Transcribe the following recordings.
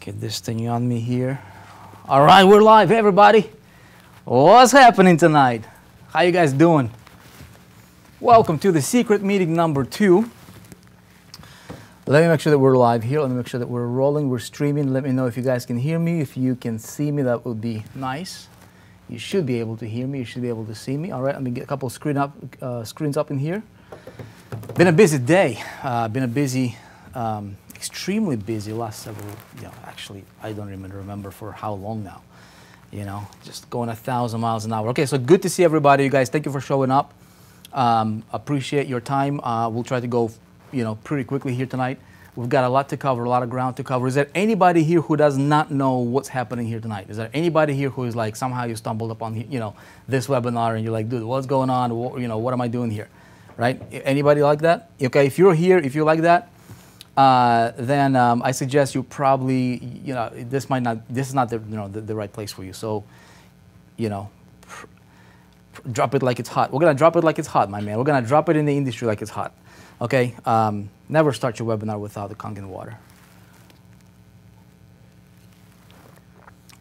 Get this thing on me here. All right, we're live. Hey, everybody. What's happening tonight? How you guys doing? Welcome to the secret meeting number 2. Let me make sure that we're live here. Let me make sure that we're rolling, we're streaming. Let me know if you guys can hear me. If you can see me, that would be nice. You should be able to hear me. You should be able to see me. All right, let me get a couple of screens up in here. Been a busy day. Been a busy, extremely busy last several, actually, I don't even remember for how long now. Just going 1,000 miles an hour. Okay, so good to see everybody, you guys. Thank you for showing up. Appreciate your time. We'll try to go, pretty quickly here tonight. We've got a lot to cover, a lot of ground to cover. Is there anybody here who does not know what's happening here tonight? Is there anybody here who is like, somehow you stumbled upon, this webinar and you're like, dude, what's going on? What am I doing here? Right? Anybody like that? Okay, if you're here, if you like that, then I suggest you probably, this is not the right place for you. So, drop it like it's hot. We're gonna drop it like it's hot, my man. We're gonna drop it in the industry like it's hot. Okay. Never start your webinar without the Kangen water.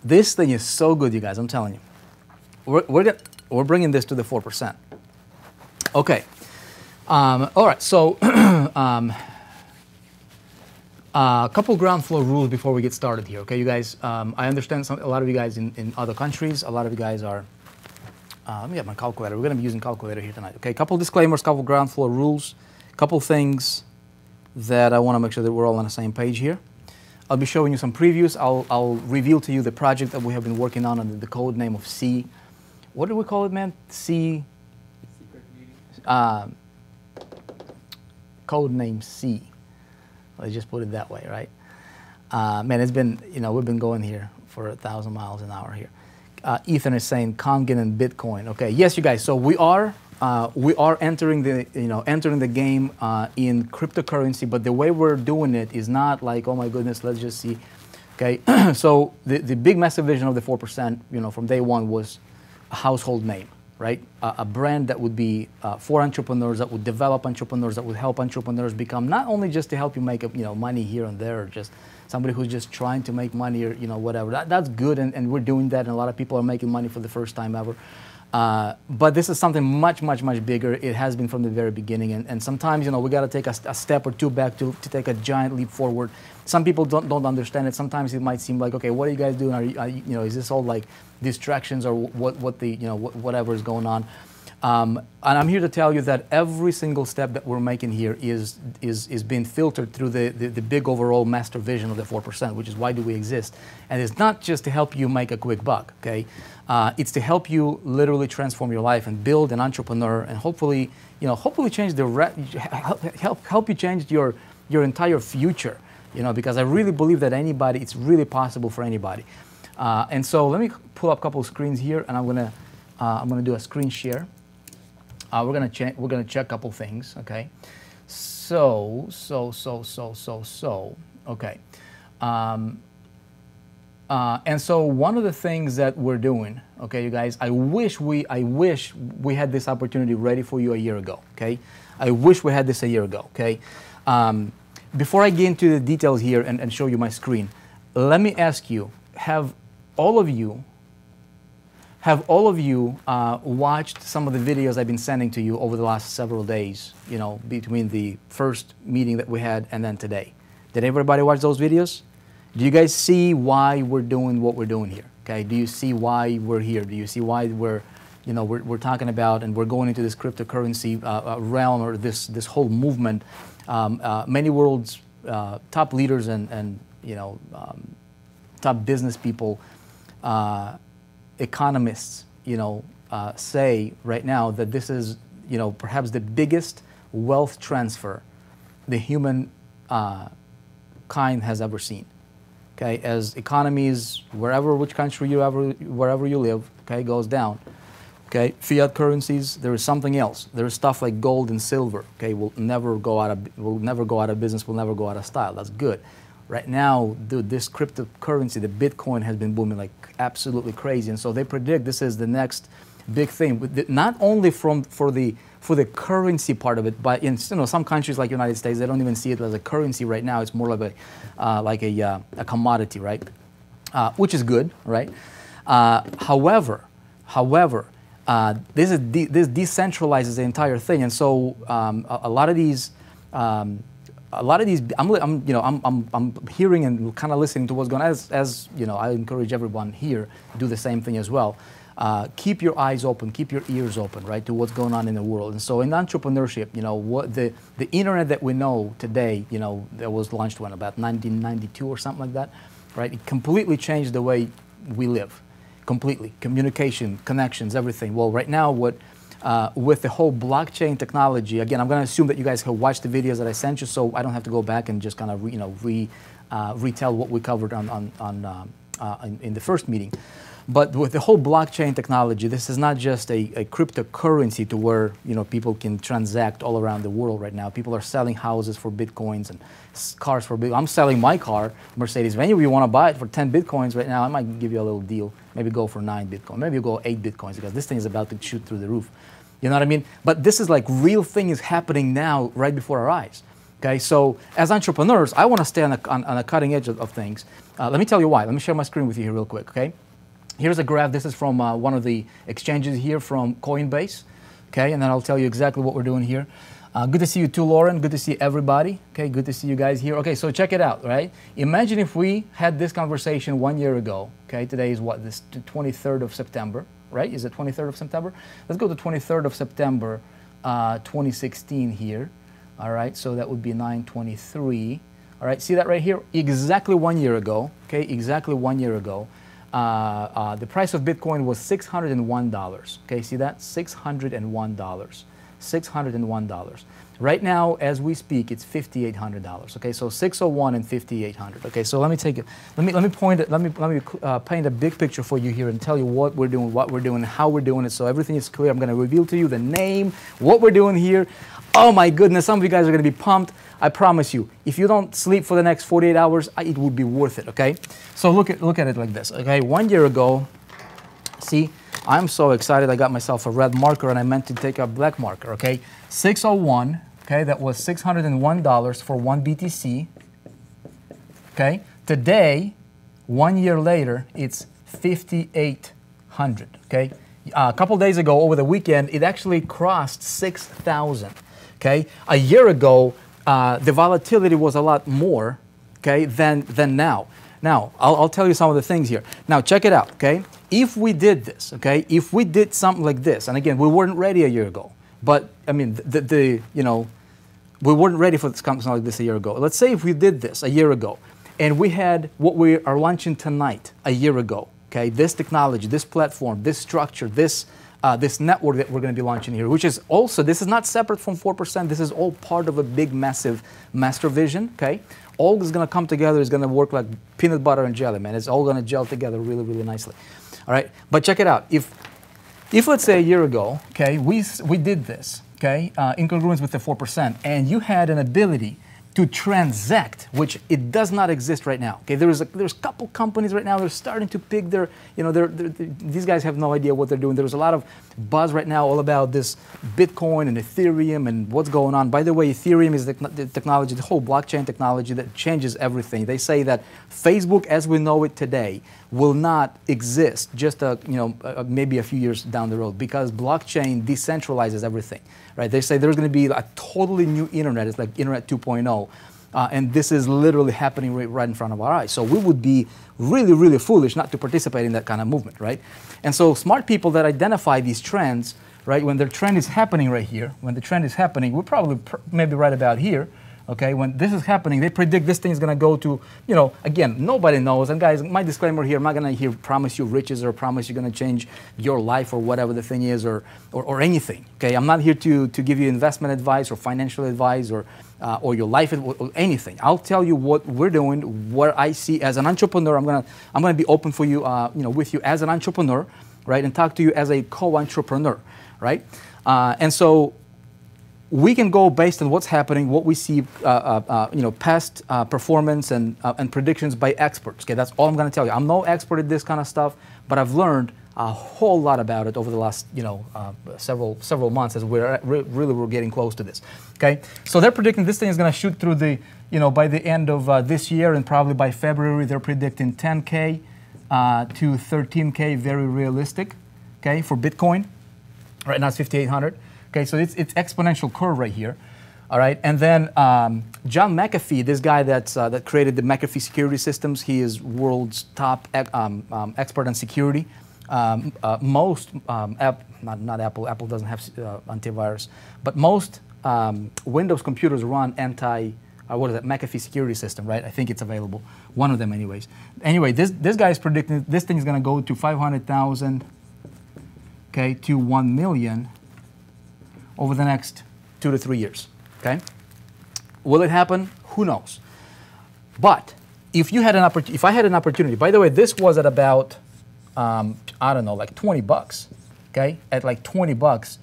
This thing is so good, you guys. I'm telling you. We're bringing this to the 4%. Okay. All right. So. A couple ground floor rules before we get started here, okay, you guys? I understand a lot of you guys in other countries, a lot of you guys are, let me get my calculator. We're going to be using calculator here tonight, okay? Couple disclaimers, couple ground floor rules, couple things that I want to make sure that we're all on the same page here. I'll be showing you some previews. I'll reveal to you the project that we have been working on under the code name of C. What do we call it, man? C. Secret meeting. Code name C. Let's just put it that way, right? Man, it's been, we've been going here for 1,000 miles an hour here. Ethan is saying Kangen and Bitcoin. Okay, yes, you guys. So we are entering the, entering the game in cryptocurrency, but the way we're doing it is not like, oh my goodness, let's just see. Okay, so the big massive vision of the 4%, from day one was a household name. Right? A brand that would be for entrepreneurs, that would develop entrepreneurs, that would help entrepreneurs become not only just to help you make money here and there, or just somebody who's just trying to make money or whatever. That's good, and we're doing that, and a lot of people are making money for the first time ever. But this is something much, much, much bigger. It has been from the very beginning, and sometimes we got to take a step or two back to take a giant leap forward. Some people don't understand it. Sometimes it might seem like, okay, what are you guys doing? Are you, is this all like distractions or whatever is going on? And I'm here to tell you that every single step that we're making here is being filtered through the big overall master vision of the 4%, which is why do we exist. And it's not just to help you make a quick buck, okay? It's to help you literally transform your life and build an entrepreneur, and hopefully, hopefully change help you change your entire future, because I really believe that it's really possible for anybody. And so let me pull up a couple of screens here, and I'm gonna do a screen share. We're gonna check a couple things, okay? So, okay. And so one of the things that we're doing, okay, you guys, I wish we had this opportunity ready for you a year ago, okay? I wish we had this a year ago, okay? Before I get into the details here and show you my screen, let me ask you, have all of you watched some of the videos I've been sending to you over the last several days, between the first meeting that we had and then today? Did everybody watch those videos? Do you guys see why we're doing what we're doing here? Okay, do you see why we're here? Do you see why we're talking about and we're going into this cryptocurrency realm, or this whole movement? Many world's top leaders and top business people, economists, say right now that this is, perhaps the biggest wealth transfer the human kind has ever seen. Okay, as economies, wherever you live, okay, goes down. Okay, fiat currencies, there is something else. There is stuff like gold and silver. Okay, will never go out of business. Will never go out of style. That's good. Right now, dude, this cryptocurrency, the Bitcoin, has been booming like absolutely crazy, and so they predict this is the next big thing. Not only for the currency part of it, but in some countries like United States, they don't even see it as a currency right now. It's more like a commodity, right? Which is good, right? However, this decentralizes the entire thing, and so a lot of these, I'm hearing and kind of listening to what's going on. As you know, I encourage everyone here to do the same thing as well. Keep your eyes open, keep your ears open, right, to what's going on in the world. And so in entrepreneurship, what the internet that we know today, that was launched when, about 1992 or something like that, right? It completely changed the way we live, completely. Communication, connections, everything. Well, right now, with the whole blockchain technology, again, I'm going to assume that you guys have watched the videos that I sent you, so I don't have to go back and just kind of retell what we covered in the first meeting. But with the whole blockchain technology, this is not just a cryptocurrency to where people can transact all around the world right now. People are selling houses for bitcoins and cars for bitcoins. I'm selling my car, Mercedes. If any of you want to buy it for 10 bitcoins right now, I might give you a little deal. Maybe go for 9 bitcoin. Maybe you go 8 bitcoins because this thing is about to shoot through the roof. You know what I mean? But this is like real thing is happening now right before our eyes. Okay, so as entrepreneurs, I want to stay on the cutting edge of things. Let me tell you why. Let me share my screen with you here real quick, okay? Here's a graph. This is from one of the exchanges here from Coinbase, okay? And then I'll tell you exactly what we're doing here. Good to see you too, Lauren. Good to see everybody. Okay, good to see you guys here. Okay, so check it out, right? Imagine if we had this conversation 1 year ago, okay? Today is what, this 23rd of September, right? Is it 23rd of September? Let's go to 23rd of September, 2016 here. All right, so that would be 9/23. All right, see that right here? Exactly 1 year ago, okay? Exactly 1 year ago. The price of Bitcoin was $601. Okay, see that? $601. $601. Right now, as we speak, it's $5,800. Okay, so 601 and 5,800. Okay, so let me take it. Let me paint a big picture for you here and tell you what we're doing, how we're doing it, so everything is clear. I'm going to reveal to you the name, what we're doing here. Oh my goodness, some of you guys are going to be pumped. I promise you, if you don't sleep for the next 48 hours, it would be worth it, okay? So look at it like this, okay? 1 year ago, see, I'm so excited I got myself a red marker and I meant to take a black marker, okay? 601, okay, that was $601 for 1 BTC, okay? Today, 1 year later, it's 5,800, okay? A couple days ago, over the weekend, it actually crossed 6,000, okay? A year ago, the volatility was a lot more, okay, than now. Now, I'll tell you some of the things here. Now, check it out, okay? If we did this, okay, if we did something like this, and again, we weren't ready a year ago, but, I mean, we weren't ready for something like this a year ago. Let's say if we did this a year ago, and we had what we are launching tonight a year ago, okay, this technology, this platform, this structure, this network that we're going to be launching here, which is also, this is not separate from 4%. This is all part of a big, massive master vision, okay? All is going to come together. It's going to work like peanut butter and jelly, man. It's all going to gel together really, really nicely. All right? But check it out. If let's say a year ago, okay, we did this, okay, in congruence with the 4%, and you had an ability to transact, which it does not exist right now. Okay, there's a couple companies right now that are starting to pick their, these guys have no idea what they're doing. There's a lot of buzz right now all about this Bitcoin and Ethereum and what's going on. By the way, Ethereum is the technology, the whole blockchain technology that changes everything. They say that Facebook, as we know it today, will not exist just maybe a few years down the road because blockchain decentralizes everything. Right? They say there's going to be a totally new internet. It's like Internet 2.0. And this is literally happening right in front of our eyes. So we would be really, really foolish not to participate in that kind of movement, right? And so smart people that identify these trends, right, when their trend is happening right here, when the trend is happening, we're probably maybe right about here, okay? When this is happening, they predict this thing is going to go to, again, nobody knows. And guys, my disclaimer here, I'm not going to promise you riches or promise you're going to change your life or whatever the thing is or anything, okay? I'm not here to give you investment advice or financial advice or your life or anything. I'll tell you what we're doing, what I see as an entrepreneur. I'm gonna be open for you, with you as an entrepreneur, right, and talk to you as a co-entrepreneur, right? And so we can go based on what's happening, what we see, past performance and predictions by experts. Okay, that's all I'm going to tell you. I'm no expert at this kind of stuff, but I've learned a whole lot about it over the last, several months as we're getting close to this. Okay, so they're predicting this thing is going to shoot through the, by the end of this year, and probably by February they're predicting 10K to 13K, very realistic. Okay, for Bitcoin. Right now it's 5,800. Okay, so it's exponential curve right here. All right, and then John McAfee, this guy that created the McAfee security systems, he is world's top expert on security. Most, not Apple, Apple doesn't have antivirus, but most Windows computers run McAfee security system, right? I think it's available, one of them anyways. Anyway, this guy is predicting this thing is gonna go to 500,000, okay, to 1 million over the next 2 to 3 years. Okay, will it happen? Who knows? But if you had if I had an opportunity, by the way, this was at about I don't know, like 20 bucks. Okay, at like 20 bucks,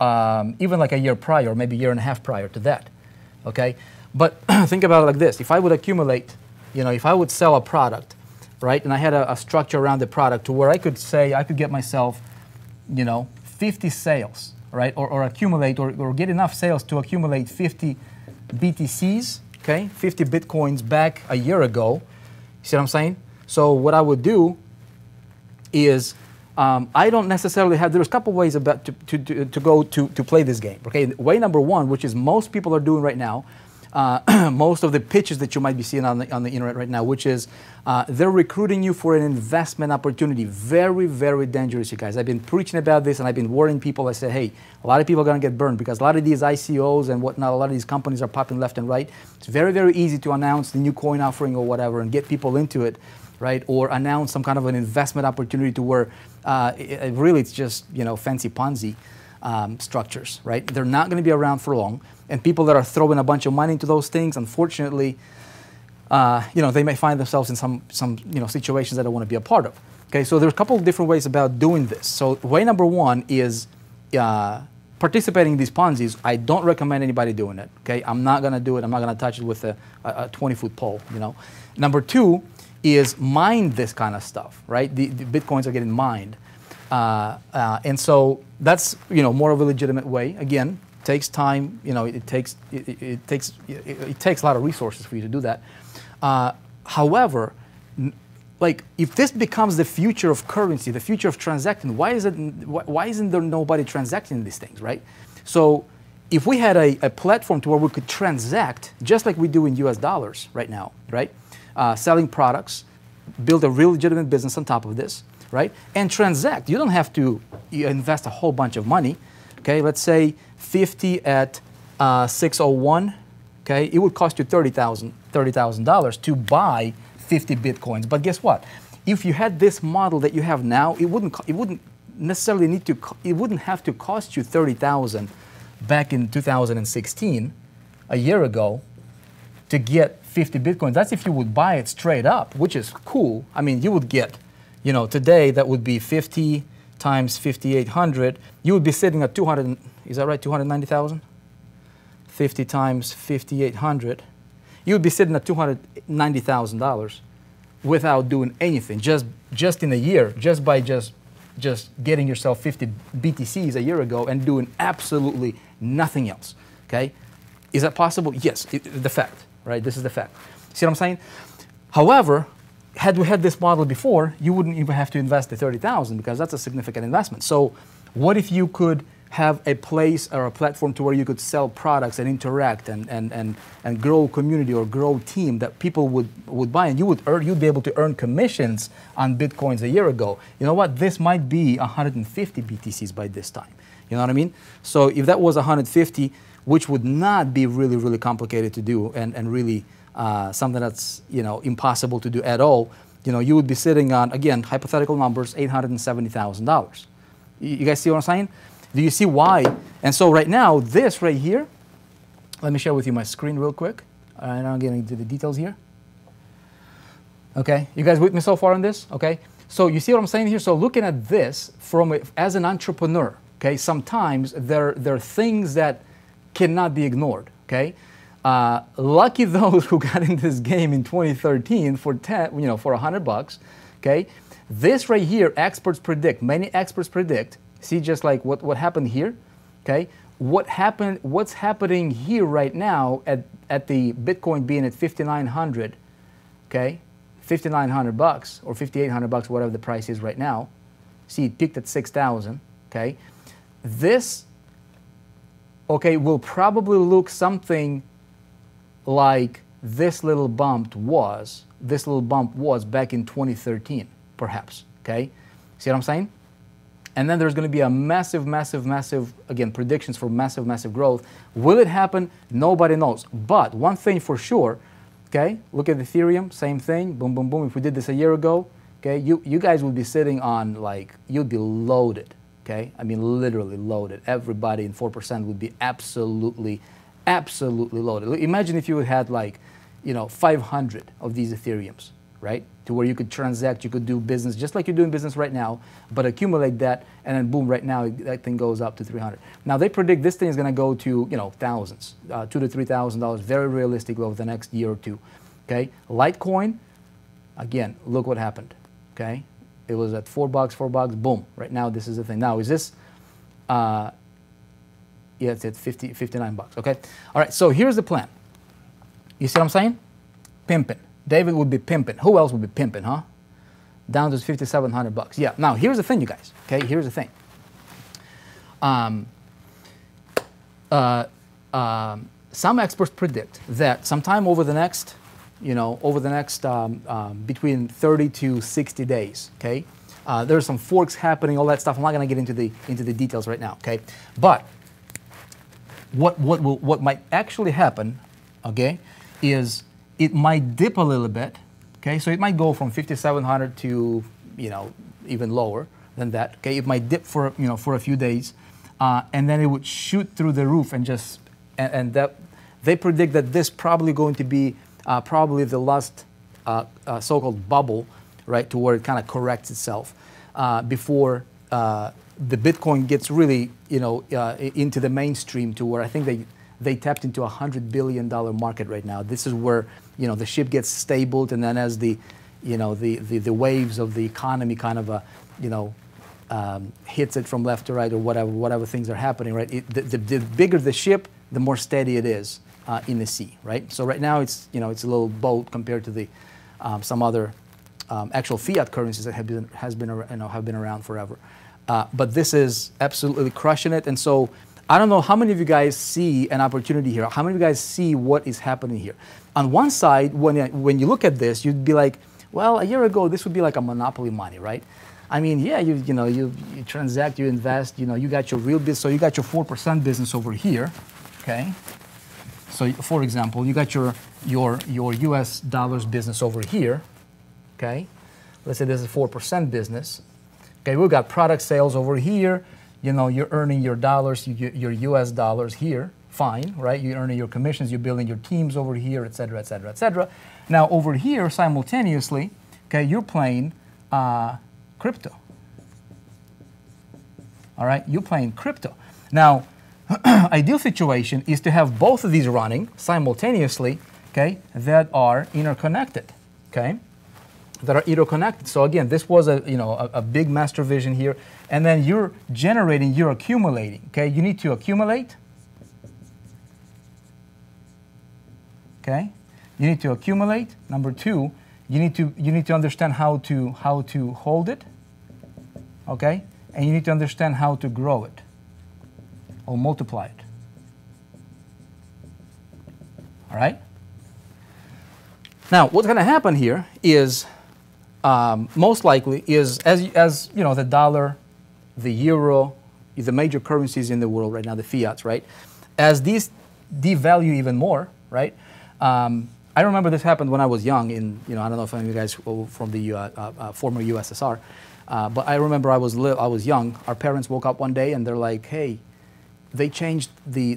even like a year prior, or maybe a year and a half prior to that. Okay, but think about it like this: if I would accumulate, if I would sell a product, right, and I had a structure around the product to where I could say I could get myself, 50 sales. Right, or accumulate, or get enough sales to accumulate 50 BTCs, okay, 50 Bitcoins back a year ago. See what I'm saying? So what I would do is, I don't necessarily have, there's a couple ways about to play this game, okay? Way number one, which is most people are doing right now, most of the pitches that you might be seeing on the internet right now, which is they're recruiting you for an investment opportunity. Very, very dangerous, you guys. I've been preaching about this, and I've been warning people. I said, hey, a lot of people are going to get burned because a lot of these ICOs and whatnot, a lot of these companies are popping left and right. It's very, very easy to announce the new coin offering or whatever and get people into it, right? Or announce some kind of an investment opportunity to where really it's just, fancy Ponzi structures, right? They're not going to be around for long. And people that are throwing a bunch of money into those things, unfortunately, they may find themselves in some situations that they don't want to be a part of. Okay, so there's a couple of different ways about doing this. So way number one is participating in these Ponzi's. I don't recommend anybody doing it. Okay, I'm not going to do it. I'm not going to touch it with a 20-foot pole. Number two is mine this kind of stuff. Right, the Bitcoins are getting mined, and so that's more of a legitimate way. Again. Takes time, it takes a lot of resources for you to do that. However, like if this becomes the future of currency, the future of transacting, why isn't there nobody transacting these things, right? So if we had a platform to where we could transact just like we do in US dollars right now, right? Selling products, build a real legitimate business on top of this, right? And transact. You don't have to invest a whole bunch of money. Okay, let's say 50 at 601. Okay, it would cost you $30,000 to buy 50 Bitcoins. But guess what? If you had this model that you have now, it wouldn't necessarily it wouldn't have to cost you $30,000 back in 2016, a year ago, to get 50 Bitcoins. That's if you would buy it straight up, which is cool. I mean, you would get, today that would be 50 times 5,800, you would be sitting at 200, is that right, 290,000? 50 times 5,800, you would be sitting at $290,000 without doing anything, just in a year, just by just getting yourself 50 BTCs a year ago and doing absolutely nothing else, okay? Is that possible? Yes, the fact, right? This is the fact. See what I'm saying? However, had we had this model before, you wouldn't even have to invest the $30,000 because that's a significant investment. So what if you could have a place or a platform to where you could sell products and interact and grow community or grow team that people would buy, and you'd be able to earn commissions on Bitcoins a year ago. You know what? This might be 150 BTCs by this time. You know what I mean? So if that was 150, which would not be really, really complicated to do and really something that's impossible to do at all, you would be sitting on, again, hypothetical numbers, $870,000. You guys see what I'm saying? Do you see why? And so right now, this right here, let me share with you my screen real quick. I'm not getting into the details here. Okay, you guys with me so far on this? Okay, so you see what I'm saying here? So looking at this as an entrepreneur, okay, sometimes there are things that cannot be ignored, okay? Lucky those who got in this game in 2013 for $100, okay? This right here, experts predict, many experts predict, see just like what happened here, okay? What's happening here right now at the Bitcoin being at 5,900, okay? 5,900 bucks or 5,800 bucks, whatever the price is right now. See, it peaked at 6,000, okay? This, okay, will probably look something like this little bump was back in 2013, perhaps, okay? See what I'm saying? And then there's going to be a massive, again, predictions for massive growth. Will it happen? Nobody knows. But one thing for sure, okay, look at Ethereum, same thing, boom, boom, boom. If we did this a year ago, okay, you guys would be sitting on, like, you'd be loaded, okay? I mean, literally loaded. Everybody in 4% would be absolutely loaded. Imagine if you had, like, 500 of these Ethereums, right? To where you could transact, you could do business just like you're doing business right now, but accumulate that, and then boom, right now that thing goes up to 300. Now they predict this thing is going to go to thousands, $2,000 to $3,000, very realistically over the next year or two. Okay, Litecoin, again, look what happened. Okay, it was at $4, boom. Right now this is the thing. Now is this? Yeah, it's at 59 bucks. Okay, all right. So here's the plan. You see what I'm saying? Pimping. David would be pimping. Who else would be pimping, huh? Down to 5,700 bucks. Yeah. Now, here's the thing, you guys. Okay, here's the thing. Some experts predict that sometime over the next, between 30 to 60 days. Okay, there's some forks happening, all that stuff. I'm not going to get into the details right now. Okay, but what might actually happen, okay, is it might dip a little bit, okay? So it might go from 5,700 to, even lower than that, okay? It might dip for a few days, and then it would shoot through the roof and that they predict that this probably going to be probably the last so-called bubble, right, to where it kind of corrects itself before the Bitcoin gets really, into the mainstream, to where I think they tapped into $100 billion market right now. This is where the ship gets stabled, and then as the waves of the economy kind of hits it from left to right or whatever things are happening, right? The bigger the ship, the more steady it is in the sea, right? So right now it's it's a little boat compared to the some other actual fiat currencies that have been around forever. But this is absolutely crushing it, and so. I don't know how many of you guys see an opportunity here. How many of you guys see what is happening here? On one side, when you look at this, you'd be like, well, a year ago, this would be like a monopoly money, right? I mean, yeah, you transact, you invest, you got your real business. So you got your 4% business over here, okay? So for example, you got your US dollars business over here, okay? Let's say this is 4% business. Okay, we've got product sales over here. You're earning your dollars, your US dollars here, fine, right? You're earning your commissions, you're building your teams over here, et cetera, et cetera, et cetera. Now over here, simultaneously, okay, you're playing crypto. All right, you're playing crypto. Now, ideal situation is to have both of these running simultaneously, okay, that are interconnected, okay? That are interconnected. So again, this was a big master vision here, and then you're generating, you're accumulating. Okay, you need to accumulate. Okay, you need to accumulate. Number two, you need to understand how to hold it. Okay, and you need to understand how to grow it or multiply it. All right. Now, what's going to happen here is. Most likely is as the dollar, the euro, the major currencies in the world right now, the fiats, right? As these devalue even more, right? I remember this happened when I was young. I don't know if any of you guys were from the former USSR, but I remember I was young. Our parents woke up one day and they're like, "Hey, they changed the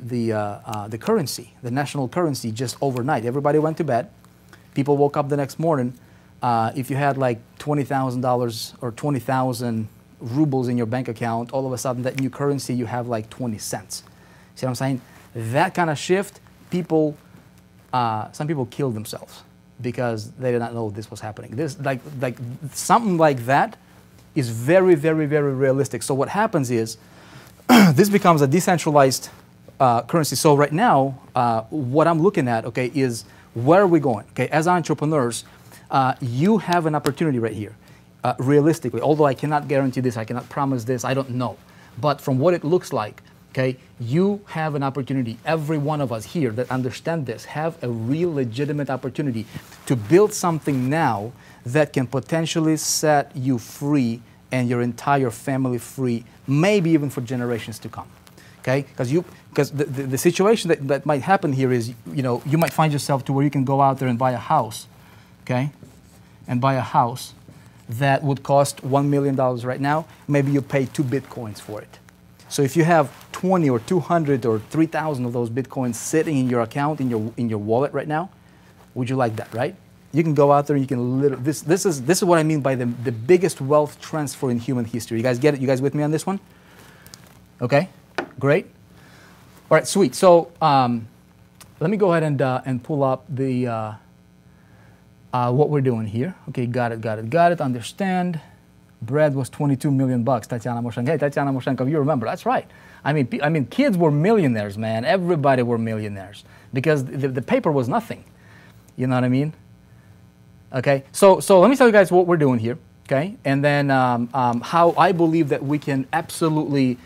currency, the national currency, just overnight. Everybody went to bed. People woke up the next morning." If you had like $20,000 or 20,000 rubles in your bank account, all of a sudden that new currency, you have like 20 cents. See what I'm saying? That kind of shift, some people killed themselves. because they did not know this was happening. This like something like that is very, very, very realistic. So what happens is this becomes a decentralized currency. So right now, what I'm looking at, okay, is where are we going? Okay, as entrepreneurs, you have an opportunity right here, realistically. Although I cannot guarantee this, I cannot promise this, I don't know. But from what it looks like, okay, you have an opportunity. Every one of us here that understand this have a real legitimate opportunity to build something now that can potentially set you free and your entire family free, maybe even for generations to come. Okay, because the situation that might happen here is, you know, you might find yourself to where you can go out there and buy a house, okay, and buy a house that would cost $1 million right now. Maybe you pay 2 Bitcoins for it. So if you have 20 or 200 or 3,000 of those Bitcoins sitting in your account, in your wallet right now, would you like that, right? You can go out there and you can literally, this is what I mean by the biggest wealth transfer in human history. You guys get it? You guys with me on this one? Okay, great. All right, sweet. So let me go ahead and pull up the what we're doing here. Okay, got it. Understand. Bread was 22 million bucks. Tatiana Moshenko. Hey, Tatiana Moshenko, you remember? That's right. I mean, kids were millionaires, man. Everybody were millionaires because the paper was nothing. You know what I mean? Okay. So let me tell you guys what we're doing here. Okay, and then how I believe that we can absolutely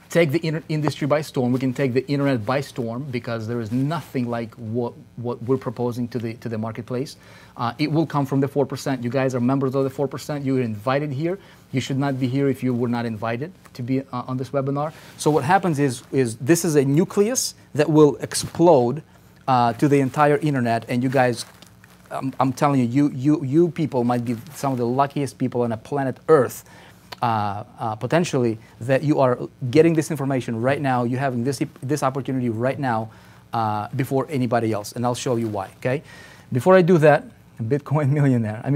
take the industry by storm. We can take the internet by storm because there is nothing like what we're proposing to the marketplace. It will come from the 4%. You guys are members of the 4%. You were invited here. You should not be here if you were not invited to be on this webinar. So what happens is this is a nucleus that will explode to the entire internet, and you guys, I'm telling you, you people might be some of the luckiest people on the planet Earth. Potentially, that you are getting this information right now, you're having this opportunity right now before anybody else, and I'll show you why. Okay, before I do that, Bitcoin millionaire. I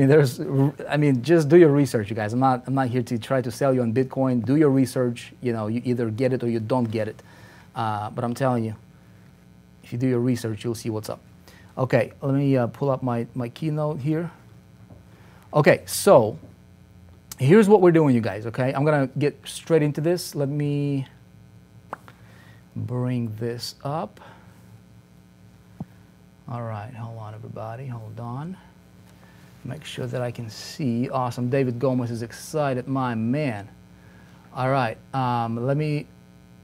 mean, just do your research, you guys. I'm not here to try to sell you on Bitcoin. Do your research. You know, you either get it or you don't get it. But I'm telling you, if you do your research, you'll see what's up. Okay, let me pull up my keynote here. Okay, so here's what we're doing, you guys, okay? I'm going to get straight into this. Let me bring this up. All right, hold on, everybody. Hold on. Make sure that I can see. Awesome. David Gomez is excited. My man. All right.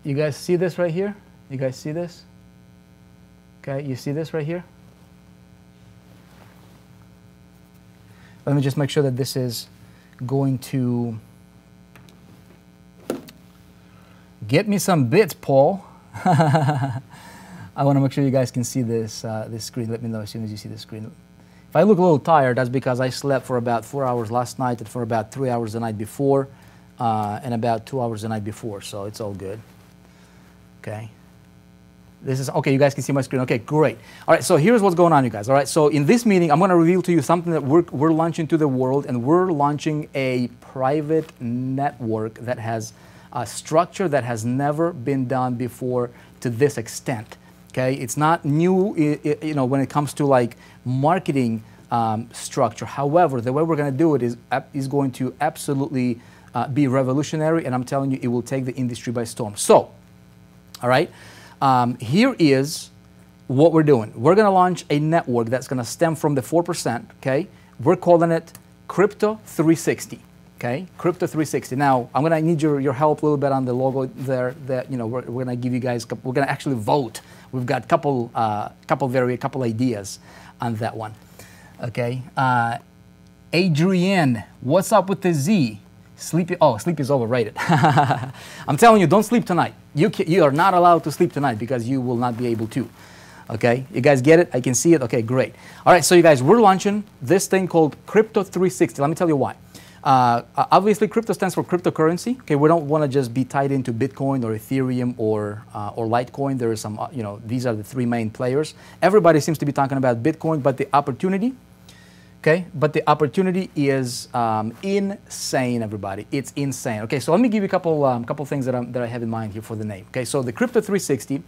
You guys see this right here? You guys see this? Okay, you see this right here? Let me just make sure that this is going to get me some bits, Paul. I want to make sure you guys can see this this screen. Let me know as soon as you see the screen. If I look a little tired, that's because I slept for about 4 hours last night and for about 3 hours the night before and about 2 hours the night before, so it's all good. Okay. This is, okay, you guys can see my screen. Okay, great. All right, so here's what's going on, you guys. All right, so in this meeting, I'm going to reveal to you something that we're launching to the world, and we're launching a private network that has a structure that has never been done before to this extent. Okay, it's not new, you know, when it comes to like marketing structure. However, the way we're going to do it is going to absolutely be revolutionary, and I'm telling you, it will take the industry by storm. So, all right. Here is what we're doing. We're going to launch a network that's going to stem from the 4%, okay? We're calling it Crypto 360, okay? Crypto 360. Now, I'm going to need your help a little bit on the logo there. That, you know, we're going to give you guys, we're going to actually vote. We've got a couple ideas on that one, okay? Adrienne, what's up with the Z? Sleep is overrated. I'm telling you, don't sleep tonight. You are not allowed to sleep tonight because you will not be able to. Okay, you guys get it? I can see it. Okay, great. All right, so you guys, we're launching this thing called Crypto 360. Let me tell you why. Obviously, crypto stands for cryptocurrency. Okay, we don't want to just be tied into Bitcoin or Ethereum or Litecoin. There is some, you know, these are the three main players. Everybody seems to be talking about Bitcoin, but the opportunity. Okay, but the opportunity is insane, everybody. It's insane. Okay, so let me give you a couple things that I have in mind here for the name. Okay, so the Crypto 360,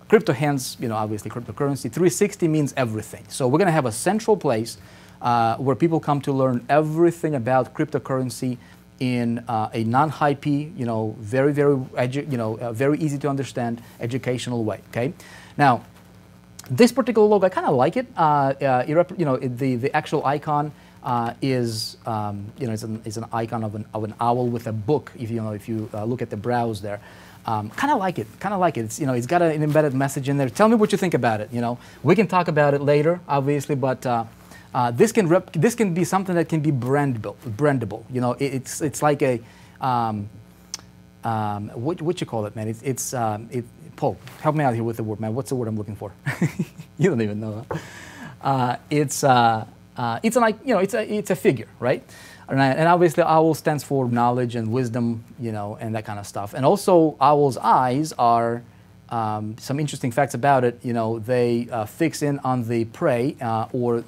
Crypto, hence, obviously cryptocurrency. 360 means everything. So we're going to have a central place where people come to learn everything about cryptocurrency in a non-hypey, very, very, very easy to understand, educational way. Okay. Now, this particular logo, I kind of like it. The actual icon is it's an icon of an owl with a book. If you look at the browse there, kind of like it. It's got an embedded message in there. Tell me what you think about it. We can talk about it later, obviously, but this can be something that can be brandable. It's like a what you call it, man? Paul, help me out here with the word, man. What's the word I'm looking for? You don't even know. It's a figure, right? And obviously, owl stands for knowledge and wisdom, and that kind of stuff. And also, owl's eyes are some interesting facts about it. They fix in on the prey or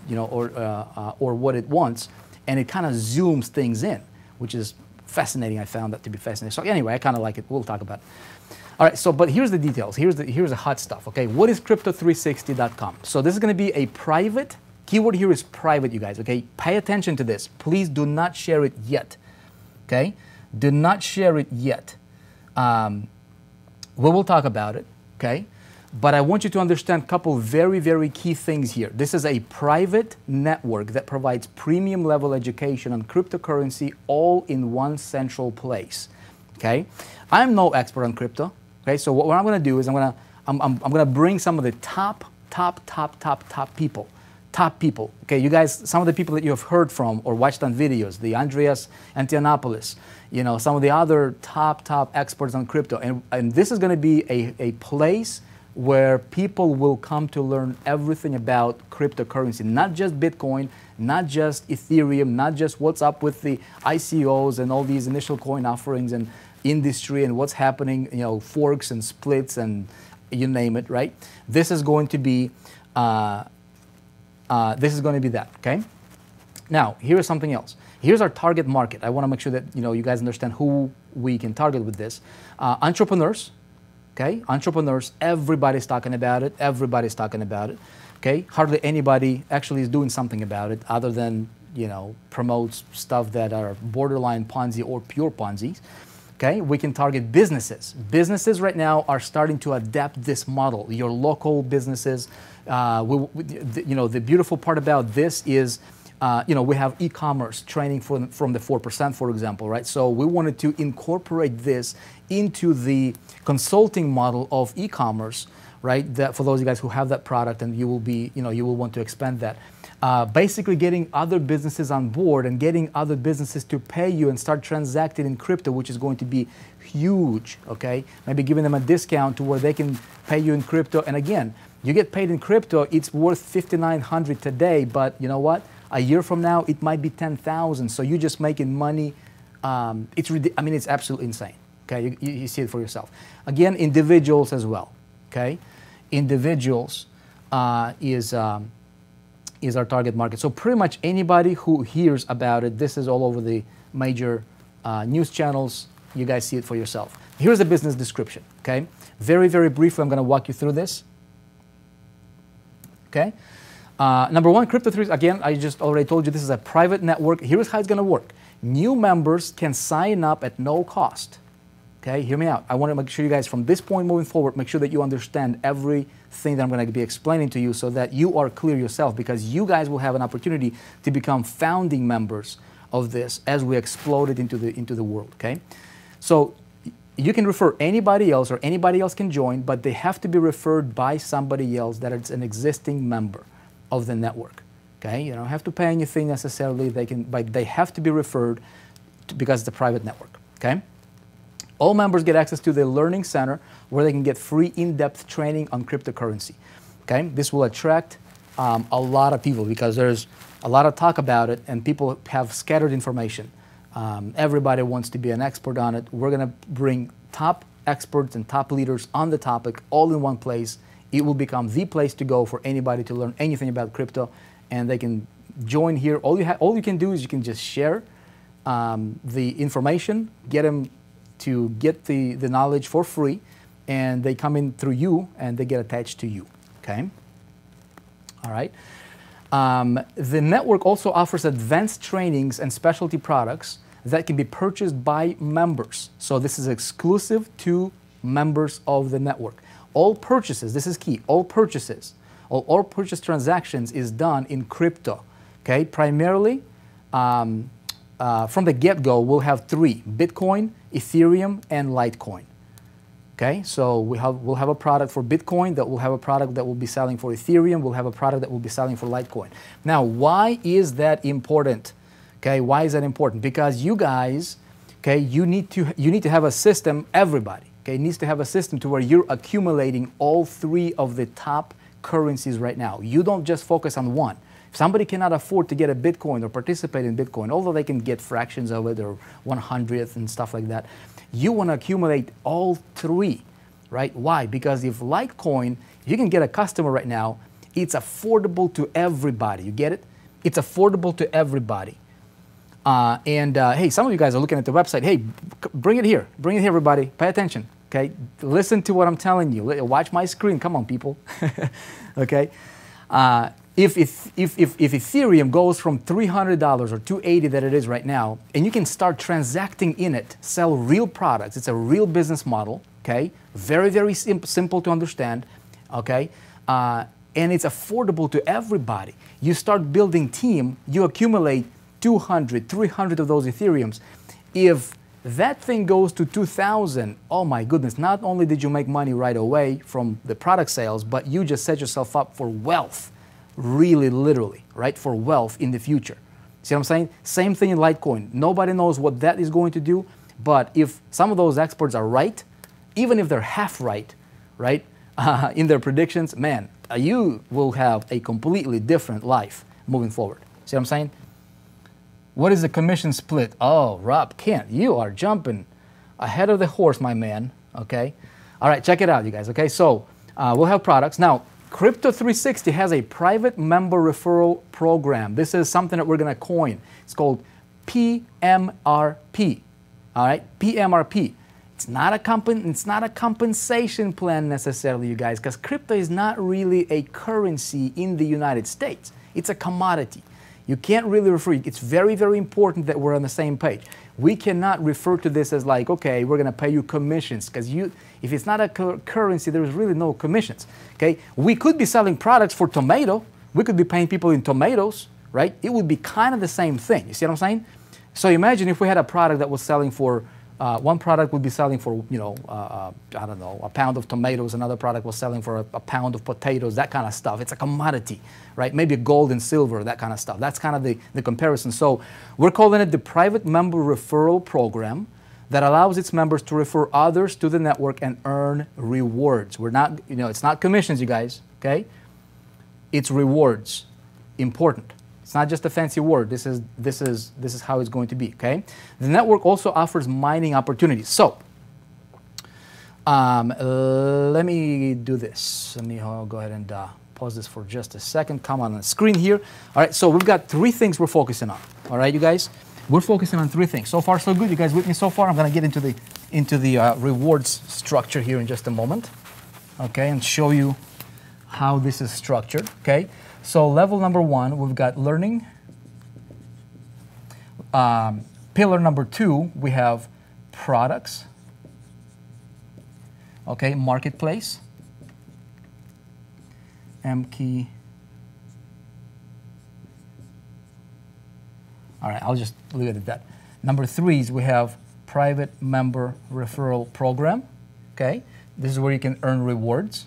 what it wants, and it kind of zooms things in, which is fascinating. I found that to be fascinating. So anyway, I kind of like it. We'll talk about it. All right, but here's the details. Here's the hot stuff, okay? What is Crypto360.com? So this is going to be a private, keyword here is private, you guys, okay? Pay attention to this. Please do not share it yet, okay? Do not share it yet. We will talk about it, okay? But I want you to understand a couple very, very key things here. This is a private network that provides premium level education on cryptocurrency all in one central place, okay? I'm no expert on crypto. Okay, so what I'm going to do is I'm going to bring some of the top people. Okay, you guys, some of the people that you have heard from or watched on videos, the Andreas Antonopoulos, some of the other top experts on crypto, and this is going to be a place where people will come to learn everything about cryptocurrency, not just Bitcoin, not just Ethereum, not just what's up with the ICOs and all these initial coin offerings and industry and what's happening, forks and splits and you name it, right? This is going to be that, okay? Now, here is something else. Here's our target market. I want to make sure that you guys understand who we can target with this. Entrepreneurs, okay? Entrepreneurs, everybody's talking about it. Okay? Hardly anybody actually is doing something about it other than, promotes stuff that are borderline Ponzi or pure Ponzi's. Okay, we can target businesses. Businesses right now are starting to adapt this model. Your local businesses. The beautiful part about this is, we have e-commerce training from the 4%, for example, right? So we wanted to incorporate this into the consulting model of e-commerce, right? That for those of you guys who have that product, and you will be, you will want to expand that. Basically getting other businesses on board and getting other businesses to pay you and start transacting in crypto, which is going to be huge, okay? Maybe giving them a discount to where they can pay you in crypto. And again, you get paid in crypto, it's worth $5,900 today, but you know what? A year from now, it might be $10,000. So you're just making money. It's absolutely insane, okay? You see it for yourself. Again, individuals as well, okay? Individuals is our target market. So pretty much anybody who hears about it, this is all over the major news channels. You guys see it for yourself. Here's the business description, okay? Very, very briefly, I'm going to walk you through this, okay? Number one, Crypto360, again, I just already told you this is a private network. Here's how it's going to work. New members can sign up at no cost. Okay, hear me out. I want to make sure you guys, from this point moving forward, make sure that you understand everything that I'm going to be explaining to you so that you are clear yourself, because you guys will have an opportunity to become founding members of this as we explode it into the world, okay? So you can refer anybody else, or anybody else can join, but they have to be referred by somebody else that is an existing member of the network, okay? You don't have to pay anything necessarily, but they have to be referred because it's a private network, okay? All members get access to the Learning Center where they can get free in-depth training on cryptocurrency. Okay? This will attract a lot of people because there's a lot of talk about it and people have scattered information. Everybody wants to be an expert on it. We're going to bring top experts and top leaders on the topic all in one place. It will become the place to go for anybody to learn anything about crypto, and they can join here. All you can do is you can just share the information, get them to get the knowledge for free, and they come in through you, and they get attached to you, okay? All right. The network also offers advanced trainings and specialty products that can be purchased by members. So this is exclusive to members of the network. All purchases, this is key, all purchases, all purchase transactions is done in crypto, okay? Primarily, from the get-go, we'll have three: Bitcoin, Ethereum, and Litecoin. Okay, so we'll have a product for Bitcoin, that will have a product that will be selling for Ethereum, we'll have a product that will be selling for Litecoin. Now, why is that important? Okay, why is that important? Because you guys, okay, you need to have a system, everybody, okay, needs to have a system to where you're accumulating all three of the top currencies right now. You don't just focus on one. If somebody cannot afford to get a Bitcoin or participate in Bitcoin, although they can get fractions of it or 100th and stuff like that, you want to accumulate all three, right? Why? Because if Litecoin, if you can get a customer right now, it's affordable to everybody. You get it? It's affordable to everybody. Hey, some of you guys are looking at the website. Hey, bring it here. Bring it here, everybody. Pay attention, okay? Listen to what I'm telling you. Watch my screen. Come on, people. Okay? If Ethereum goes from $300 or $280 that it is right now, and you can start transacting in it, sell real products, it's a real business model, okay? Very, very simple to understand, okay? And it's affordable to everybody. You start building team, you accumulate 200, 300 of those Ethereums. If that thing goes to 2,000, oh my goodness, not only did you make money right away from the product sales, but you just set yourself up for wealth. Really, literally, right, for wealth in the future. See what I'm saying? Same thing in Litecoin. Nobody knows what that is going to do, but if some of those experts are right, even if they're half right, right, in their predictions, man, you will have a completely different life moving forward. See what I'm saying? What is the commission split? Oh, Rob Kent, you are jumping ahead of the horse, my man, okay? All right, check it out, you guys, okay? So we'll have products. Now, Crypto360 has a private member referral program. This is something that we're going to coin. It's called PMRP. All right, PMRP. It's not a compensation plan necessarily, you guys, because crypto is not really a currency in the United States. It's a commodity. You can't really refer. It's very, very important that we're on the same page. We cannot refer to this as like, okay, we're going to pay you commissions, because if it's not a currency, there's really no commissions. Okay, we could be selling products for tomato. We could be paying people in tomatoes, right? It would be kind of the same thing. You see what I'm saying? So imagine if we had a product that was selling for, one product would be selling for, you know, I don't know, a pound of tomatoes. Another product was selling for a pound of potatoes, that kind of stuff. It's a commodity, right? Maybe gold and silver, that kind of stuff. That's kind of the comparison. So we're calling it the Private Member Referral Program that allows its members to refer others to the network and earn rewards. We're not, you know, it's not commissions, you guys, okay? It's rewards. Important. It's not just a fancy word. This is how it's going to be, okay? The network also offers mining opportunities. So, let me do this. Let me go ahead and pause this for just a second. Come on the screen here. All right, so we've got three things we're focusing on. All right, you guys? We're focusing on three things. So far, so good. You guys with me so far? I'm going to get into the rewards structure here in just a moment, okay, and show you how this is structured, okay? So level number one, we've got learning. Pillar number two, we have products, okay, marketplace, M-key. All right, I'll just leave it at that. Number three is we have private member referral program, okay? This is where you can earn rewards.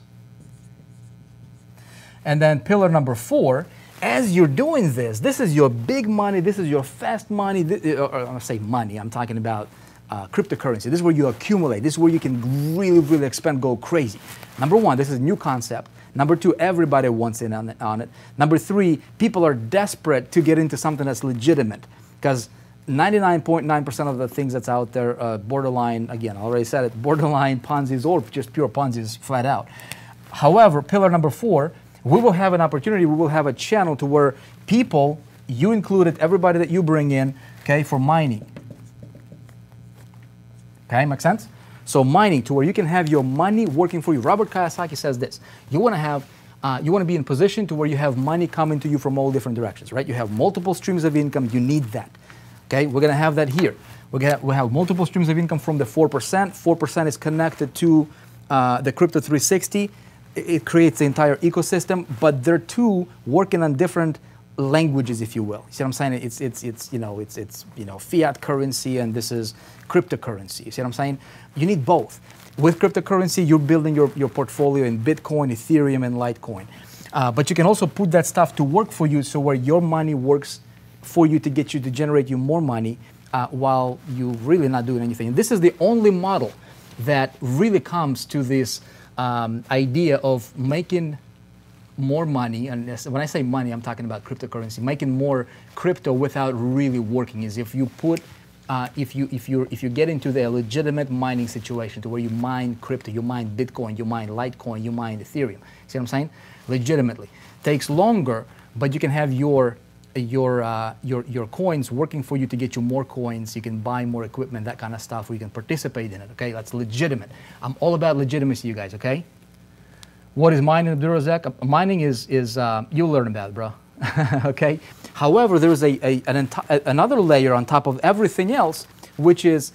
And then pillar number four, as you're doing this, this is your big money, this is your fast money, or I'm gonna say money, I'm talking about cryptocurrency. This is where you accumulate, this is where you can really, really expand, go crazy. Number one, this is a new concept. Number two, everybody wants in on it. Number three, people are desperate to get into something that's legitimate, because 99.9% of the things that's out there, borderline, again, I already said it, borderline Ponzi's or just pure Ponzi's flat out. However, pillar number four, we will have an opportunity, we will have a channel to where people, you included, everybody that you bring in, okay, for mining. Okay, make sense? So mining to where you can have your money working for you. Robert Kiyosaki says this: you want to have, you want to be in position to where you have money coming to you from all different directions, right? You have multiple streams of income. You need that. Okay, we're gonna have that here. We have multiple streams of income from the 4%. 4% is connected to the Crypto 360. It creates the entire ecosystem, but they're two working on different languages, if you will. You see what I'm saying? It's fiat currency, and this is cryptocurrency. You see what I'm saying? You need both. With cryptocurrency, you're building your portfolio in Bitcoin, Ethereum, and Litecoin. But you can also put that stuff to work for you, so where your money works for you to get you to generate you more money while you're really not doing anything. And this is the only model that really comes to this idea of making more money. And when I say money, I'm talking about cryptocurrency. Making more crypto without really working is if you put, if you get into the legitimate mining situation to where you mine crypto, you mine Bitcoin, you mine Litecoin, you mine Ethereum. See what I'm saying? Legitimately. Takes longer, but you can have your coins working for you to get you more coins. You can buy more equipment, that kind of stuff, where you can participate in it. Okay, that's legitimate. I'm all about legitimacy, you guys. Okay. What is mining, Abdurrazak? Mining is you'll learn about it, bro. Okay. However, there is another layer on top of everything else, which is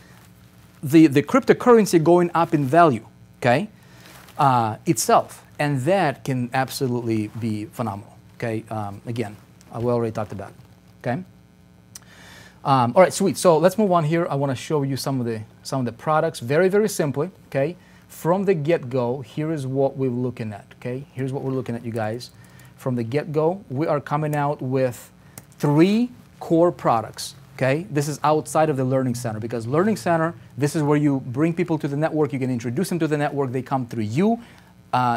the cryptocurrency going up in value. Okay, itself, and that can absolutely be phenomenal. Okay. Again, we already talked about it. Okay. All right, sweet. So let's move on here. I want to show you some of the products very, very simply. Okay. From the get-go, here is what we're looking at. Okay. Here's what we're looking at, you guys. From the get-go, we are coming out with 3 core products. Okay. This is outside of the Learning Center, because Learning Center, this is where you bring people to the network. You can introduce them to the network. They come through you.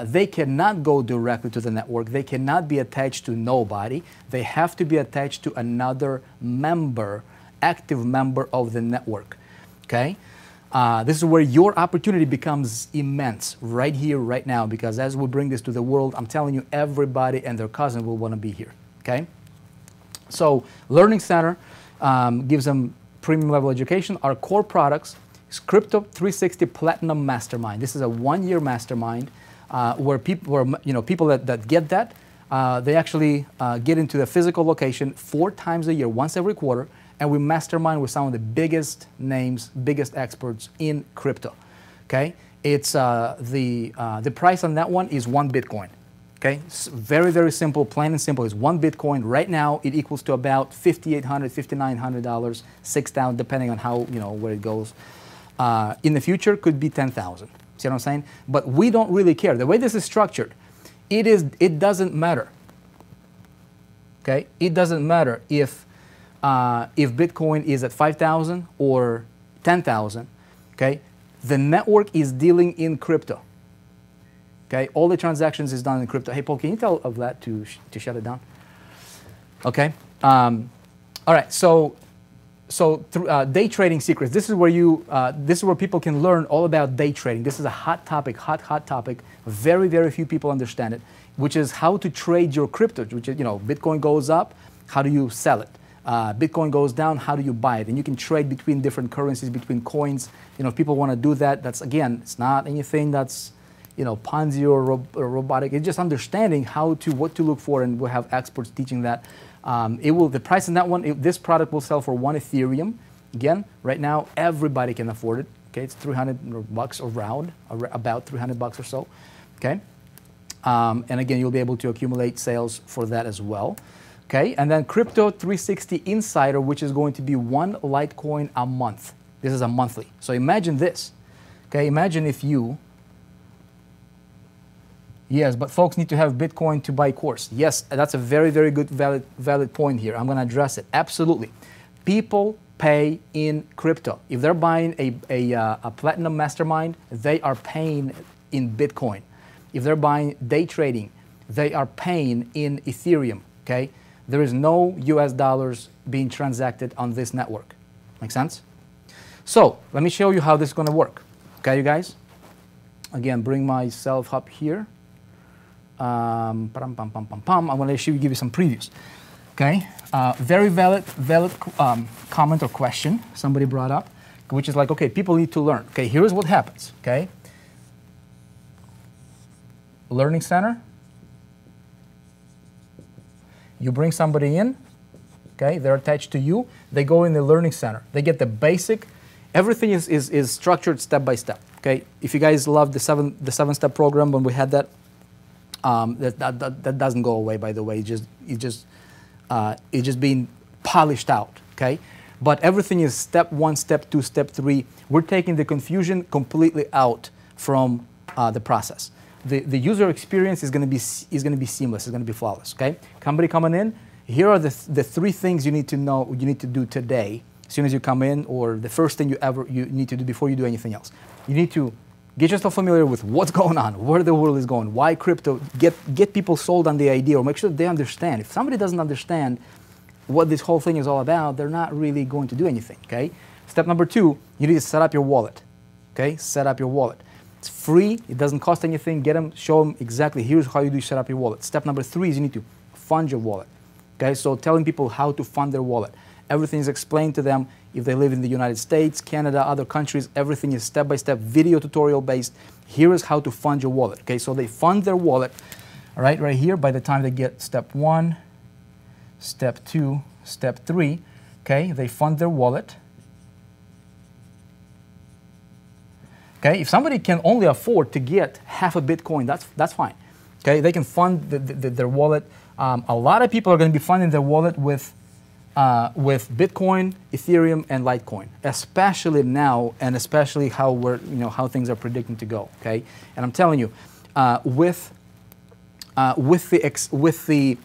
They cannot go directly to the network. They cannot be attached to nobody. They have to be attached to another member, active member of the network. Okay? This is where your opportunity becomes immense, right here, right now, because as we bring this to the world, I'm telling you, everybody and their cousin will want to be here. Okay? So, Learning Center gives them premium level education. Our core products is Crypto 360 Platinum Mastermind. This is a 1-year mastermind. Where people that get that, they actually get into the physical location 4 times a year, once every quarter, and we mastermind with some of the biggest names, biggest experts in crypto. Okay, it's the price on that one is 1 Bitcoin. Okay, it's very, very simple, plain and simple. It's 1 Bitcoin. Right now, it equals to about $5,800, $5,900, $6,000, depending on how where it goes. In the future, could be 10,000. See what I'm saying? But we don't really care. The way this is structured, it doesn't matter. Okay? It doesn't matter if Bitcoin is at 5,000 or 10,000. Okay? The network is dealing in crypto. Okay? All the transactions is done in crypto. Hey, Paul, can you tell of that to shut it down? Okay? All right. So day trading secrets. This is where people can learn all about day trading. This is a hot topic, hot topic. Very, very few people understand it, which is how to trade your crypto. Which is, Bitcoin goes up, how do you sell it? Bitcoin goes down, how do you buy it? And you can trade between different currencies, between coins. If people want to do that, that's, again, it's not anything that's, Ponzi or robotic. It's just understanding what to look for, and we'll have experts teaching that. The price on that one, this product will sell for 1 Ethereum. Again, right now, everybody can afford it. Okay, it's $300 around, about $300 or so. Okay, and again, you'll be able to accumulate sales for that as well. Okay, and then Crypto 360 Insider, which is going to be 1 Litecoin a month. This is a monthly. So imagine this. Okay, imagine if you. Yes, but folks need to have Bitcoin to buy course. Yes, that's a very, very good, valid point here. I'm going to address it. Absolutely. People pay in crypto. If they're buying a Platinum Mastermind, they are paying in Bitcoin. If they're buying day trading, they are paying in Ethereum. Okay? There is no US dollars being transacted on this network. Make sense? So, let me show you how this is going to work. Okay, you guys? Again, bring myself up here. I'm going to give you some previews. Okay, very valid comment or question somebody brought up. which is like, okay, people need to learn. Okay, here's what happens, okay? Learning center. You bring somebody in, okay? They're attached to you. They go in the learning center. They get the basic. Everything is structured step by step, okay? If you guys love the seven-step program when we had that, that doesn't go away, by the way. It's just being polished out, okay? But everything is step 1, step 2, step 3. We're taking the confusion completely out from the process. The user experience is going to be seamless. It's going to be flawless, okay? Somebody coming in, here are the 3 things you need to know, you need to do today as soon as you come in, or the first thing you need to do before you do anything else. You need to get yourself familiar with what's going on, where the world is going, why crypto, get people sold on the idea, or make sure that they understand. If somebody doesn't understand what this whole thing is all about, they're not really going to do anything, okay? Step number 2, you need to set up your wallet, okay? Set up your wallet. It's free, it doesn't cost anything. Get them, show them exactly, here's how you do set up your wallet. Step number 3 is you need to fund your wallet, okay? So telling people how to fund their wallet. Everything is explained to them. If they live in the United States, Canada, other countries, everything is step-by-step, video tutorial based. Here is how to fund your wallet, okay? So they fund their wallet, all right, right here. By the time they get step 1, step 2, step 3, okay, they fund their wallet. Okay, if somebody can only afford to get half a Bitcoin, that's fine. Okay, they can fund their wallet. A lot of people are going to be funding their wallet with Bitcoin, Ethereum, and Litecoin, especially now, and especially how things are predicting to go. Okay, and I'm telling you, with the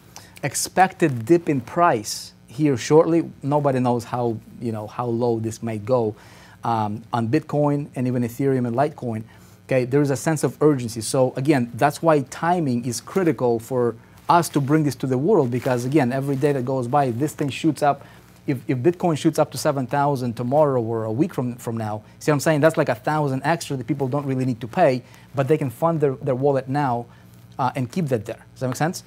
expected dip in price here shortly, nobody knows how low this may go on Bitcoin and even Ethereum and Litecoin. Okay, there is a sense of urgency. So again, that's why timing is critical for us to bring this to the world, because again, every day that goes by, this thing shoots up. If Bitcoin shoots up to 7,000 tomorrow or a week from now, see what I'm saying? That's like 1,000 extra that people don't really need to pay, but they can fund their wallet now and keep that there. Does that make sense?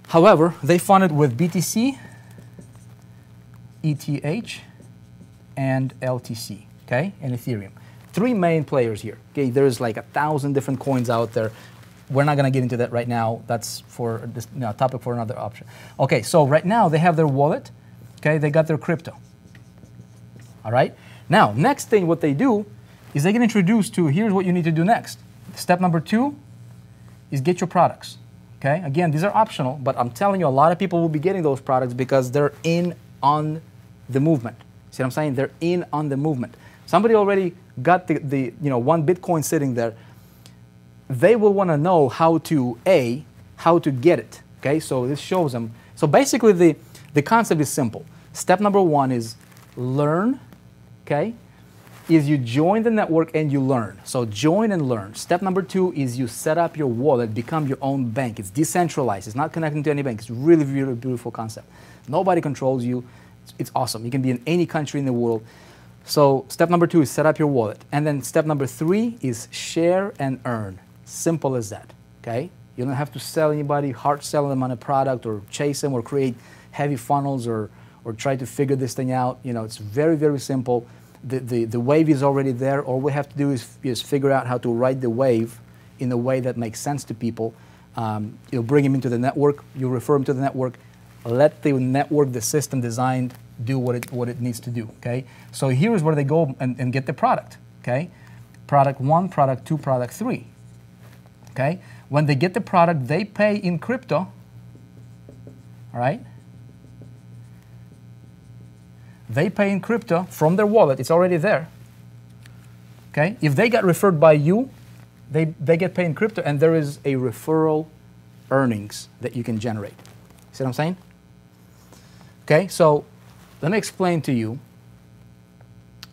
However, they fund it with BTC, ETH, and LTC, okay, and Ethereum. 3 main players here. Okay, there's like 1,000 different coins out there. We're not going to get into that right now. That's for this topic for another option. Okay, so right now they have their wallet. Okay, they got their crypto. All right. Now, next thing what they do is they get introduced to, here's what you need to do next. Step number 2 is get your products. Okay, again, these are optional, but I'm telling you, a lot of people will be getting those products because they're in on the movement. See what I'm saying? They're in on the movement. Somebody already got the 1 Bitcoin sitting there. They will want to know how to get it. Okay, so this shows them. So basically, the concept is simple. Step number 1 is learn. Okay, is you join the network and you learn. So join and learn. Step number 2 is you set up your wallet, become your own bank. It's decentralized. It's not connecting to any bank. It's really, really beautiful concept. Nobody controls you. It's awesome. You can be in any country in the world. So step number 2 is set up your wallet. And then step number 3 is share and earn. Simple as that, okay? You don't have to sell anybody, hard sell them on a product or chase them or create heavy funnels or try to figure this thing out. It's very, very simple. The wave is already there. All we have to do is figure out how to ride the wave in a way that makes sense to people. You'll bring them into the network. You refer them to the network. Let the network, the system designed, do what it needs to do, okay? So here is where they go and get the product, okay? Product 1, product 2, product 3. Okay? When they get the product, they pay in crypto, all right? They pay in crypto from their wallet. It's already there, okay? If they got referred by you, they get paid in crypto, and there is a referral earnings that you can generate. See what I'm saying? Okay, so let me explain to you.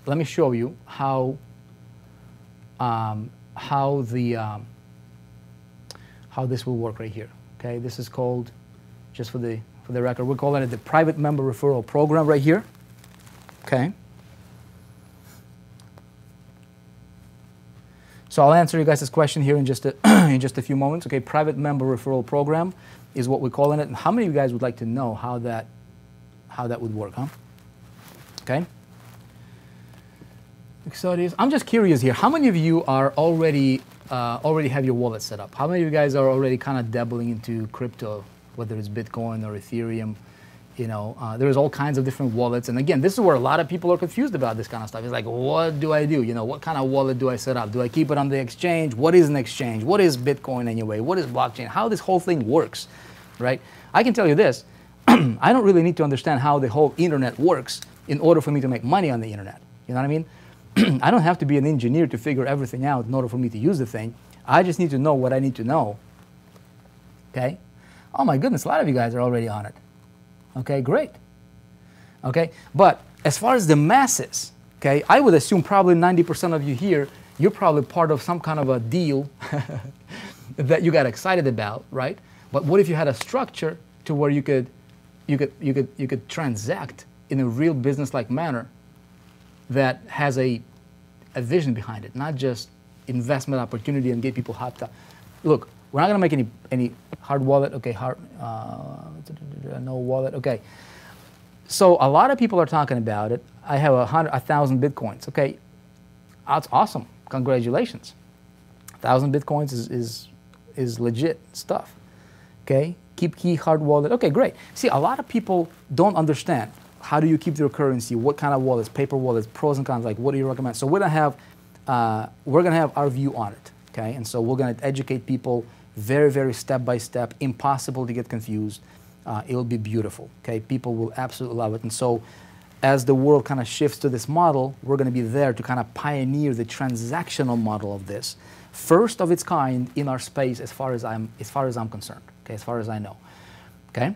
Let me show you how this will work right here. Okay, this is called, just for the record, we're calling it the private member referral program right here. Okay. So I'll answer you guys this question here in just a few moments. Okay, private member referral program is what we're calling it. And how many of you guys would like to know how that would work, huh? Okay. So it is. I'm just curious here. How many of you are already have your wallet set up? How many of you guys are already kind of dabbling into crypto, whether it's Bitcoin or Ethereum? You know, there's all kinds of different wallets. And again, this is where a lot of people are confused about this kind of stuff. It's like, what do I do? You know, what kind of wallet do I set up? Do I keep it on the exchange? What is an exchange? What is Bitcoin anyway? What is blockchain? How this whole thing works, right? I can tell you this. I don't really need to understand how the whole internet works in order for me to make money on the internet. You know what I mean? I don't have to be an engineer to figure everything out in order for me to use the thing. I just need to know what I need to know. Okay? Oh my goodness, a lot of you guys are already on it. Okay, great. Okay, but as far as the masses, okay, I would assume probably 90% of you here, you're probably part of some kind of a deal that you got excited about, right? But what if you had a structure to where you could transact in a real business-like manner that has a vision behind it, not just investment opportunity and get people hopped up. Look, we're not going to make any hard wallet. Okay, no wallet. Okay. So a lot of people are talking about it. I have 1,000 Bitcoins. Okay, that's awesome. Congratulations. 1,000 Bitcoins is legit stuff. Okay, keep key hard wallet. Okay, great. See, a lot of people don't understand. How do you keep their currency? What kind of wallets? Paper wallets, pros and cons. Like, what do you recommend? So we're gonna have our view on it. Okay, and so we're gonna educate people very, very step by step. Impossible to get confused. It'll be beautiful. Okay, people will absolutely love it. And so, as the world kind of shifts to this model, we're gonna be there to kind of pioneer the transactional model of this, first of its kind in our space, as far as I'm concerned. Okay, as far as I know. Okay.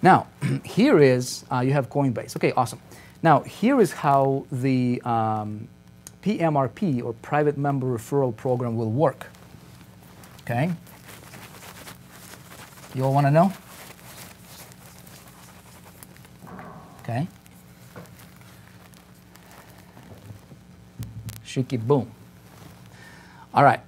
Now, here is, you have Coinbase. Okay, awesome. Now, here is how the PMRP, or Private Member Referral Program, will work. Okay? You all want to know? Okay. Shiki boom. All right.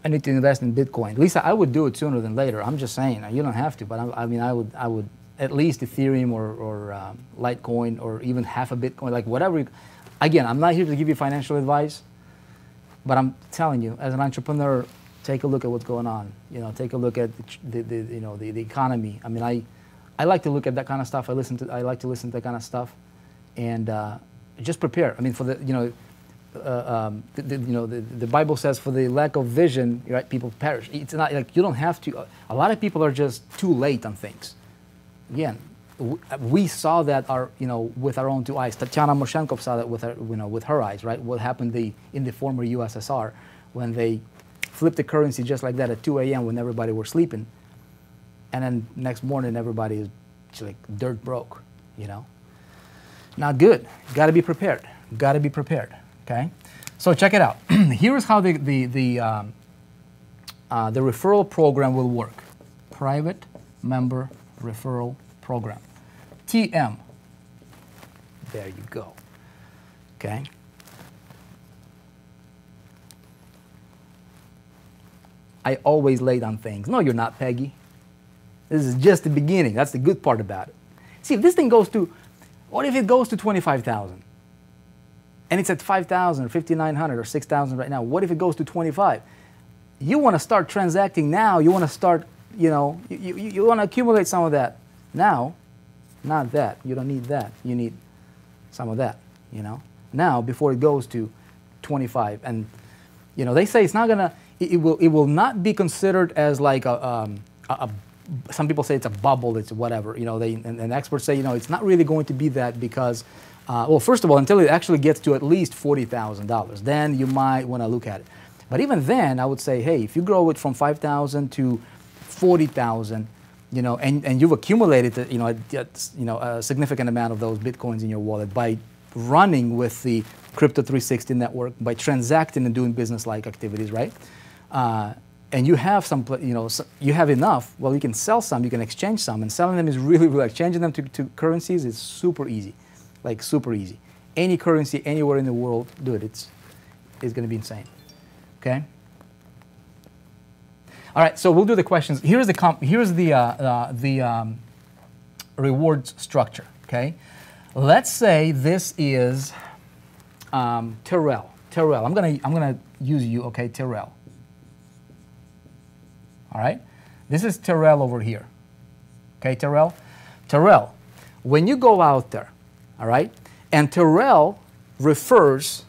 I need to invest in Bitcoin. Lisa, I would do it sooner than later. I'm just saying, you don't have to, but I mean, I would at least Ethereum or Litecoin, or even half a Bitcoin, like whatever. Again, I'm not here to give you financial advice, but I'm telling you, as an entrepreneur, take a look at what's going on. You know, take a look at the economy. I mean, I like to look at that kind of stuff. I like to listen to that kind of stuff, and just prepare. I mean, for the the Bible says, for the lack of vision, right, people perish. It's not like you don't have to. A lot of people are just too late on things. Again, we saw that with our own two eyes. Tatiana Moshenkov saw that with her eyes, right? What happened in the former USSR when they flipped the currency just like that at 2 a.m. when everybody were sleeping, and then next morning everybody is like dirt broke. You know, not good. Got to be prepared. Got to be prepared. Okay, so check it out. Here is how the referral program will work. Private Member Referral Program. TM. There you go. Okay. I always late on things. No, you're not, Peggy. This is just the beginning. That's the good part about it. See, if this thing goes to, what if it goes to 25,000? And it's at 5,000 or 5,900 or 6,000 right now. What if it goes to 25? You want to start transacting now. You want to start, you want to accumulate some of that now. Not that. You don't need that. You need some of that, now before it goes to 25. And, they say it's not going to, it will not be considered as like some people say it's a bubble, it's whatever, and experts say, it's not really going to be that because, well, first of all, until it actually gets to at least $40,000, then you might want to look at it. But even then, I would say, hey, if you grow it from 5,000 to 40,000, and you've accumulated, a significant amount of those Bitcoins in your wallet by running with the Crypto 360 network, by transacting and doing business-like activities, right? And you have some, you have enough, well, you can sell some, you can exchange some, and selling them is really, really, exchanging them to currencies is super easy. Like super easy. Any currency anywhere in the world, do it. It's going to be insane. Okay. All right. So we'll do the questions. Here's the rewards structure. Okay. Let's say this is Terrell. Terrell. I'm gonna use you, okay, Terrell. All right? This is Terrell over here. Okay, Terrell? Terrell, when you go out there, all right, and Terrell refers,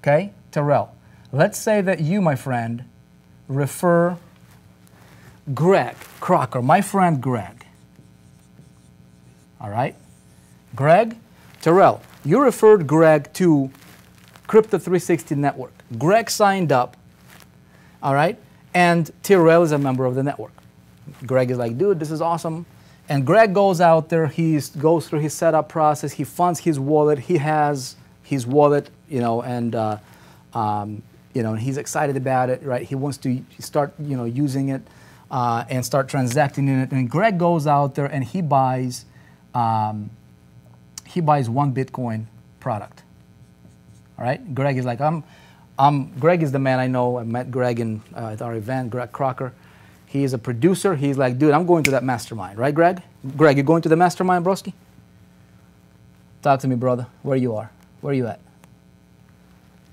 okay, Terrell, let's say that you, my friend, refer Greg Crocker, my friend Greg. All right? Greg, Terrell, you referred Greg to Crypto 360 Network. Greg signed up, all right? And Terrell is a member of the network. Greg is like, dude, this is awesome. And Greg goes out there, goes through his setup process, he funds his wallet, he has his wallet, you know, and he's excited about it, right? He wants to start, you know, using it and start transacting in it. And Greg goes out there and he buys one Bitcoin product. All right, Greg is like, Greg is the man I know. I met Greg at our event, Greg Crocker. He is a producer. He's like, dude, I'm going to that mastermind, right, Greg? Greg, you going to the mastermind, broski? Talk to me, brother. Where you are? Where you at?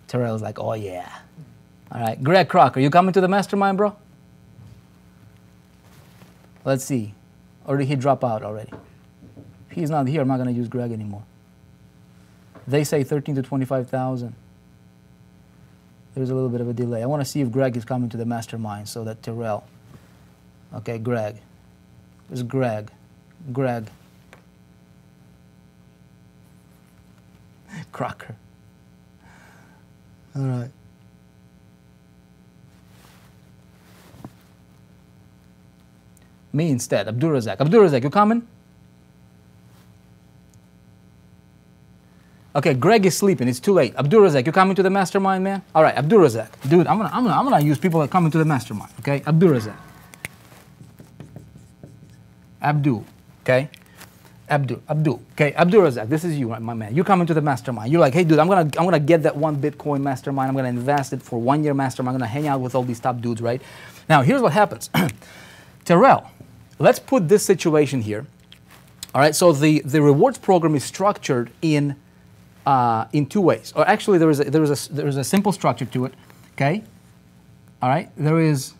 Terrell's like, oh yeah. All right, Greg Crocker, you coming to the mastermind, bro? Let's see. Or did he drop out already? If he's not here, I'm not going to use Greg anymore. They say 13 to 25,000. There's a little bit of a delay. I want to see if Greg is coming to the mastermind so that Terrell. Okay, Greg. There's Greg. Greg. Crocker. All right. Me instead, Abdurrazak. Abdurrazak, you coming? Okay, Greg is sleeping. It's too late. Abdurrazak, you coming to the mastermind, man? All right, Abdurrazak. Dude, I'm gonna use people that come into the mastermind. Okay, Abdurrazak. Abdul. Okay, Abdul. Okay, Abdurrazak. This is you, my man. You come into the mastermind. You're like, hey, dude, I'm gonna get that one Bitcoin mastermind. I'm gonna invest it for 1 year mastermind. I'm gonna hang out with all these top dudes, right? Now, here's what happens. Terrell, let's put this situation here. All right, so the rewards program is structured in 2 ways. Or actually, there is a simple structure to it. Okay, all right. There is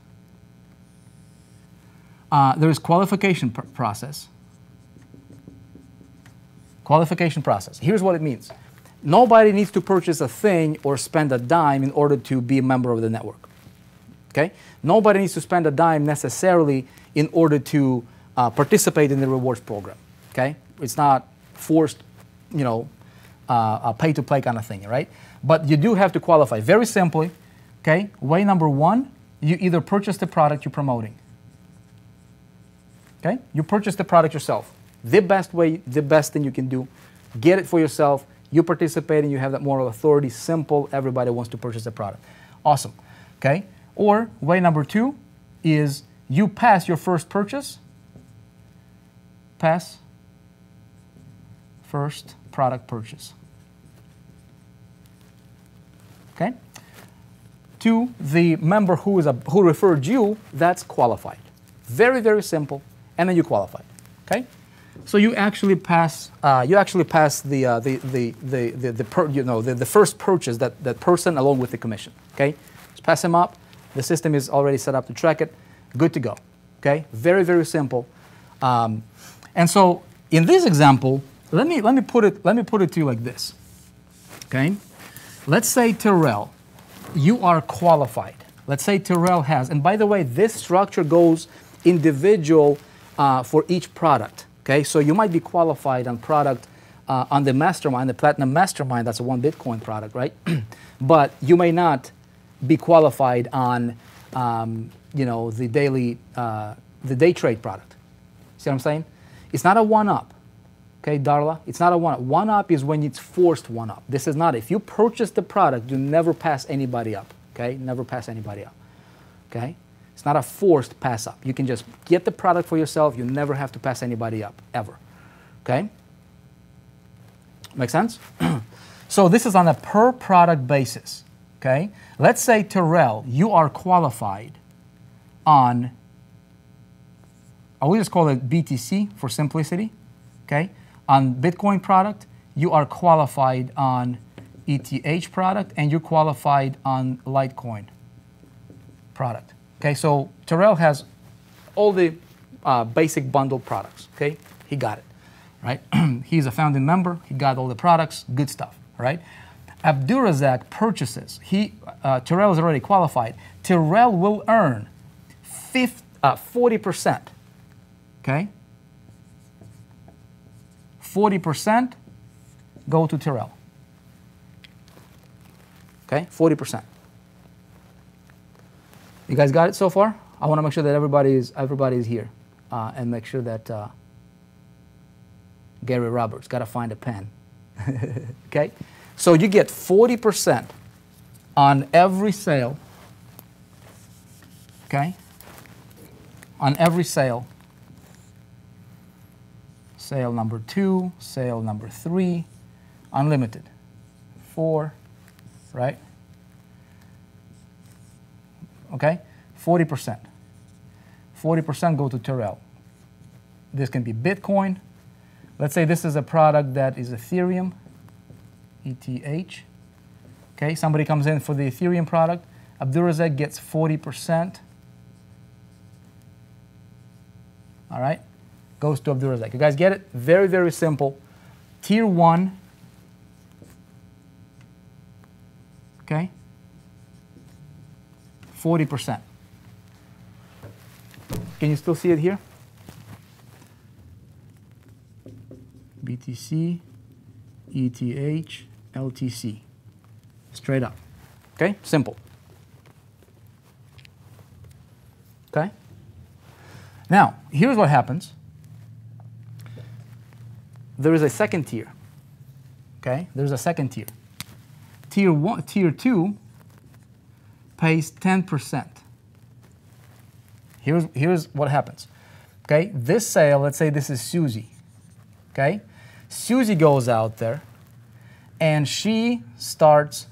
qualification process. Qualification process. Here's what it means. Nobody needs to purchase a thing or spend a dime in order to be a member of the network. Okay. Nobody needs to spend a dime necessarily in order to participate in the rewards program. Okay. It's not forced, you know, a pay-to-play kind of thing, right? But you do have to qualify. Very simply, okay, way number one, you either purchase the product you're promoting. Okay? You purchase the product yourself. The best way, the best thing you can do, get it for yourself, you participate and you have that moral authority, simple, everybody wants to purchase the product. Awesome, okay? Or way number two is you pass your first purchase, pass first product purchase. Okay? To the member who referred you, that's qualified. Very, very simple, and then you qualify. Okay? So you actually pass. The first purchase, that person along with the commission. Okay? Just pass him up. The system is already set up to track it. Good to go. Okay? Very, very simple. And so in this example, let me put it to you like this. Okay? Let's say Terrell, you are qualified. Let's say Terrell has, and by the way, this structure goes individual for each product. Okay, so you might be qualified on product on the mastermind, the platinum mastermind. That's a 1 Bitcoin product, right? But you may not be qualified on, the day trade product. See what I'm saying? It's not a one-up. Okay, Darla, it's not a one-up. One-up is when it's forced one-up. This is not. If you purchase the product, you never pass anybody up. Okay, never pass anybody up. Okay, it's not a forced pass up. You can just get the product for yourself. You never have to pass anybody up, ever. Okay, make sense? So this is on a per product basis. Okay, let's say Terrell, you are qualified on, I will just call it BTC for simplicity. Okay. On Bitcoin product, you are qualified on ETH product, and you're qualified on Litecoin product. Okay, so Terrell has all the basic bundled products. Okay, he got it, right? He's a founding member. He got all the products, good stuff, right? Abdurazak purchases. Terrell is already qualified. Terrell will earn 40%. Okay, 40% go to Terrell. Okay, 40%. You guys got it so far? I want to make sure that everybody is here, and make sure that Gary Roberts got to find a pen. Okay, so you get 40% on every sale. Okay, on every sale. Sale number 2, sale number 3, unlimited, 4, right? Okay, 40%. 40% go to Terrell. This can be Bitcoin. Let's say this is a product that is Ethereum, ETH. Okay, somebody comes in for the Ethereum product. Abdurazak gets 40%. All right, goes to Abdurazak. You guys get it? Very, very simple. Tier 1. Okay, 40%. Can you still see it here? BTC, ETH, LTC. Straight up. Okay, simple. Okay? Now, here's what happens. There is a second tier. Okay? There's a second tier. Tier 2 pays 10%. Here's what happens. Okay? This sale, let's say this is Susie. Okay? Susie goes out there and she starts,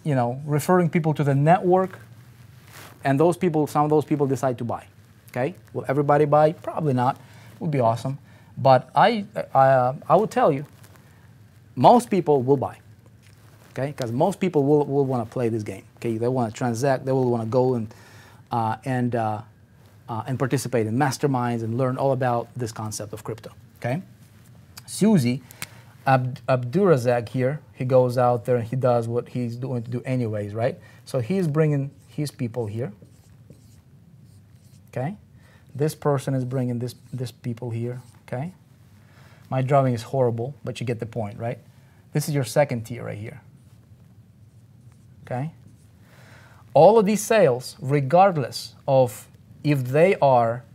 referring people to the network, and those people, some of those people decide to buy. Okay? Will everybody buy? Probably not. Would be awesome. But I would tell you, most people will buy. Okay? Because most people will want to play this game. Okay? They want to transact. They will want to go and participate in masterminds and learn all about this concept of crypto. Okay? Susie, Abdurazak here, he goes out there and he does what he's going to do anyways, right? So he's bringing his people here. Okay? This person is bringing this people here. Okay? My drawing is horrible, but you get the point, right? This is your second tier right here. Okay? All of these sales, regardless of if they are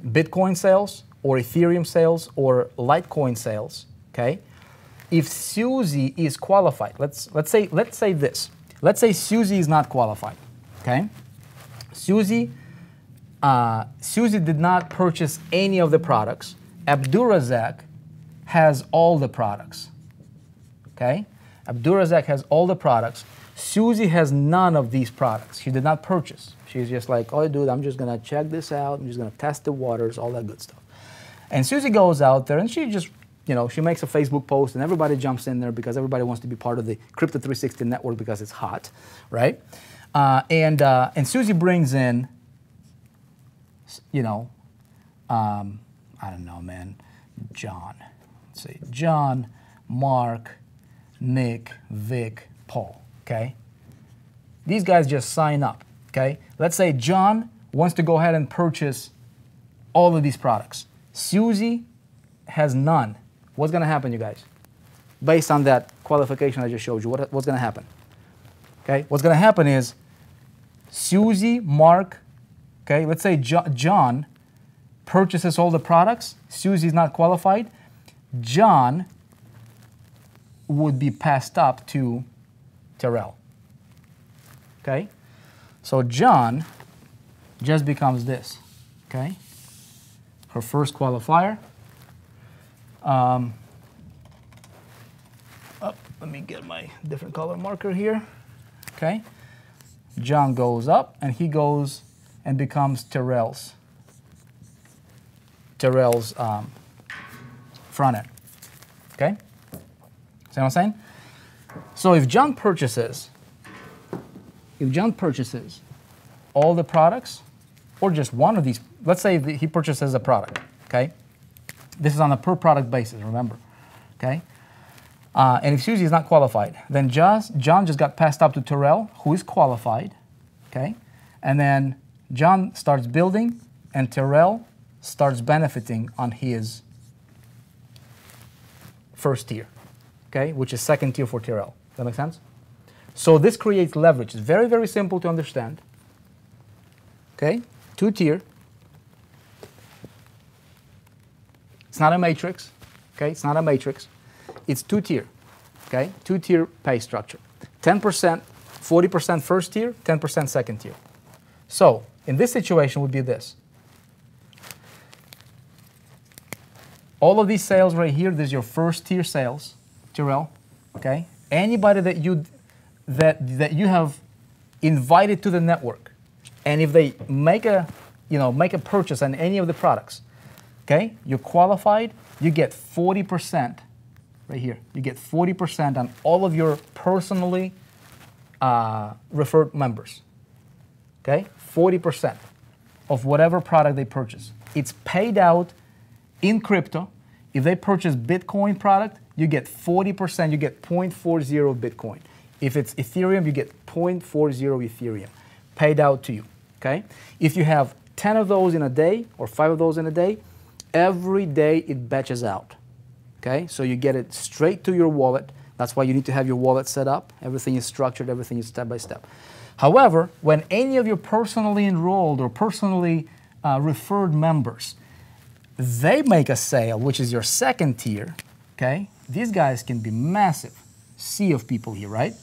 Bitcoin sales or Ethereum sales or Litecoin sales, okay? If Susie is qualified, let's say this. Let's say Susie is not qualified, okay? Susie did not purchase any of the products. Abdurazak has all the products, okay? Abdurazak has all the products. Susie has none of these products. She did not purchase. She's just like, oh, dude, I'm just going to check this out. I'm just going to test the waters, all that good stuff. And Susie goes out there and she just, she makes a Facebook post and everybody jumps in there because everybody wants to be part of the Crypto 360 network because it's hot, right? And Susie brings in, I don't know, man, John. Let's say John, Mark, Nick, Vic, Paul. Okay? These guys just sign up, okay? Let's say John wants to go ahead and purchase all of these products. Susie has none. What's going to happen, you guys? Based on that qualification I just showed you, what's going to happen? Okay? What's going to happen is Susie, Mark, okay? Let's say John purchases all the products. Susie's not qualified. John would be passed up to Terrell. Okay? So John just becomes this. Okay? Her first qualifier. Let me get my different color marker here. Okay? John goes up and he goes and becomes Terrell's front end. Okay? See what I'm saying? So if John purchases all the products, or just one of these, let's say he purchases a product, okay? This is on a per product basis, remember, okay? And if Susie is not qualified, then John just got passed up to Terrell, who is qualified, okay? And then John starts building, and Terrell starts benefiting on his first tier, okay? Which is second tier for Terrell. Does that make sense? So this creates leverage. It's very, very simple to understand, okay? Two tier. It's not a matrix, okay? It's not a matrix. It's two tier, okay? Two tier pay structure. 10%, 40% first tier, 10% second tier. So in this situation would be this. All of these sales right here, this is your first tier sales, Terrell, okay? Anybody that you have invited to the network, and if they make a purchase on any of the products, okay, you're qualified, you get 40% right here. You get 40% on all of your personally referred members, okay? 40% of whatever product they purchase. It's paid out in crypto. If they purchase Bitcoin product, you get 40%, you get 0.40 Bitcoin. If it's Ethereum, you get 0.40 Ethereum paid out to you, okay? If you have 10 of those in a day or 5 of those in a day, every day it batches out, okay? So you get it straight to your wallet. That's why you need to have your wallet set up. Everything is structured, everything is step by step. However, when any of your personally enrolled or personally referred members, they make a sale, which is your second tier, okay? These guys can be massive. Sea of people here, right?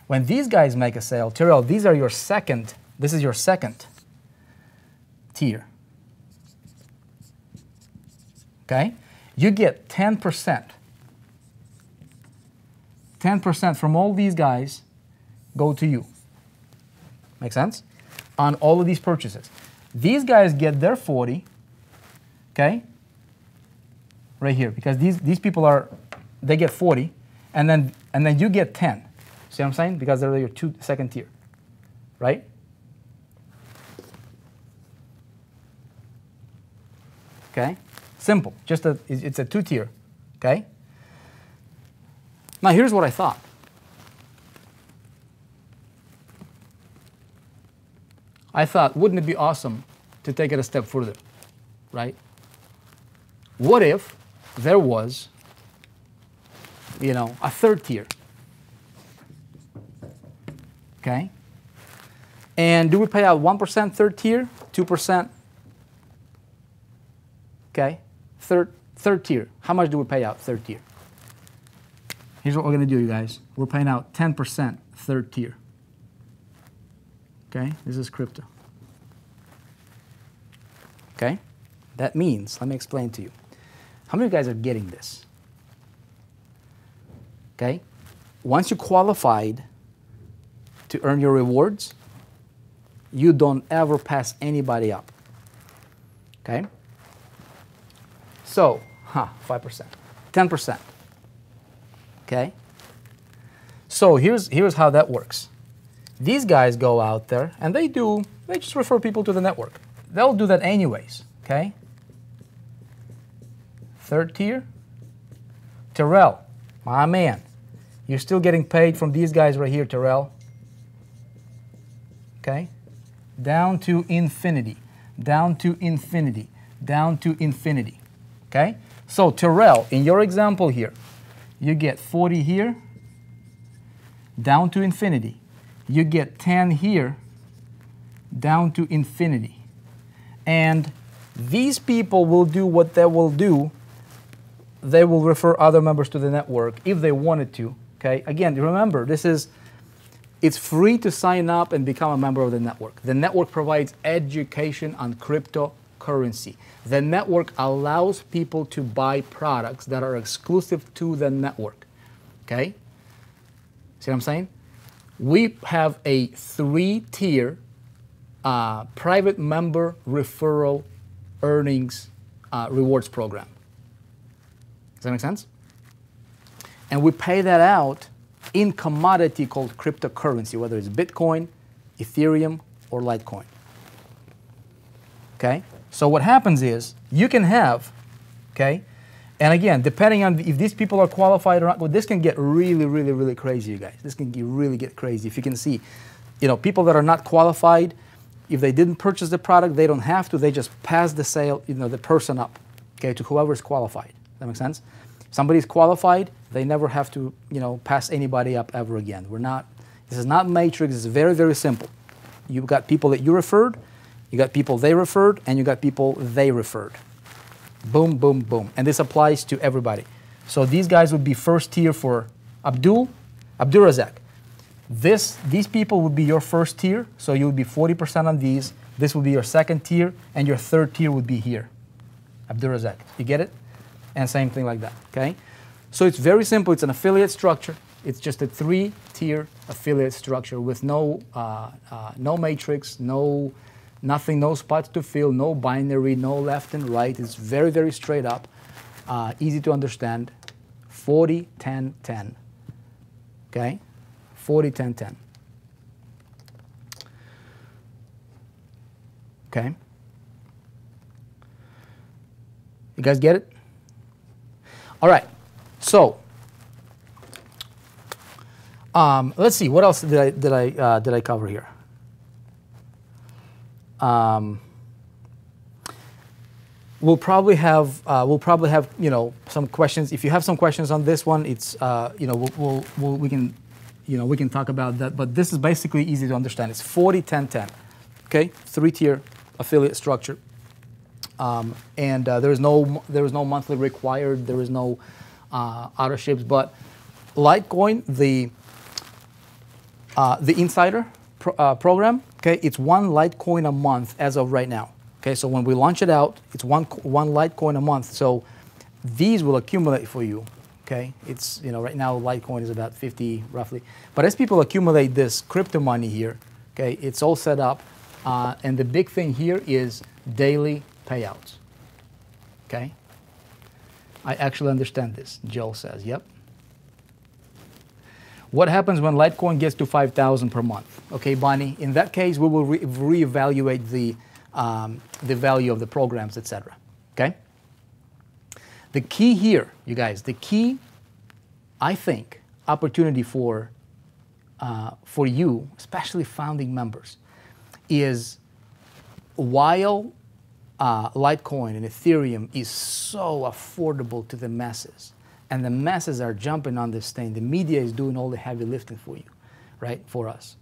When these guys make a sale, Terrell, these are your second, this is your second tier, okay? You get 10%. 10% from all these guys go to you. Make sense? On all of these purchases. These guys get their 40, okay? Right here, because these people they get 40, and then you get 10. See what I'm saying? Because they're your second tier, right? Okay? Simple. It's a 2 tier, okay? Now here's what I thought. I thought, wouldn't it be awesome to take it a step further, right? What if there was, a third tier? Okay? And do we pay out 1% third tier, 2%? Okay? Third tier. How much do we pay out third tier? Here's what we're going to do, you guys. We're paying out 10% third tier. Okay? This is crypto. Okay? That means, let me explain to you. How many of you guys are getting this? Okay? Once you qualified to earn your rewards, you don't ever pass anybody up. Okay? So, 5%, 10%. Okay? So here's how that works. These guys go out there and they just refer people to the network. They'll do that anyways. Okay? Third tier. Terrell, my man, you're still getting paid from these guys right here, Terrell. Okay? Down to infinity, down to infinity, down to infinity. Okay? So Terrell, in your example here, you get 40 here, down to infinity. You get 10 here, down to infinity. And these people will do what they will do. They will refer other members to the network if they wanted to. Okay? Again, remember, it's free to sign up and become a member of the network. The network provides education on cryptocurrency. The network allows people to buy products that are exclusive to the network. Okay? See what I'm saying? We have a 3-tier private member referral earnings rewards program. Does that make sense? and we pay that out in commodity called cryptocurrency, whether it's Bitcoin, Ethereum, or Litecoin. Okay? So what happens is you can have, okay, and again, depending on if these people are qualified or not, well, this can get really, really, really crazy, you guys. This can really get crazy. If you can see, you know, people that are not qualified, if they didn't purchase the product, they don't have to. They just pass the sale, you know, the person up, okay, to whoever is qualified. That makes sense? If somebody's qualified, they never have to, you know, pass anybody up ever again. We're not, this is not matrix. It's very, very simple. You've got people that you referred, you got people they referred, and you got people they referred. Boom, boom, boom. And this applies to everybody. So these guys would be first tier for Abdul Razak. These people would be your first tier, so you would be 40% on these. This would be your second tier, and your third tier would be here. Abdul Razak. You get it? And same thing like that, okay? So it's very simple. It's an affiliate structure. It's just a 3-tier affiliate structure with no matrix, nothing, no spots to fill, no binary, no left and right. It's very, very straight up, easy to understand. 40, 10, 10. Okay? 40, 10, 10. Okay? You guys get it? All right. So, let's see. What else did I cover here? We'll probably have you know, some questions. If you have some questions on this one, it's you know, we can talk about that. But this is basically easy to understand. It's 40, 10, 10. Okay, 3-tier affiliate structure, and there is no monthly required. There is no auto ships. But Litecoin, the insider program, okay, it's 1 Litecoin a month as of right now. Okay, so when we launch it out, it's one Litecoin a month. So these will accumulate for you. Okay, it's, you know, right now Litecoin is about 50 roughly. But as people accumulate this crypto money here, okay, it's all set up, and the big thing here is daily payouts. Okay, I actually understand this. Joel says, yep. What happens when Litecoin gets to 5,000 per month? Okay, Bonnie, in that case, we will reevaluate the value of the programs, etc. Okay? The key here, you guys, the key, I think, opportunity for you, especially founding members, is while Litecoin and Ethereum is so affordable to the masses, and the masses are jumping on this thing. The media is doing all the heavy lifting for you, right? For us,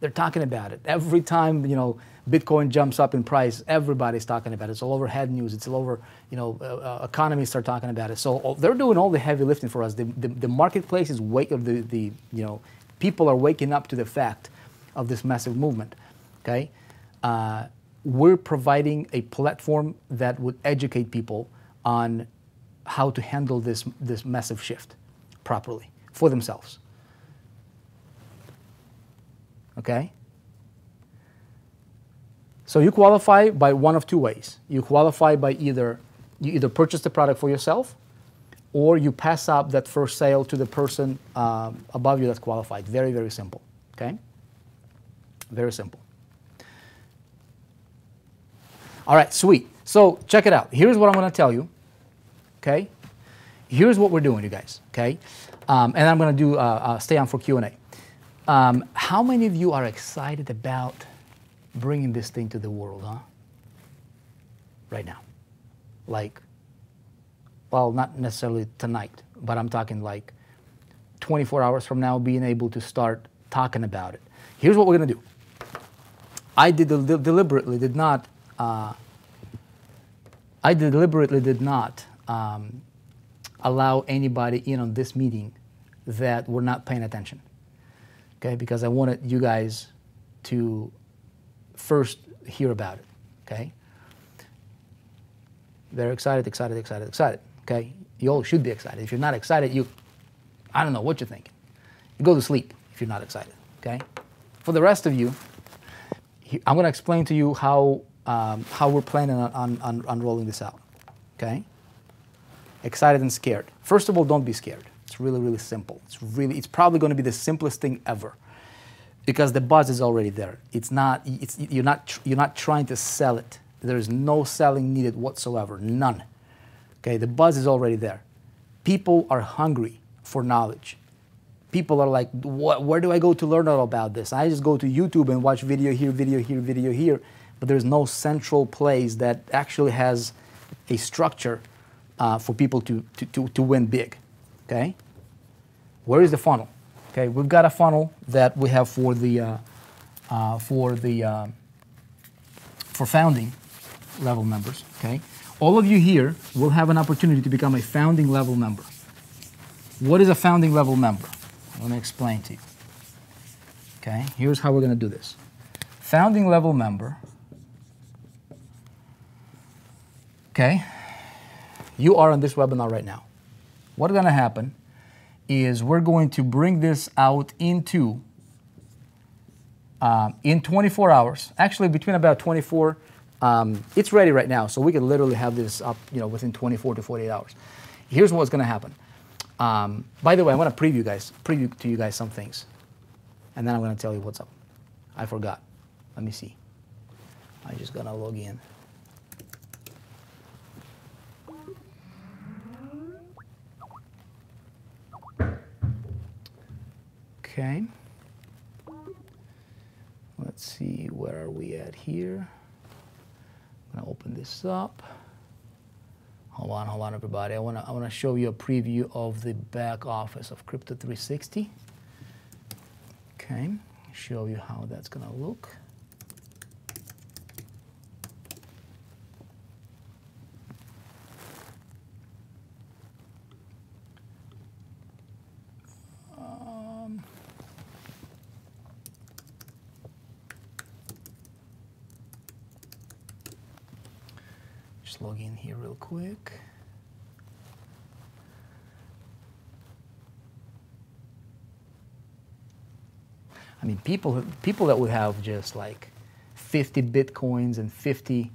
they're talking about it every time. You know, Bitcoin jumps up in price. Everybody's talking about it. It's all over head news. It's all over. You know, economists are talking about it. So they're doing all the heavy lifting for us. The marketplace is you know, people are waking up to the fact of this massive movement. Okay, we're providing a platform that would educate people on how to handle this massive shift properly for themselves. Okay? So you qualify by one of two ways. You qualify by you either purchase the product for yourself, or you pass up that first sale to the person above you that's qualified. Very, very simple. Okay? Very simple. All right, sweet. So check it out. Here's what I'm going to tell you. Okay, here's what we're doing, you guys. Okay, and I'm going to do stay on for Q&A. How many of you are excited about bringing this thing to the world, huh? Right now, like, well, not necessarily tonight, but I'm talking like 24 hours from now, being able to start talking about it. Here's what we're going to do. I deliberately did not. Allow anybody in on this meeting that were not paying attention, okay? Because I wanted you guys to first hear about it, okay? They're excited, okay? You all should be excited. If you're not excited, I don't know what you're thinking. You go to sleep if you're not excited, okay? For the rest of you, I'm going to explain to you how we're planning on rolling this out, okay? Excited and scared. First of all, don't be scared, It's really, really simple. It's probably going to be the simplest thing ever because the buzz is already there. You're not trying to sell it. There is no selling needed whatsoever, none. Okay, the buzz is already there. People are hungry for knowledge. People are like, where do I go to learn all about this? I just go to YouTube and watch video here, video here, video here, but there's no central place that actually has a structure for people to win big, okay? Where is the funnel? Okay, we've got a funnel that we have for founding level members, okay? All of you here will have an opportunity to become a founding level member. What is a founding level member? I'm going to explain to you. Okay, here's how we're going to do this. Founding level member, okay, you are on this webinar right now. What's going to happen is we're going to bring this out into, in 24 hours, actually between about 24, it's ready right now, so we can literally have this up, within 24 to 48 hours. Here's what's going to happen. By the way, I want to preview to you guys some things, and then I'm going to tell you what's up. I forgot. Let me see. I'm just going to log in. Okay. Let's see, where are we at here? I'm going to open this up. Hold on, everybody. I want to show you a preview of the back office of Crypto 360. Okay, show you how that's going to look. Just log in here real quick. I mean, people that would have just like 50 Bitcoins and 50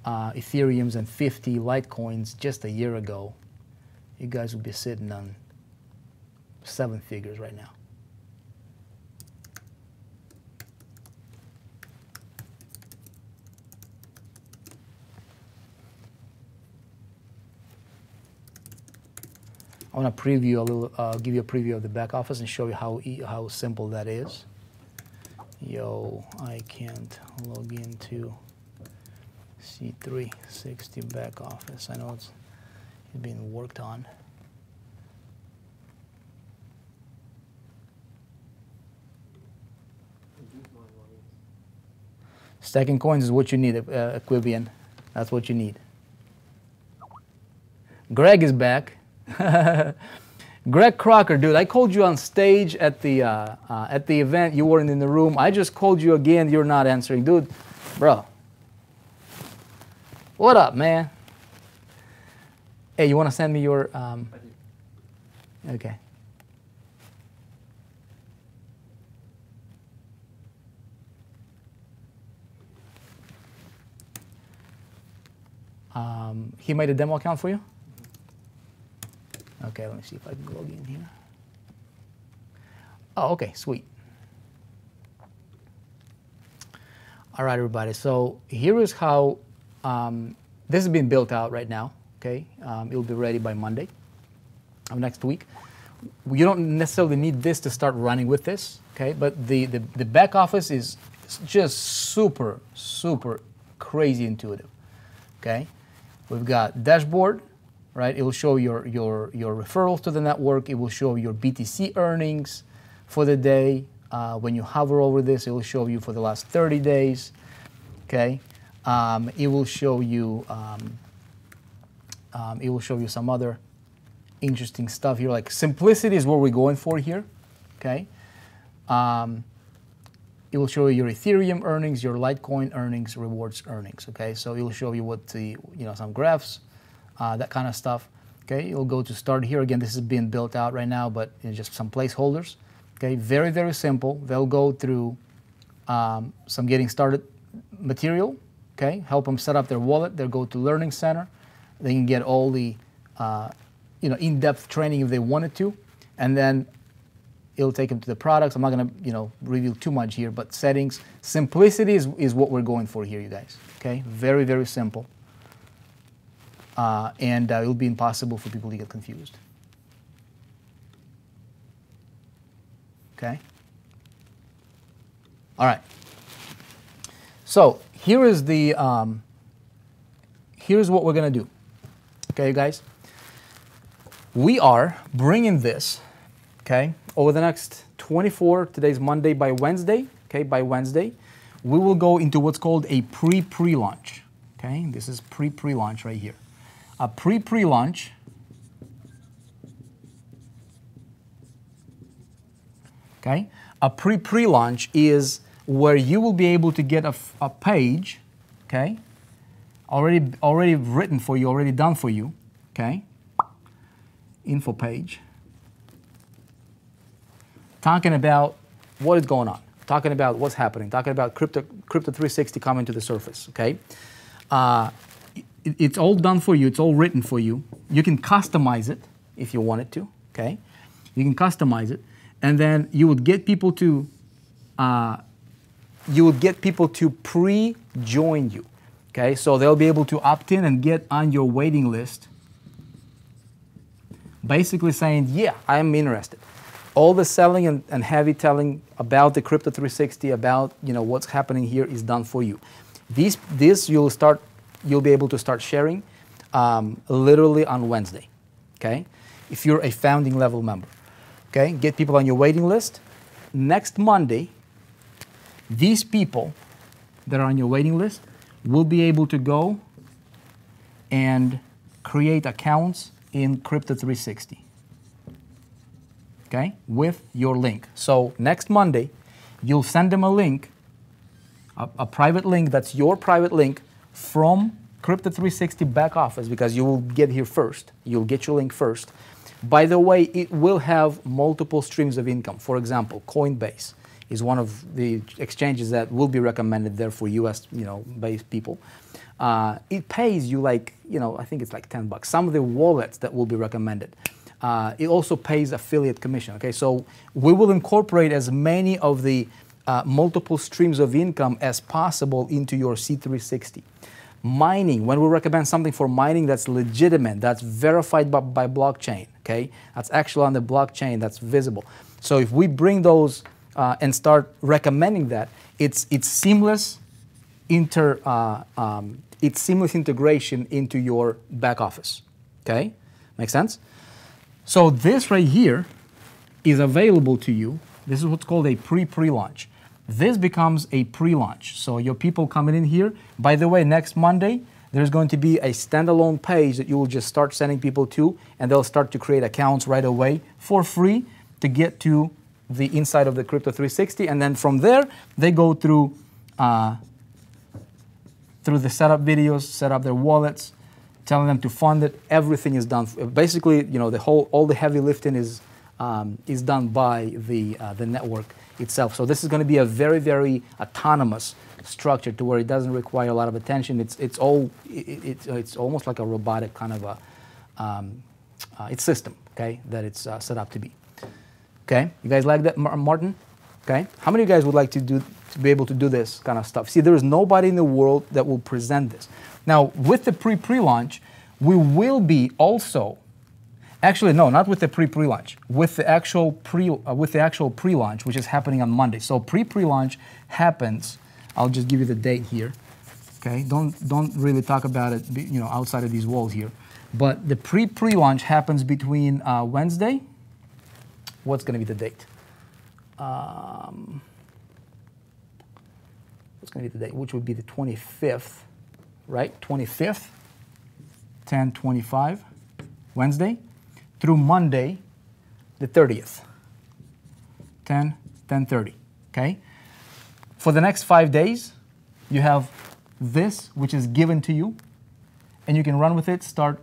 Ethereums and 50 Litecoins just a year ago, you guys would be sitting on 7 figures right now. I want to preview a little, give you a preview of the back office and show you how simple that is. Yo, I can't log into C360 back office. I know it's being worked on. Stacking coins is what you need, Equibian. That's what you need. Greg is back. Greg Crocker, dude, I called you on stage at the event. You weren't in the room. I just called you again. You're not answering. Dude, bro. What up, man? Hey, you want to send me your... Okay. He made a demo account for you? Okay, let me see if I can log in here. Oh, okay, sweet. All right, everybody. So here is how this is being built out right now. Okay, it'll be ready by Monday of next week. You don't necessarily need this to start running with this. Okay, but the back office is just super crazy intuitive. Okay, we've got dashboard. Right, it will show your referrals to the network. It will show your BTC earnings for the day. When you hover over this, it will show you for the last 30 days. Okay, it will show you some other interesting stuff here. Like simplicity is what we're going for here. Okay, it will show you your Ethereum earnings, your Litecoin earnings, rewards earnings. Okay, so it will show you what the some graphs. That kind of stuff. Okay, you'll go to start here. Again, this is being built out right now, but it's just some placeholders. Okay, very simple. They'll go through some getting started material. Okay, help them set up their wallet. They'll go to Learning Center. They can get all the in-depth training if they wanted to. and then it'll take them to the products. I'm not going to, reveal too much here, but settings, simplicity is what we're going for here, you guys. Okay, very, very simple, and it'll be impossible for people to get confused. Okay. All right. So here is the here's what we're going to do. Okay, you guys. We are bringing this, okay, over the next 24, today's Monday, by Wednesday, okay, by Wednesday, we will go into what's called a pre-launch, okay? This is pre-launch right here. A pre-launch, okay? A pre-launch is where you will be able to get a page, okay, already written for you, already done for you, okay? Info page, talking about what is going on, talking about what's happening, talking about Crypto 360 coming to the surface, okay? It's all done for you, it's all written for you. You can customize it if you wanted to, okay? You can customize it, and then you would get people to pre-join you, okay? So they'll be able to opt in and get on your waiting list, basically saying, yeah, I'm interested. All the selling and heavy telling about the Crypto 360, about what's happening here, is done for you. This you'll be able to start sharing literally on Wednesday, okay? If you're a founding level member, okay? Get people on your waiting list. Next Monday, these people that are on your waiting list will be able to go and create accounts in Crypto 360, okay, with your link. So next Monday, you'll send them a link, a private link that's your private link from Crypto 360 back office, because you will get here first. You'll get your link first. By the way, it will have multiple streams of income. For example, Coinbase is one of the exchanges that will be recommended there for US, based people. It pays you I think it's like $10. Some of the wallets that will be recommended. It also pays affiliate commission, okay? So we will incorporate as many of the multiple streams of income as possible into your C360. Mining, when we recommend something for mining that's legitimate, that's verified by blockchain, okay? That's actually on the blockchain, that's visible. So if we bring those and start recommending that, it's seamless integration into your back office, okay? Make sense? So this right here is available to you. This is what's called a pre-launch. This becomes a pre-launch. So your people coming in here, by the way, next Monday, there's going to be a standalone page that you will just start sending people to, and they'll start to create accounts right away for free to get to the inside of the Crypto 360. And then from there, they go through the setup videos, set up their wallets, telling them to fund it. Everything is done. Basically, all the heavy lifting is done by the network itself. So this is going to be a very, very autonomous structure, to where it doesn't require a lot of attention. It's almost like a robotic kind of a system, okay, that it's set up to be. Okay, you guys like that, Martin? Okay, how many of you guys would like to be able to do this kind of stuff? See, there is nobody in the world that will present this. Now, with the pre-launch, we will be also, actually no, not with the pre-launch, with the actual pre-launch, which is happening on Monday. So pre-launch happens. I'll just give you the date here. Okay, don't really talk about it, outside of these walls here. But the pre-launch happens between Wednesday. What's going to be the date? What's going to be the date? Which would be the 25th, right? 25th, 10/25, Wednesday, through Monday, the 30th, 10/30. Okay. For the next 5 days, you have this, which is given to you, and you can run with it. Start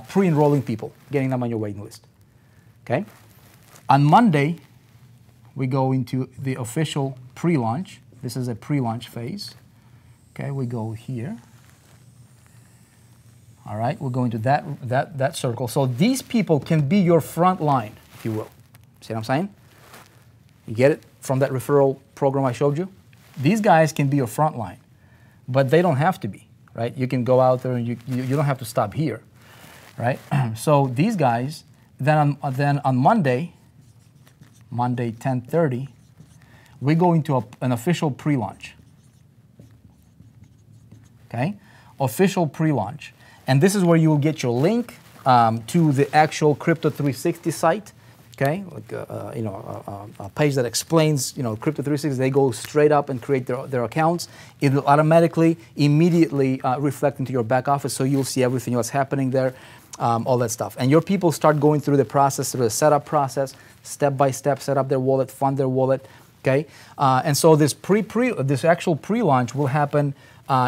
pre-enrolling people, getting them on your waiting list. Okay. On Monday, we go into the official pre-launch. This is a pre-launch phase. Okay, we go here. All right, we're going to that circle. So these people can be your front line, if you will. See what I'm saying? You get it from that referral program I showed you? These guys can be your front line, but they don't have to be, right? You can go out there and you don't have to stop here, right? So these guys, then on Monday 10:30, we go into an official pre-launch, okay? Official pre-launch. And this is where you will get your link to the actual Crypto 360 site, okay? Like a page that explains, Crypto 360. They go straight up and create their accounts. It will automatically, immediately reflect into your back office, so you'll see everything that's happening there, all that stuff. And your people start going through the process, through the setup process, step by step, set up their wallet, fund their wallet, okay? And so this actual pre-launch will happen.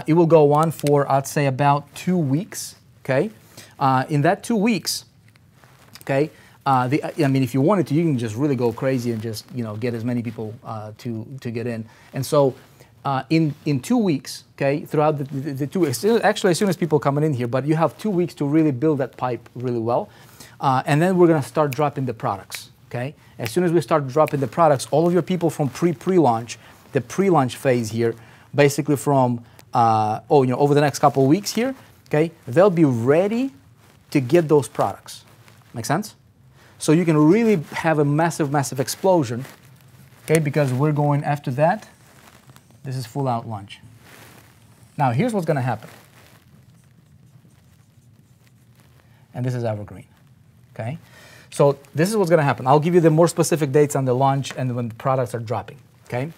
It will go on for, I'd say, about 2 weeks, okay? In that 2 weeks, okay, I mean, if you wanted to, you can just really go crazy and just, get as many people to get in. And so in 2 weeks, okay, throughout the 2 weeks, actually as soon as people coming in here, but you have 2 weeks to really build that pipe really well. And then we're going to start dropping the products, okay? As soon as we start dropping the products, all of your people from pre-launch, the pre-launch phase here, basically from over the next couple of weeks here, okay, they'll be ready to get those products. Make sense? So you can really have a massive, massive explosion, okay, because we're going after that. This is full out launch. Now, here's what's going to happen. And this is evergreen, okay? So this is what's going to happen. I'll give you the more specific dates on the launch and when the products are dropping, okay?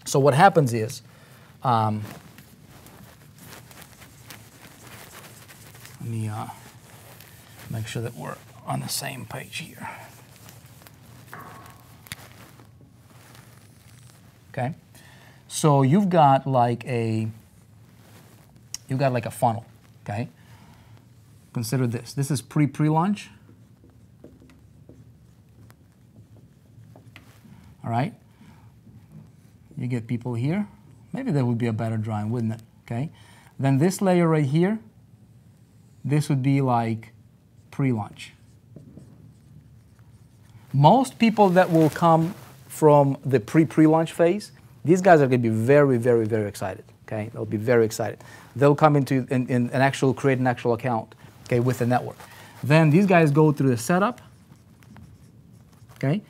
So what happens is, let me make sure that we're on the same page here. Okay, so you've got like a funnel. Okay, consider this. This is pre-launch. All right, you get people here. Maybe that would be a better drawing, wouldn't it? Okay, then this layer right here. This would be like pre-launch. Most people that will come from the pre-launch phase, these guys are going to be very, very, very excited. Okay, they'll be very excited. They'll come into create an actual account, okay, with the network. Then these guys go through the setup. Okay,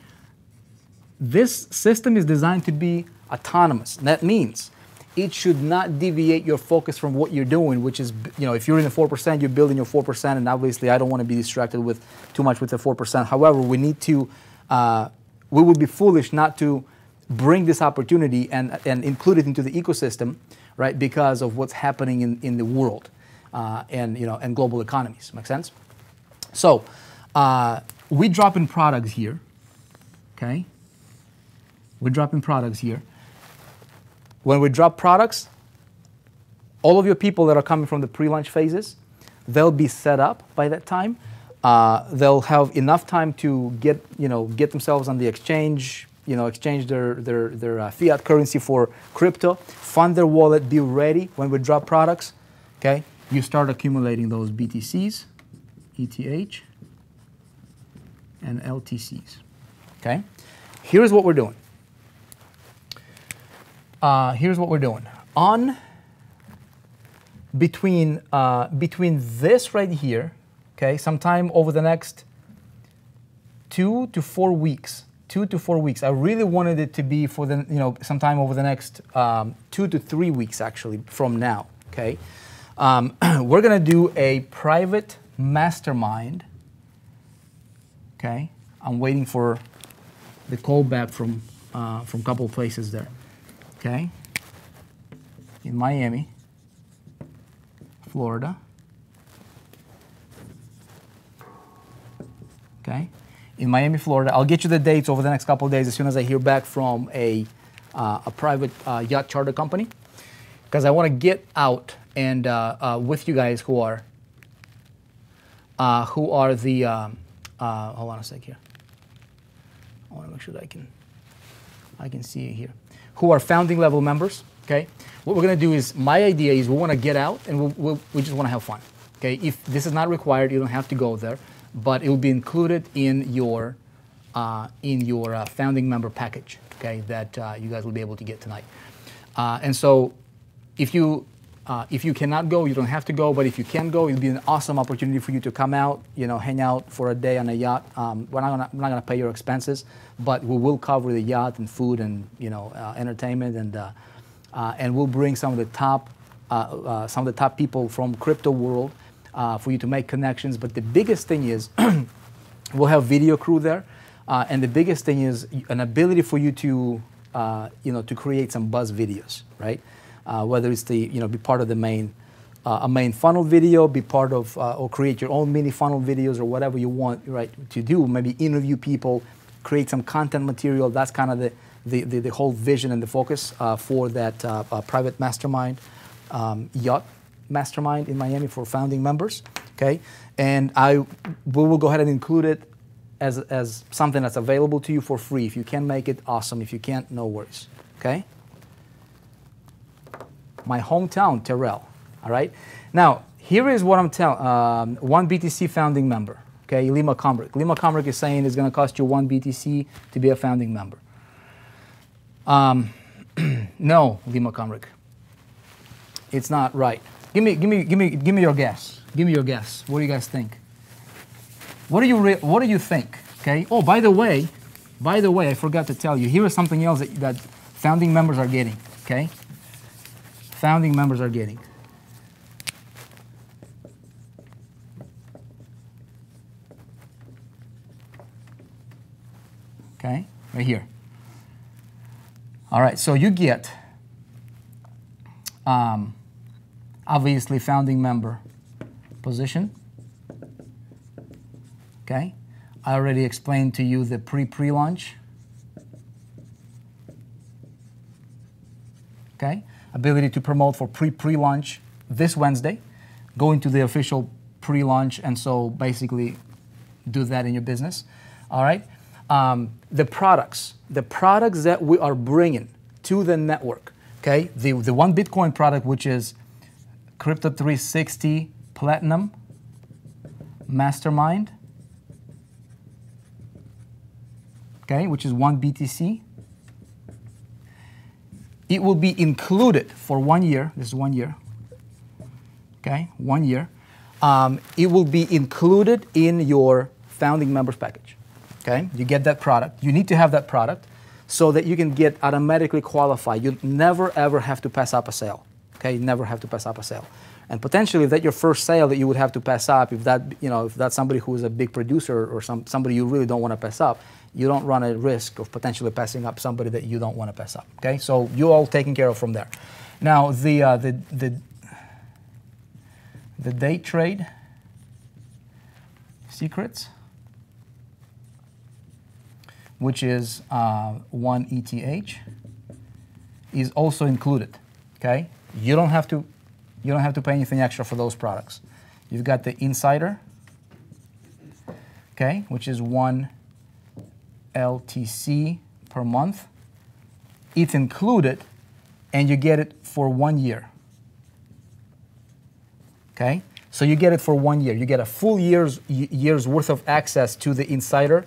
this system is designed to be autonomous. That means it should not deviate your focus from what you're doing, which is, if you're in the 4%, you're building your 4%, and obviously I don't want to be distracted with too much with the 4%. However, we need to, we would be foolish not to bring this opportunity and include it into the ecosystem, right, because of what's happening in the world and global economies. Make sense? So we drop in products here, okay? We're dropping products here. When we drop products, all of your people that are coming from the pre-launch phases, they'll be set up by that time. They'll have enough time to get themselves on the exchange, exchange their fiat currency for crypto, fund their wallet, be ready when we drop products. Okay, you start accumulating those BTCs, ETH, and LTCs. Okay, here's what we're doing. Here's what we're doing. Between this right here, okay, sometime over the next 2 to 4 weeks. 2 to 4 weeks. I really wanted it to be for the sometime over the next 2 to 3 weeks actually from now. Okay, we're gonna do a private mastermind. Okay, I'm waiting for the call back from a couple of places there. Okay, in Miami, Florida. Okay, in Miami, Florida. I'll get you the dates over the next couple of days as soon as I hear back from a private yacht charter company, because I want to get out and with you guys who are the hold on a sec here. I want to make sure that I can see you here. Who are founding level members, okay? What we're gonna do is, my idea is we wanna get out and we just wanna have fun, Okay, if this is not required, you don't have to go there, but it will be included in your founding member package. Okay, that you guys will be able to get tonight. And so, if you cannot go, you don't have to go. But if you can go, it'll be an awesome opportunity for you to come out, hang out for a day on a yacht. We're not gonna pay your expenses, but we will cover the yacht and food and entertainment, and we'll bring some of the top people from crypto world for you to make connections. But the biggest thing is we'll have video crew there, and the biggest thing is an ability for you to to create some buzz videos, right? Whether it's be part of the main funnel video, be part of or create your own mini funnel videos or whatever you want, right, to do. Maybe interview people, create some content material. That's kind of the whole vision and the focus for that private mastermind, yacht mastermind in Miami for founding members. Okay, and we will go ahead and include it as something that's available to you for free. If you can make it, awesome. If you can't, no worries. Okay. My hometown, Terrell. All right. Now, here is what I'm telling. One BTC founding member. Okay, Lima Combrick. Lima Combrick is saying it's going to cost you 1 BTC to be a founding member. No, Lima Combrick. It's not right. Give me your guess. Give me your guess. What do you guys think? What do you think? Okay. Oh, by the way, I forgot to tell you. Here is something else that founding members are getting. Okay. Founding members are getting. Okay, right here. All right, so you get, obviously, founding member position. Okay, I already explained to you the pre-launch. Okay, ability to promote for pre-launch this Wednesday, go into the official pre-launch, and so basically do that in your business. All right. The products that we are bringing to the network, okay? The one Bitcoin product, which is Crypto 360 Platinum Mastermind, okay, which is 1 BTC. It will be included for 1 year. This is 1 year, okay, 1 year. It will be included in your founding members package. Okay, you get that product. You need to have that product so that you can get automatically qualified. You never ever have to pass up a sale. Okay, you never have to pass up a sale. And potentially, if that's your first sale that you would have to pass up, if that's somebody who is a big producer or somebody you really don't want to pass up, you don't run a risk of potentially passing up somebody that you don't want to pass up. Okay, so you're all taken care of from there. Now the day trade secrets, which is 1 ETH, is also included. Okay, you don't have to pay anything extra for those products. You've got the insider, okay, which is 1 LTC per month. It's included, and you get it for 1 year. Okay, so you get it for 1 year. You get a full year's worth of access to the insider.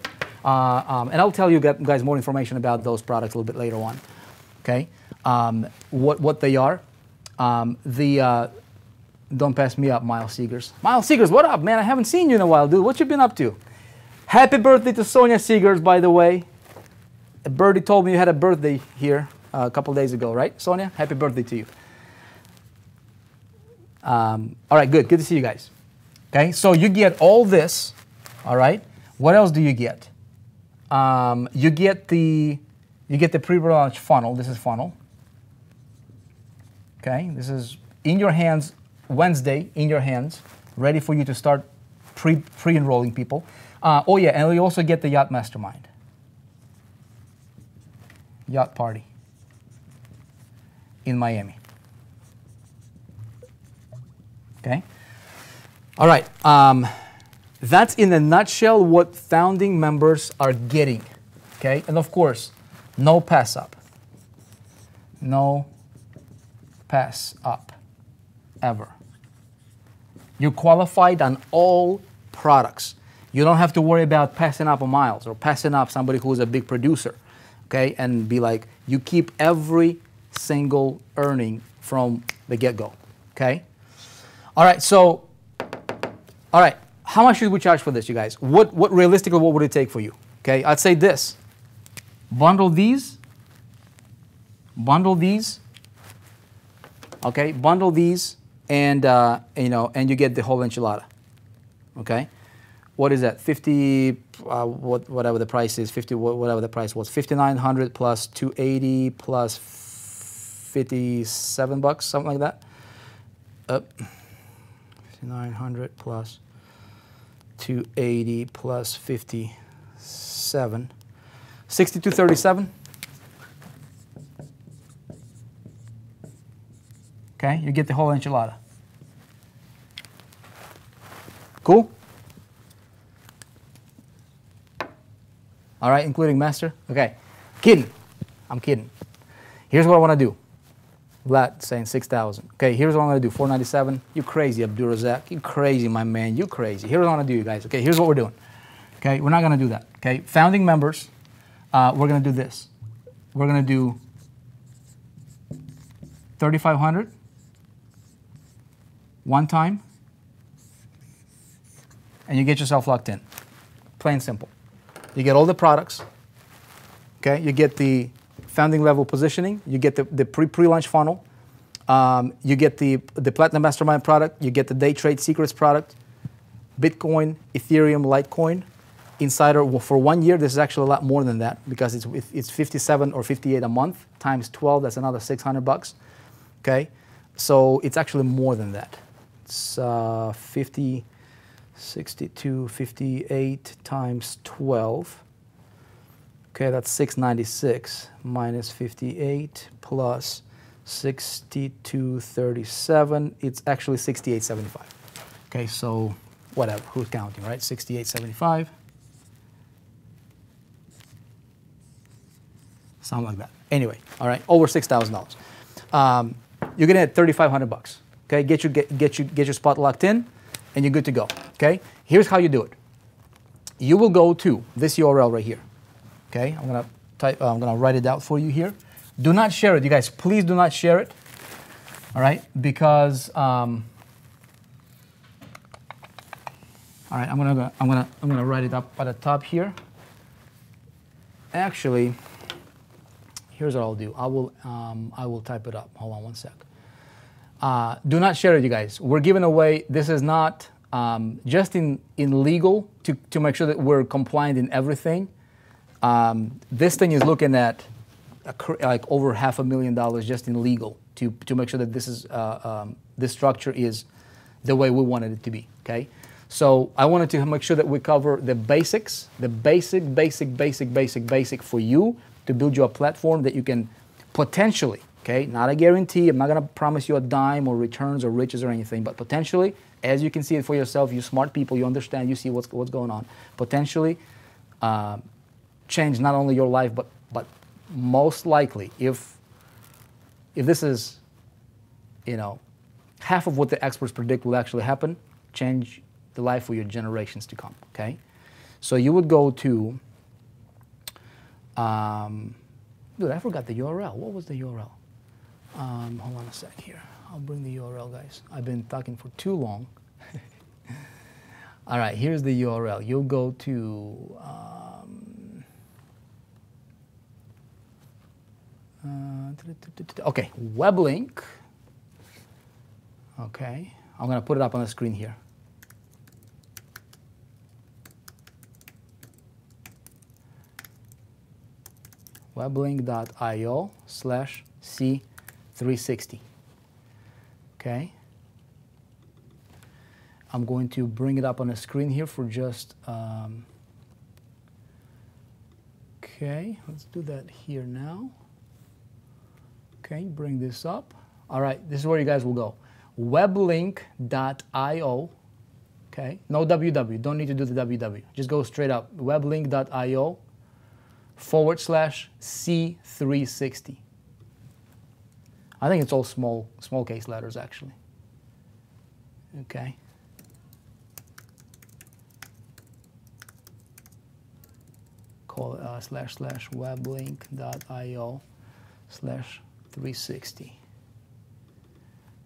And I'll tell you guys more information about those products a little bit later on. Okay, what they are. Don't pass me up, Miles Seegers. Miles Seegers, what up, man? I haven't seen you in a while, dude. What you been up to? Happy birthday to Sonia Seegers, by the way. Birdie told me you had a birthday here a couple days ago, right, Sonia? Happy birthday to you. All right, good to see you guys. Okay, so you get all this. All right, what else do you get? You get the pre-launch funnel. This is funnel. Okay, this is in your hands Wednesday, in your hands, ready for you to start pre-enrolling people. Oh yeah, and we also get the yacht mastermind, yacht party in Miami. Okay, all right. That's in a nutshell what founding members are getting, okay? And of course, no pass up. No pass up, ever. You're qualified on all products. You don't have to worry about passing up on miles or passing up somebody who's a big producer, okay? And be like, you keep every single earning from the get-go, okay? All right, so, all right, how much should we charge for this, you guys? What realistically, what would it take for you? Okay, I'd say this. Bundle these, okay? Bundle these, and you know, and you get the whole enchilada, okay? What is that? 50, whatever the price is, 50, whatever the price was, 5,900 plus 280 plus 57 bucks, something like that. 5,900 plus 280 plus 57, 62.37. Okay, you get the whole enchilada. Cool? All right, including master? Okay, kidding. I'm kidding. Here's what I want to do. Vlad saying 6,000. Okay, here's what I'm going to do. 497. You crazy, Abdurazak. You crazy, my man. You crazy. Here's what I'm going to do, you guys. Okay, here's what we're doing. Okay, we're not going to do that. Okay, founding members, we're going to do this. We're going to do 3,500 one time, and you get yourself locked in. Plain simple. You get all the products. Okay, you get the founding level positioning, you get the pre-launch funnel, you get the Platinum Mastermind product, you get the Day Trade Secrets product, Bitcoin, Ethereum, Litecoin, Insider for 1 year. This is actually a lot more than that because it's 57 or 58 a month times 12. That's another 600 bucks. Okay, so it's actually more than that. It's 50, 62, 58 times 12. Okay, that's 696 minus 58 plus 6237. It's actually 6875. Okay, so whatever, who's counting, right? 6875. Something like that. Anyway, all right, over $6,000. You're gonna get 3,500 bucks. Okay, get your spot locked in, and you're good to go. Okay, here's how you do it. You will go to this URL right here. Okay, I'm gonna write it out for you here. Do not share it, you guys. Please do not share it. All right, because all right, I'm gonna write it up at the top here. Actually, here's what I'll do. I will type it up. Hold on one sec. Do not share it, you guys. We're giving away. This is not just in legal to make sure that we're compliant in everything. This thing is looking at like over $500,000 just in legal to make sure that this is this structure is the way we wanted it to be. Okay, so I wanted to make sure that we cover the basics, the basic for you to build you a platform that you can potentially. Okay, not a guarantee. I'm not gonna promise you a dime or returns or riches or anything, but potentially, as you can see it for yourself, you smart people, you understand, you see what's going on. Potentially. Change not only your life, but most likely, if this is, you know, half of what the experts predict will actually happen, change the life for your generations to come. Okay, so you would go to, dude, I forgot the URL. What was the URL? Hold on a sec here. I'll bring the URL, guys. I've been talking for too long. All right, here's the URL. You'll go to. Okay, web link. Okay, I'm gonna put it up on the screen here. weblink.io/C360. Okay. I'm going to bring it up on the screen here for just. Okay, let's do that here now. Okay, bring this up. All right, this is where you guys will go. Weblink.io. Okay, no www. Don't need to do the www. Just go straight up. Weblink.io/C360. I think it's all small case letters actually. Okay. call it //weblink.io/360.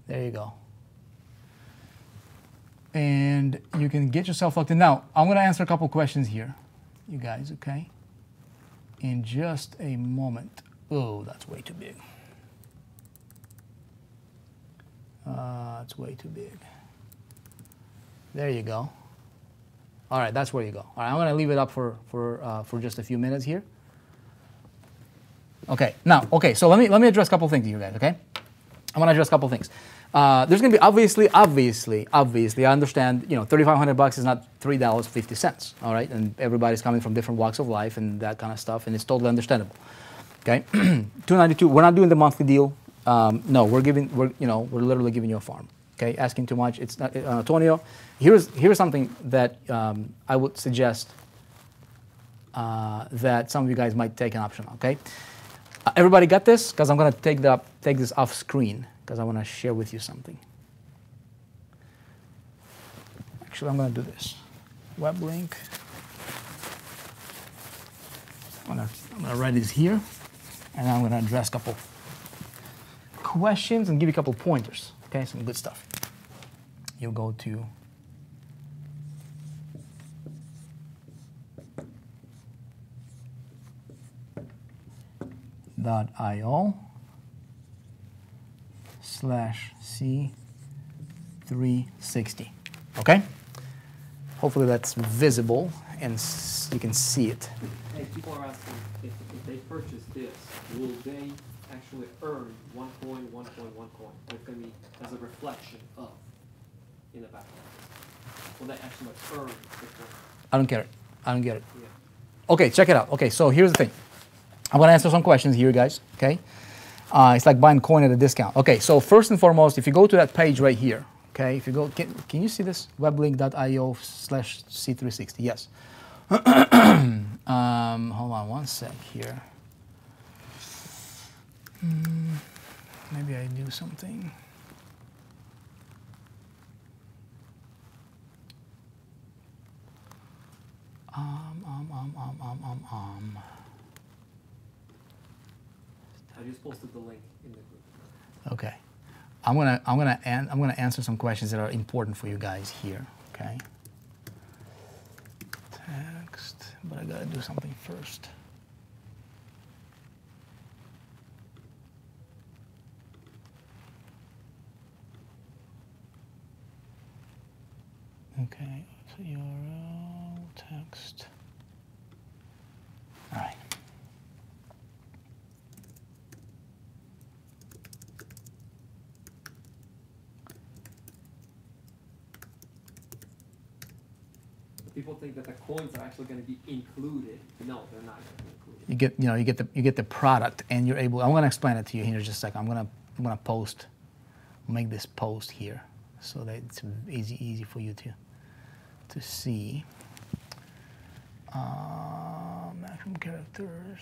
There you go. And you can get yourself logged in. Now, I'm going to answer a couple questions here, you guys, okay? In just a moment. Oh, that's way too big. It's way too big. There you go. All right, that's where you go. All right, I'm going to leave it up for just a few minutes here. Okay, now, okay, so let me address a couple things to you guys, okay? I'm going to address a couple things. There's going to be obviously, I understand, you know, $3,500 is not $3.50, all right? And everybody's coming from different walks of life and that kind of stuff, and it's totally understandable. Okay, $292. We're not doing the monthly deal. No, we're literally giving you a farm. Okay, asking too much. It's not, Antonio. Here's something that I would suggest that some of you guys might take an option on. Okay, everybody got this? Because I'm going to take this off screen because I want to share with you something. Actually, I'm going to do this. Web link. I'm going to write this here, and I'm going to address a couple questions and give you a couple pointers. Okay, some good stuff. You'll go to .io/C360. Okay? Hopefully that's visible and you can see it. Hey, people are asking if they purchase this, will they actually earn one coin? It's going to be as a reflection of in the background. Will they actually earn the coin? I don't get it. Yeah. Okay, check it out. Okay, so here's the thing. I'm going to answer some questions here, guys. Okay? It's like buying coin at a discount. Okay, so first and foremost, if you go to that page right here, okay, if you go, can you see this? weblink.io/C360. Yes. Hold on one sec here. Maybe I do something. I just posted the link in the group. Okay, I'm gonna answer some questions that are important for you guys here. Okay. Text, but I gotta do something first. Okay, so URL, text. All right. People think that the coins are actually going to be included. No, they're not going to be included. You get the product, and you're able. I'm going to explain it to you here in just a second. I'm going to make this post here, so that it's easy for you to see. Maximum characters,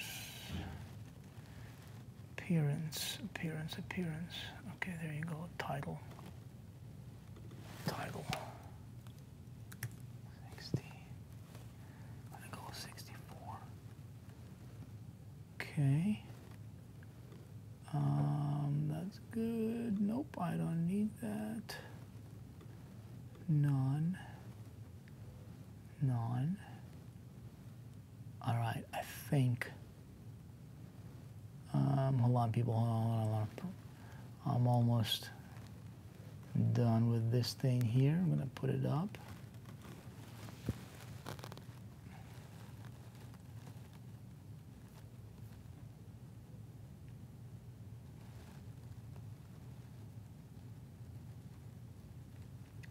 appearance. Okay, there you go. Title. 60. I'm gonna go 64. Okay. That's good. Nope, I don't need that. None. All right, I think. Hold on, people. Hold on. I'm almost done with this thing here. I'm gonna put it up.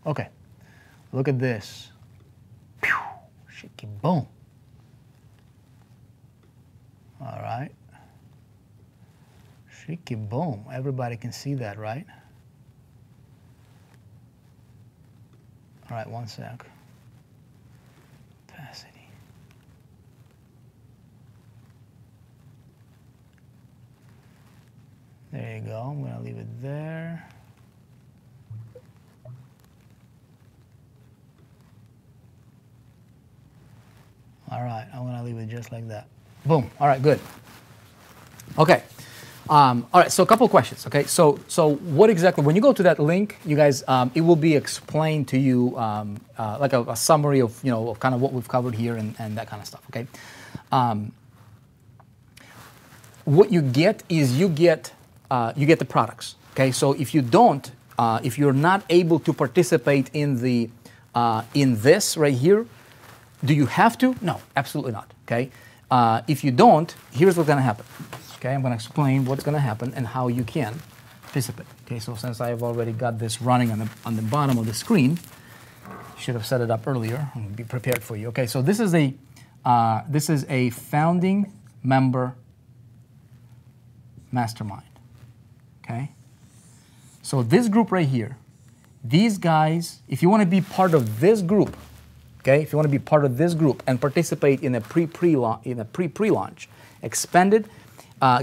Okay, look at this. Pew, shaky boom. All right. Shaky boom. Everybody can see that, right? All right, one sec. Opacity. There you go. I'm going to leave it there. All All right, I'm gonna leave it just like that. Boom. All right, good. Okay. All right, so a couple of questions. Okay, so what exactly, when you go to that link, you guys, it will be explained to you like a summary of, you know, of kind of what we've covered here and that kind of stuff. Okay. What you get is you get the products. Okay, so if you don't, if you're not able to participate in the in this right here, do you have to? No, absolutely not. Okay, if you don't, here's what's going to happen. Okay, I'm going to explain what's going to happen and how you can participate. Okay, so since I've already got this running on the bottom of the screen, should have set it up earlier and be prepared for you. Okay, so this is a founding member mastermind. Okay, so this group right here, these guys, if you want to be part of this group, okay, if you want to be part of this group and participate in a pre-launch, expanded.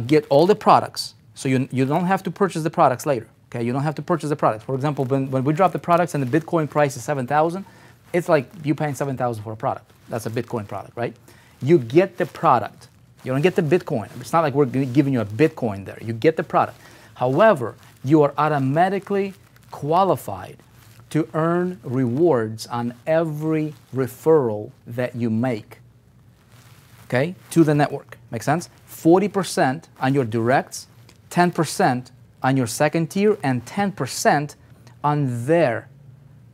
Get all the products, so you don't have to purchase the products later. Okay, you don't have to purchase the products. For example, when we drop the products and the Bitcoin price is 7,000, it's like you paying 7,000 for a product. That's a Bitcoin product, right? You get the product. You don't get the Bitcoin. It's not like we're giving you a Bitcoin there. You get the product. However, you are automatically qualified to earn rewards on every referral that you make. Okay, to the network. Make sense? 40% on your directs, 10% on your second tier, and 10% on their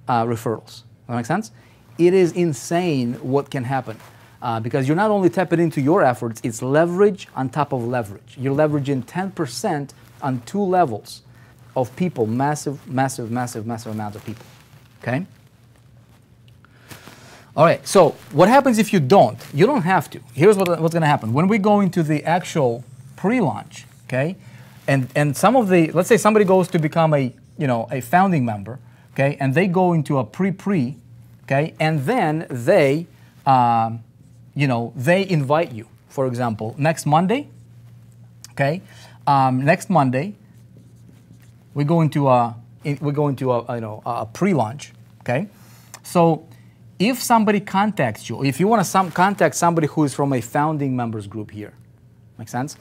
referrals. Does that make sense? It is insane what can happen because you're not only tapping into your efforts, it's leverage on top of leverage. You're leveraging 10% on 2 levels of people, massive amounts of people. Okay? All right, so what happens if you don't? You don't have to. Here's what's going to happen. When we go into the actual pre-launch, okay, and some of the, let's say somebody goes to become a founding member, okay, and they go into a pre-pre, okay, and then they, they invite you. For example, next Monday, okay, next Monday, we go into a pre-launch, okay, so. If somebody contacts you, if you want to contact somebody who is from a founding members group here, make sense?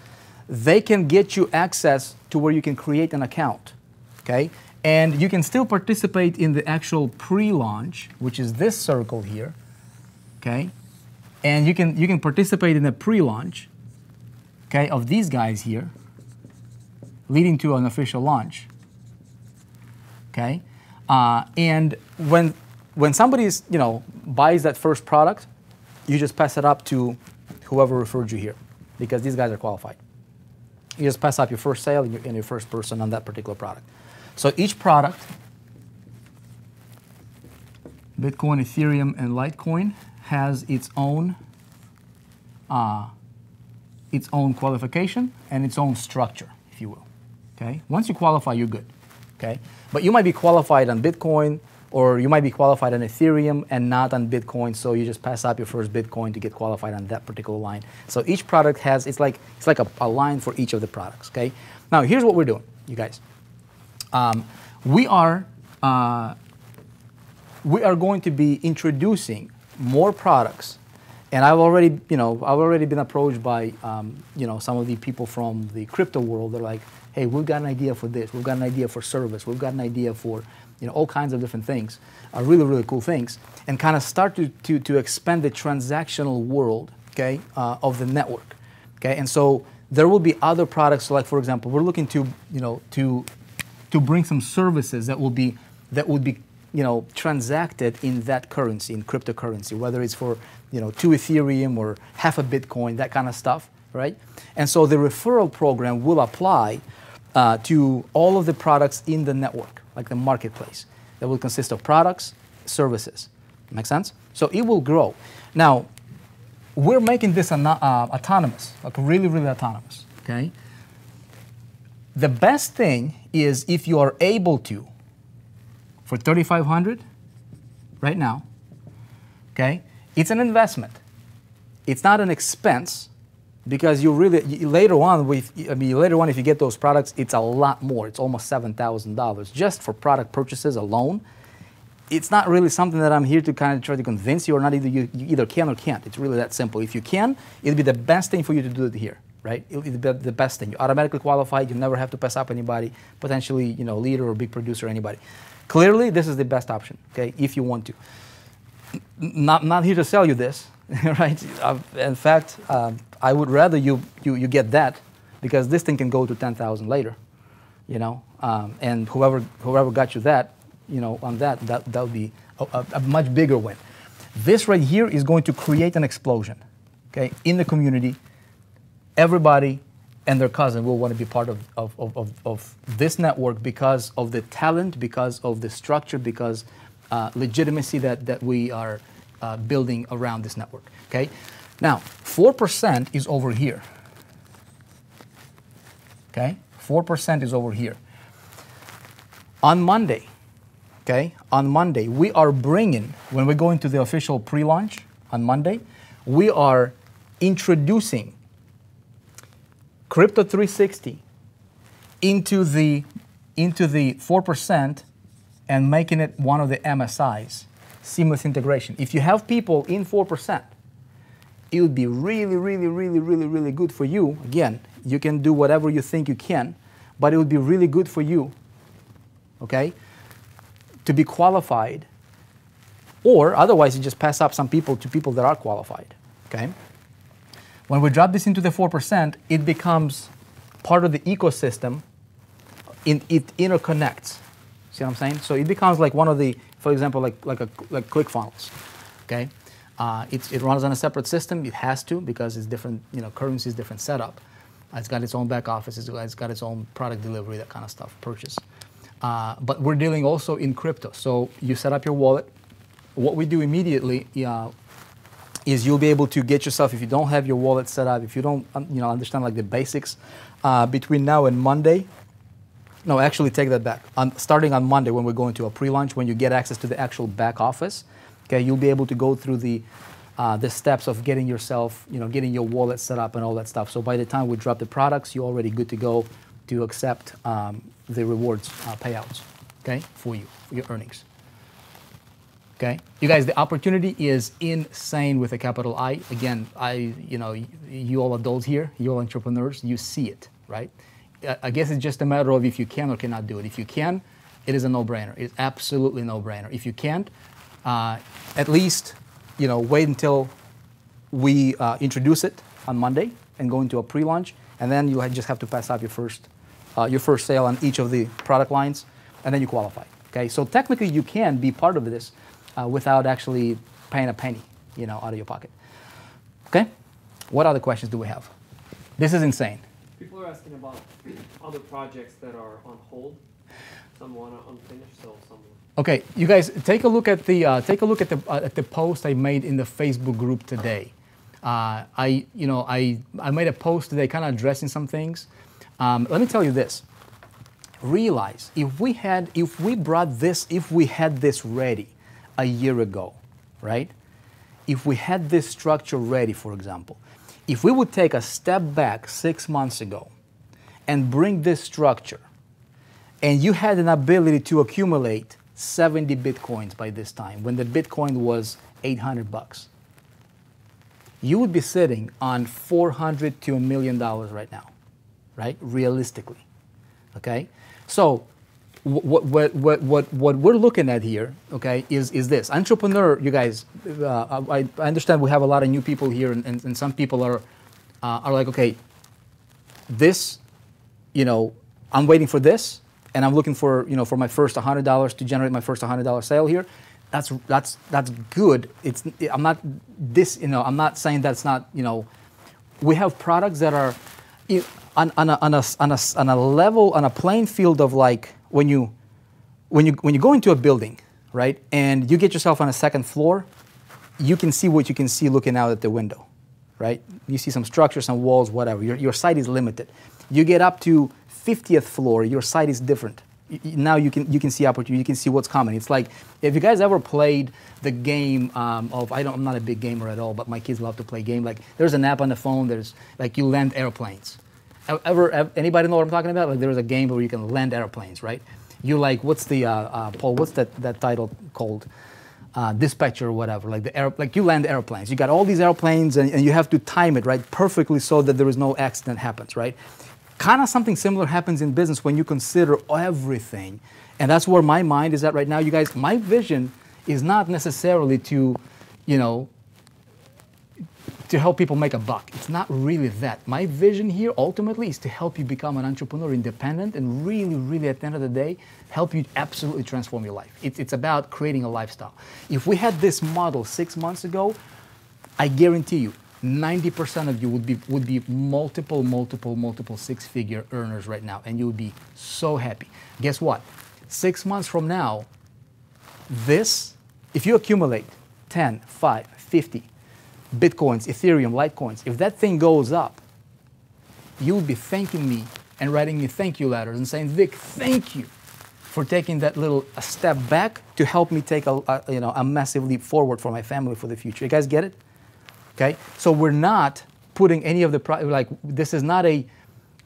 They can get you access to where you can create an account, okay? And you can still participate in the actual pre-launch, which is this circle here, okay? And you can participate in the pre-launch, okay, of these guys here, leading to an official launch, okay? And when somebody buys that first product, you just pass it up to whoever referred you here, because these guys are qualified. You just pass up your first sale and your first person on that particular product. So each product, Bitcoin, Ethereum, and Litecoin, has its own qualification and its own structure, if you will. Okay. Once you qualify, you're good. Okay. But you might be qualified on Bitcoin, or you might be qualified on Ethereum and not on Bitcoin, so you just pass up your first Bitcoin to get qualified on that particular line. So each product has, it's like a line for each of the products, okay? Now, here's what we're doing, you guys. We are going to be introducing more products, and I've already been approached by, some of the people from the crypto world. They're like, hey, we've got an idea for this, we've got an idea for service, we've got an idea for all kinds of different things, really, really cool things, and kind of start to expand the transactional world, okay, of the network, okay. And so there will be other products. So like, for example, we're looking to bring some services that would be transacted in that currency, in cryptocurrency, whether it's for 2 Ethereum or half a Bitcoin, that kind of stuff, right? And so the referral program will apply to all of the products in the network, like the marketplace, that will consist of products, services. Make sense? So it will grow. Now, we're making this autonomous, like really, really autonomous, okay? The best thing is if you are able to, for $3,500 right now, okay, it's an investment. It's not an expense, because you really, later on, if you get those products, it's a lot more. It's almost $7,000 just for product purchases alone. it's not really something that I'm here to kind of try to convince you or not. Either you either can or can't. It's really that simple. If you can, it'll be the best thing for you to do it here, right? It'll be the best thing. You automatically qualified. You never have to pass up anybody, potentially, you know, leader or big producer, anybody. Clearly, this is the best option, okay, if you want to. Not here to sell you this, right? In fact, I would rather you get that, because this thing can go to 10,000 later, you know, and whoever got you that, you know, on that would be a much bigger win. This right here is going to create an explosion, okay, in the community. Everybody and their cousin will want to be part of this network because of the talent, because of the structure, because legitimacy that we are building around this network, okay? Now, 4% is over here, okay? 4% is over here. On Monday, okay, on Monday, we are bringing, when we go into the official pre-launch on Monday, we are introducing Crypto 360 into the 4% and making it one of the MSIs, seamless integration. If you have people in 4%, it would be really good for you. Again, you can do whatever you think you can, but it would be really good for you, okay, to be qualified, or otherwise you just pass up some people to people that are qualified, okay? When we drop this into the 4%, it becomes part of the ecosystem. It interconnects. See what I'm saying? So it becomes like one of the, for example, like ClickFunnels, okay? It runs on a separate system. It has to, because it's different, you know, currencies, different setup. It's got its own back office. It's got its own product delivery, that kind of stuff, purchase. But we're dealing also in crypto. So you set up your wallet. What we do immediately is you'll be able to get yourself, if you don't have your wallet set up, if you don't you know, understand like the basics, between now and Monday. No, actually take that back. Starting on Monday, when we're going to a pre-launch, when you get access to the actual back office, okay, you'll be able to go through the steps of getting yourself, you know, getting your wallet set up and all that stuff. So by the time we drop the products, you're already good to go to accept the rewards payouts, okay, for you, for your earnings. Okay, you guys, the opportunity is insane with a capital I. Again, you know, you all adults here, you all entrepreneurs, you see it, right? I guess it's just a matter of if you can or cannot do it. If you can, it is a no-brainer. It's absolutely no-brainer. If you can't, at least, you know, wait until we introduce it on Monday and go into a pre-launch, and then you just have to pass up your first sale on each of the product lines, and then you qualify. Okay, so technically you can be part of this without actually paying a penny, you know, out of your pocket. Okay, what other questions do we have? This is insane. People are asking about other projects that are on hold. Some want to unfinished, so some. Okay, you guys, take a look at the post I made in the Facebook group today. I made a post today, kind of addressing some things. Let me tell you this. Realize if we had this ready a year ago, right? If we had this structure ready, for example, if we would take a step back 6 months ago and bring this structure, and you had an ability to accumulate 70 Bitcoins by this time, when the Bitcoin was $800, you would be sitting on $400 to $1 million right now, right? Realistically, okay? So what we're looking at here, okay, is this. Entrepreneur, you guys, I understand we have a lot of new people here, and some people are like, okay, this, you know, I'm waiting for this, and I'm looking for, you know, for my first $100 to generate my first $100 sale here. That's good. I'm not saying that's not, you know, we have products that are on a level, on a playing field of like when you go into a building, right, and you get yourself on a second floor, you can see what you can see looking out at the window, right? You see some structures, some walls, whatever. Your sight is limited. You get up to 50th floor, your sight is different. Now you can see opportunity. You can see what's coming. It's like, if you guys ever played the game of, I'm not a big gamer at all, but my kids love to play game. Like, there's an app on the phone. There's like, you land airplanes. Anybody know what I'm talking about? Like, there's a game where you can land airplanes, right? You like, what's the, Paul, what's that title called? Dispatcher or whatever, like you land airplanes. You got all these airplanes and you have to time it, right, perfectly so that there is no accident happens, right? Kind of something similar happens in business when you consider everything. And that's where my mind is at right now. You guys, my vision is not necessarily to, you know, to help people make a buck. It's not really that. My vision here ultimately is to help you become an entrepreneur, independent, and really, really at the end of the day, help you absolutely transform your life. It's about creating a lifestyle. If we had this model 6 months ago, I guarantee you, 90% of you would be multiple six-figure earners right now, and you would be so happy. Guess what? 6 months from now, this, if you accumulate 10, 5, 50 Bitcoins, Ethereum, Litecoins, if that thing goes up, you would be thanking me and writing me thank you letters and saying, Vic, thank you for taking that little a step back to help me take a massive leap forward for my family for the future. You guys get it? Okay, so we're not putting any of the, this is not a,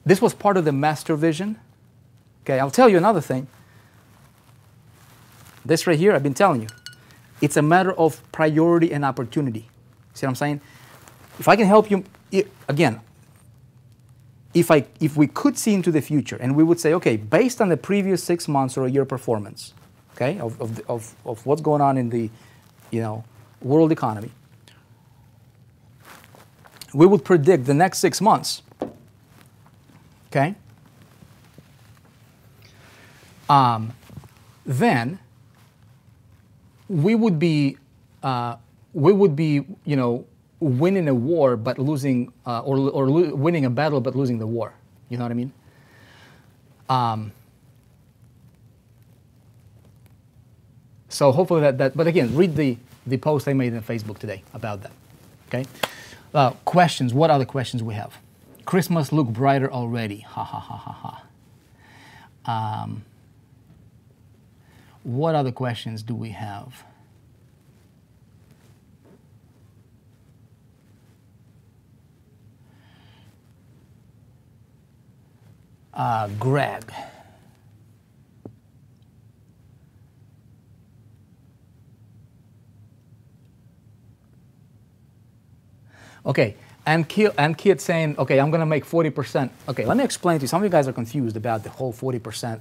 this was part of the master vision. Okay, I'll tell you another thing. This right here, I've been telling you, it's a matter of priority and opportunity. See what I'm saying? If I can help you, again, if we could see into the future and we would say, okay, based on the previous 6 months or a year performance, okay, of what's going on in the, world economy, we would predict the next 6 months, okay? Then we would be, winning a war but losing, winning a battle but losing the war. You know what I mean? So hopefully that, but again, read the post I made on Facebook today about that, okay? Questions, what other questions we have? Christmas look brighter already, ha ha ha ha ha. What other questions do we have? Greg. Okay, and Kid saying, okay, I'm going to make 40%. Okay, let me explain to you. Some of you guys are confused about the whole 40%.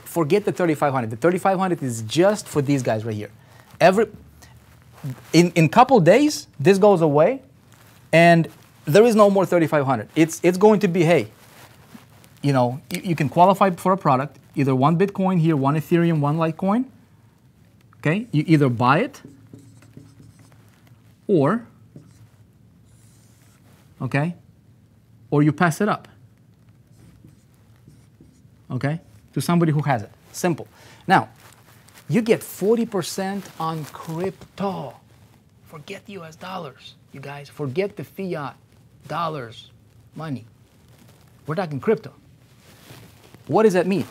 Forget the 3,500. The 3,500 is just for these guys right here. In couple days, this goes away, and there is no more 3,500. It's going to be, hey, you can qualify for a product, either one Bitcoin here, one Ethereum, one Litecoin. Okay, you either buy it or you pass it up, okay, to somebody who has it. Simple. Now, you get 40% on crypto. Forget US dollars, you guys. Forget the fiat dollars, money. We're talking crypto. What does that mean?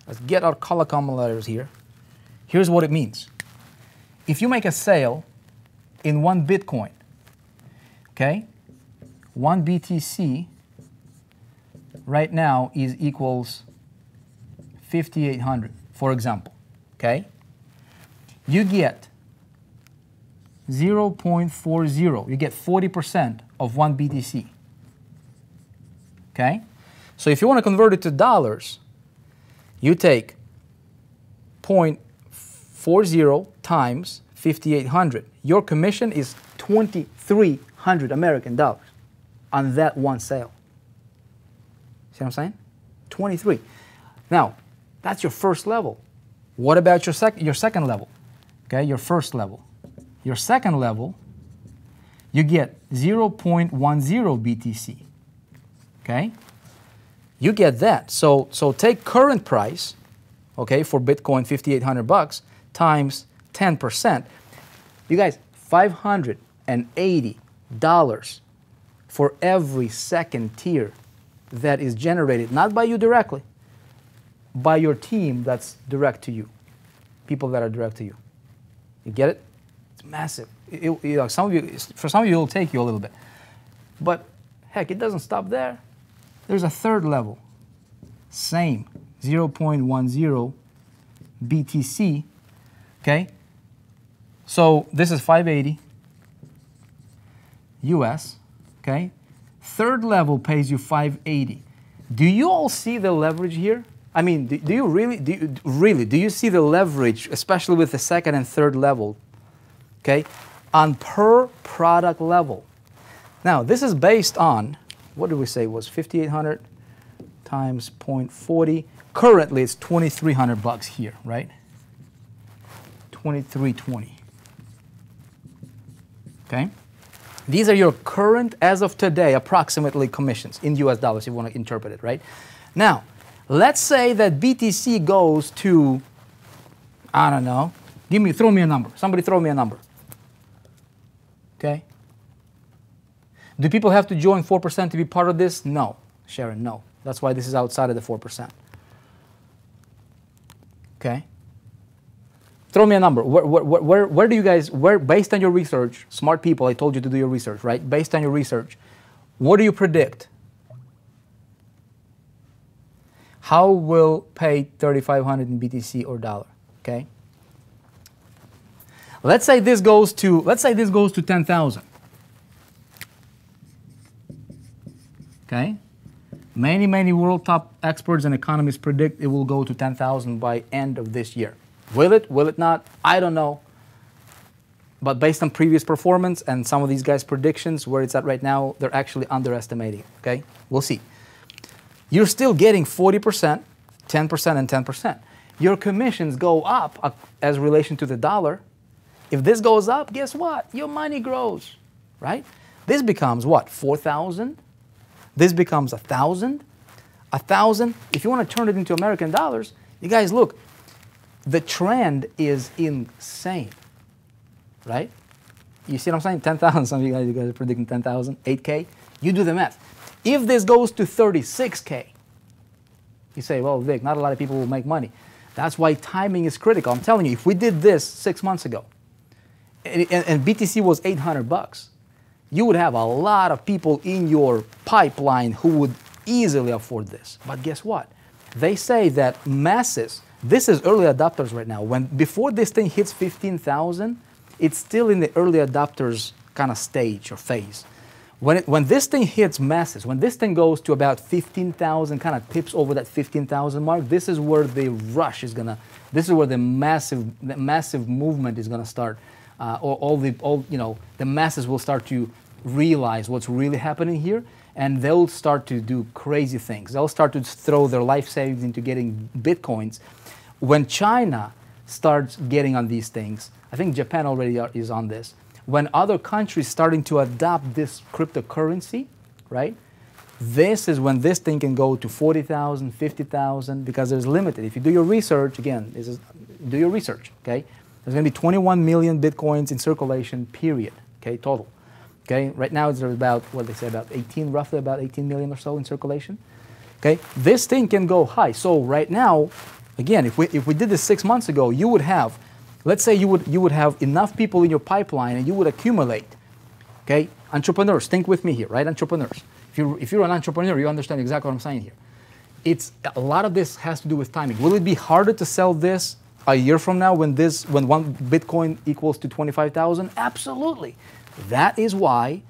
Let's get our color letters here. Here's what it means. If you make a sale in one Bitcoin, okay, one BTC right now equals 5,800, for example, okay? You get 0.40, you get 40% of one BTC, okay? So if you want to convert it to dollars, you take 0.40 times 5,800. Your commission is 2,300 American dollars on that one sale. See what I'm saying? 23. Now, that's your first level. What about your second level? Okay, your first level. Your second level, you get 0.10 BTC. Okay? You get that. So take current price, okay, for Bitcoin, 5,800 bucks, times 10%. You guys, $580 for every second tier that is generated, not by you directly, by your team that's direct to you, people that are direct to you. You get it? It's massive. For some of you, it'll take you a little bit. But heck, it doesn't stop there. There's a third level. Same, 0.10 BTC, okay? So this is 580 US, okay? Third level pays you 580. Do you all see the leverage here? I mean, do you see the leverage, especially with the second and third level, okay, on per product level? Now, this is based on, what did we say was 5,800 times 0.40. Currently, it's 2,300 bucks here, right? 2320. Okay? These are your current, as of today, approximately commissions in US dollars, if you want to interpret it, right? Now, let's say that BTC goes to, I don't know, throw me a number. Somebody throw me a number. Okay? Do people have to join 4% to be part of this? No, Sharon, no. That's why this is outside of the 4%. Okay? Throw me a number. Where do you guys, based on your research, smart people, I told you to do your research, right? Based on your research, what do you predict? How will pay 3,500 in BTC or dollar? Okay. Let's say this goes to 10,000. Okay. Many world top experts and economists predict it will go to 10,000 by end of this year. Will it? Will it not? I don't know. But based on previous performance and some of these guys' predictions, where it's at right now, they're actually underestimating it. Okay. We'll see. You're still getting 40%, 10%, and 10%. Your commissions go up as relation to the dollar. If this goes up, guess what? Your money grows, right? This becomes what? 4,000? This becomes 1,000? 1,000? If you want to turn it into American dollars, you guys look, the trend is insane, right? You see what I'm saying? 10,000, some of you guys are predicting 10,000, 8K. You do the math. If this goes to 36K, you say, well, Vic, not a lot of people will make money. That's why timing is critical. I'm telling you, if we did this 6 months ago, and BTC was 800 bucks, you would have a lot of people in your pipeline who would easily afford this. But guess what? They say that masses, this is early adopters right now. Before this thing hits 15,000, it's still in the early adopters kind of stage or phase. When this thing hits masses, when this thing goes to about 15,000, kind of tips over that 15,000 mark, this is where the rush is gonna. This is where the massive movement is gonna start. The masses will start to realize what's really happening here, and they'll start to do crazy things. They'll start to throw their life savings into getting bitcoins. When China starts getting on these things, I think Japan already is on this. When other countries starting to adopt this cryptocurrency, right? This is when this thing can go to 40,000, 50,000, because there's limited. If you do your research, again, do your research, okay? There's going to be 21 million bitcoins in circulation, period, okay, total. Okay, right now there's about, what they say, roughly about 18 million or so in circulation. Okay, this thing can go high. So right now, again, if we did this 6 months ago, you would have, let's say you would have enough people in your pipeline and you would accumulate. Okay, entrepreneurs, think with me here, right? Entrepreneurs. If you're an entrepreneur, you understand exactly what I'm saying here. It's a lot of this has to do with timing. Will it be harder to sell this a year from now when one Bitcoin equals to 25,000? Absolutely. That is why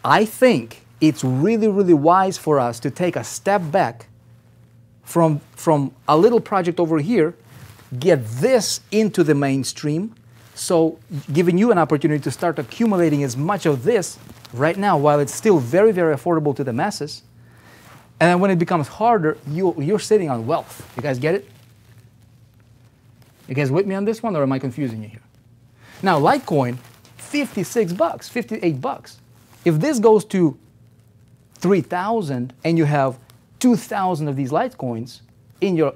I think it's really wise for us to take a step back from a little project over here, get this into the mainstream, so giving you an opportunity to start accumulating as much of this right now while it's still very affordable to the masses. And then when it becomes harder, you're sitting on wealth. You guys get it? You guys with me on this one, or am I confusing you here? Now, Litecoin, 56 bucks, 58 bucks. If this goes to 3,000 and you have 2,000 of these Litecoins in your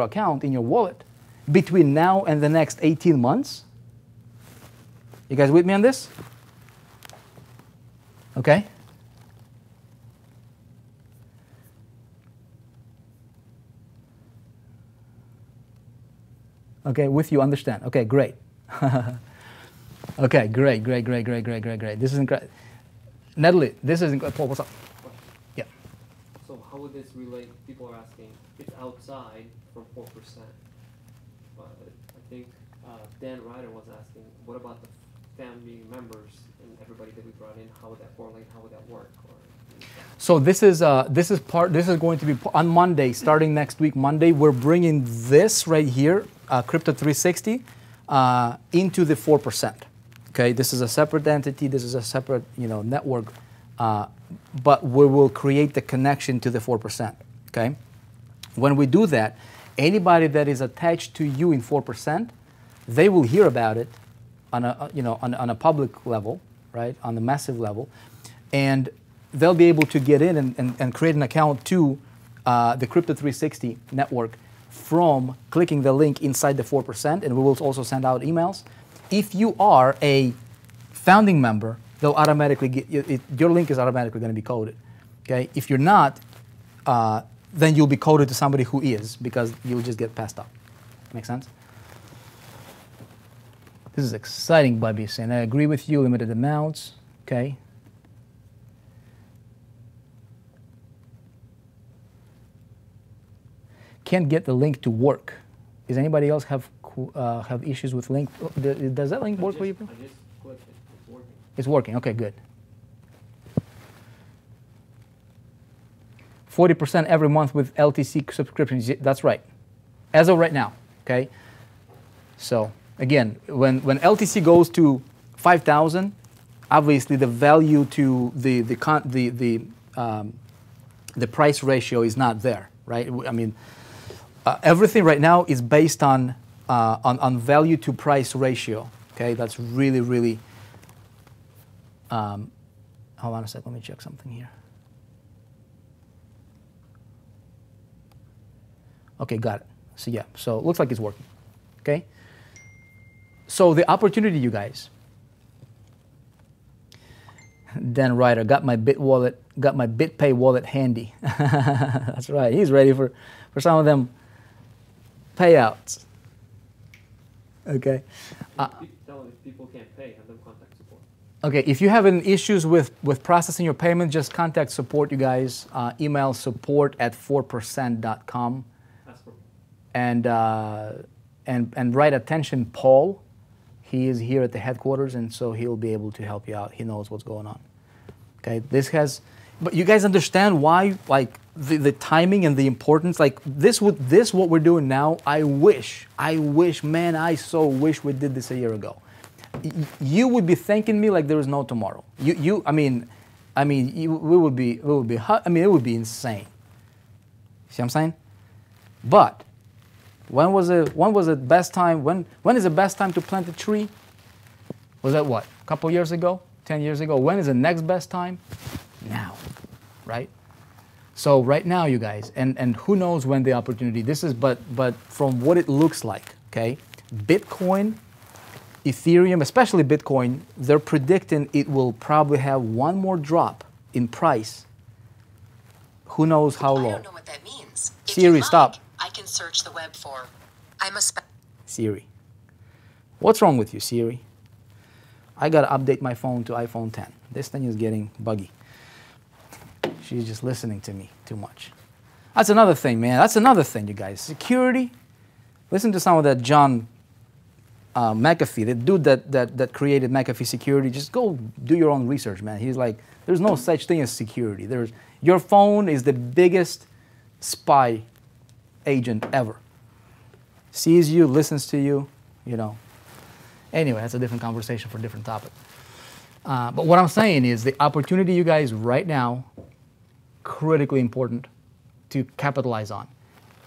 account, in your wallet, between now and the next 18 months, you guys with me on this? Okay? Okay, with you, understand. Okay, great. Okay, great. This is incredible. Natalie, this is incredible. Paul, what's up? Yeah. So how would this relate? People are asking, it's outside from 4%. But I think Dan Ryder was asking, what about the family members and everybody that we brought in? How would that correlate? How would that work? So this is going to be on Monday, starting next week. Monday, we're bringing this right here, Crypto 360, into the 4%. Okay, this is a separate entity. This is a separate, network, but we will create the connection to the 4%. Okay, when we do that, anybody that is attached to you in 4%, they will hear about it on a on a public level, right, on the massive level, and they'll be able to get in and create an account to the Crypto 360 network from clicking the link inside the 4%, and we will also send out emails. If you are a founding member, they'll automatically get your link is automatically going to be coded. Okay, if you're not, then you'll be coded to somebody who is, because you'll just get passed up. Make sense? This is exciting, Bubby, saying I agree with you. Limited amounts. Okay. Can't get the link to work. Does anybody else have issues with link? Does that link work for you? I just clicked it. It's working. It's working. Okay, good. 40% every month with LTC subscriptions. That's right. As of right now. Okay. So again, when LTC goes to 5,000, obviously the value to the price ratio is not there, right? I mean. Everything right now is based on value to price ratio. Okay, that's really, really. Hold on a sec. Let me check something here. Okay, got it. So yeah, so it looks like it's working. Okay. So the opportunity, you guys. Dan Ryder got my BitPay wallet handy. That's right. He's ready for some of them payouts. Okay. Tell them if people can't pay, have them contact support. Okay, if you have any issues with processing your payment, just contact support, you guys. Email support@4%.com. And write attention, Paul. He is here at the headquarters, and so he'll be able to help you out. He knows what's going on. Okay, but you guys understand why, like, the timing and the importance, like what we're doing now. I wish, man, I so wish we did this a year ago. You would be thanking me like there is no tomorrow. It would be insane. See what I'm saying? But when was the best time? When is the best time to plant a tree? Was that what? A couple years ago? 10 years ago? When is the next best time? Now, right? So right now, you guys, and who knows when the opportunity, but from what it looks like, okay, Bitcoin, Ethereum, especially Bitcoin, they're predicting it will probably have one more drop in price. Who knows how low? I don't know what that means. Siri, stop. I can search the web for. Siri. What's wrong with you, Siri? I gotta update my phone to iPhone 10. This thing is getting buggy. She's just listening to me too much. That's another thing, man. That's another thing, you guys. Security. Listen to some of that John McAfee, the dude that created McAfee Security. Just go do your own research, man. He's like, there's no such thing as security. Your phone is the biggest spy agent ever. Sees you, listens to you, Anyway, that's a different conversation for a different topic. But what I'm saying is the opportunity, you guys, right now, critically important to capitalize on.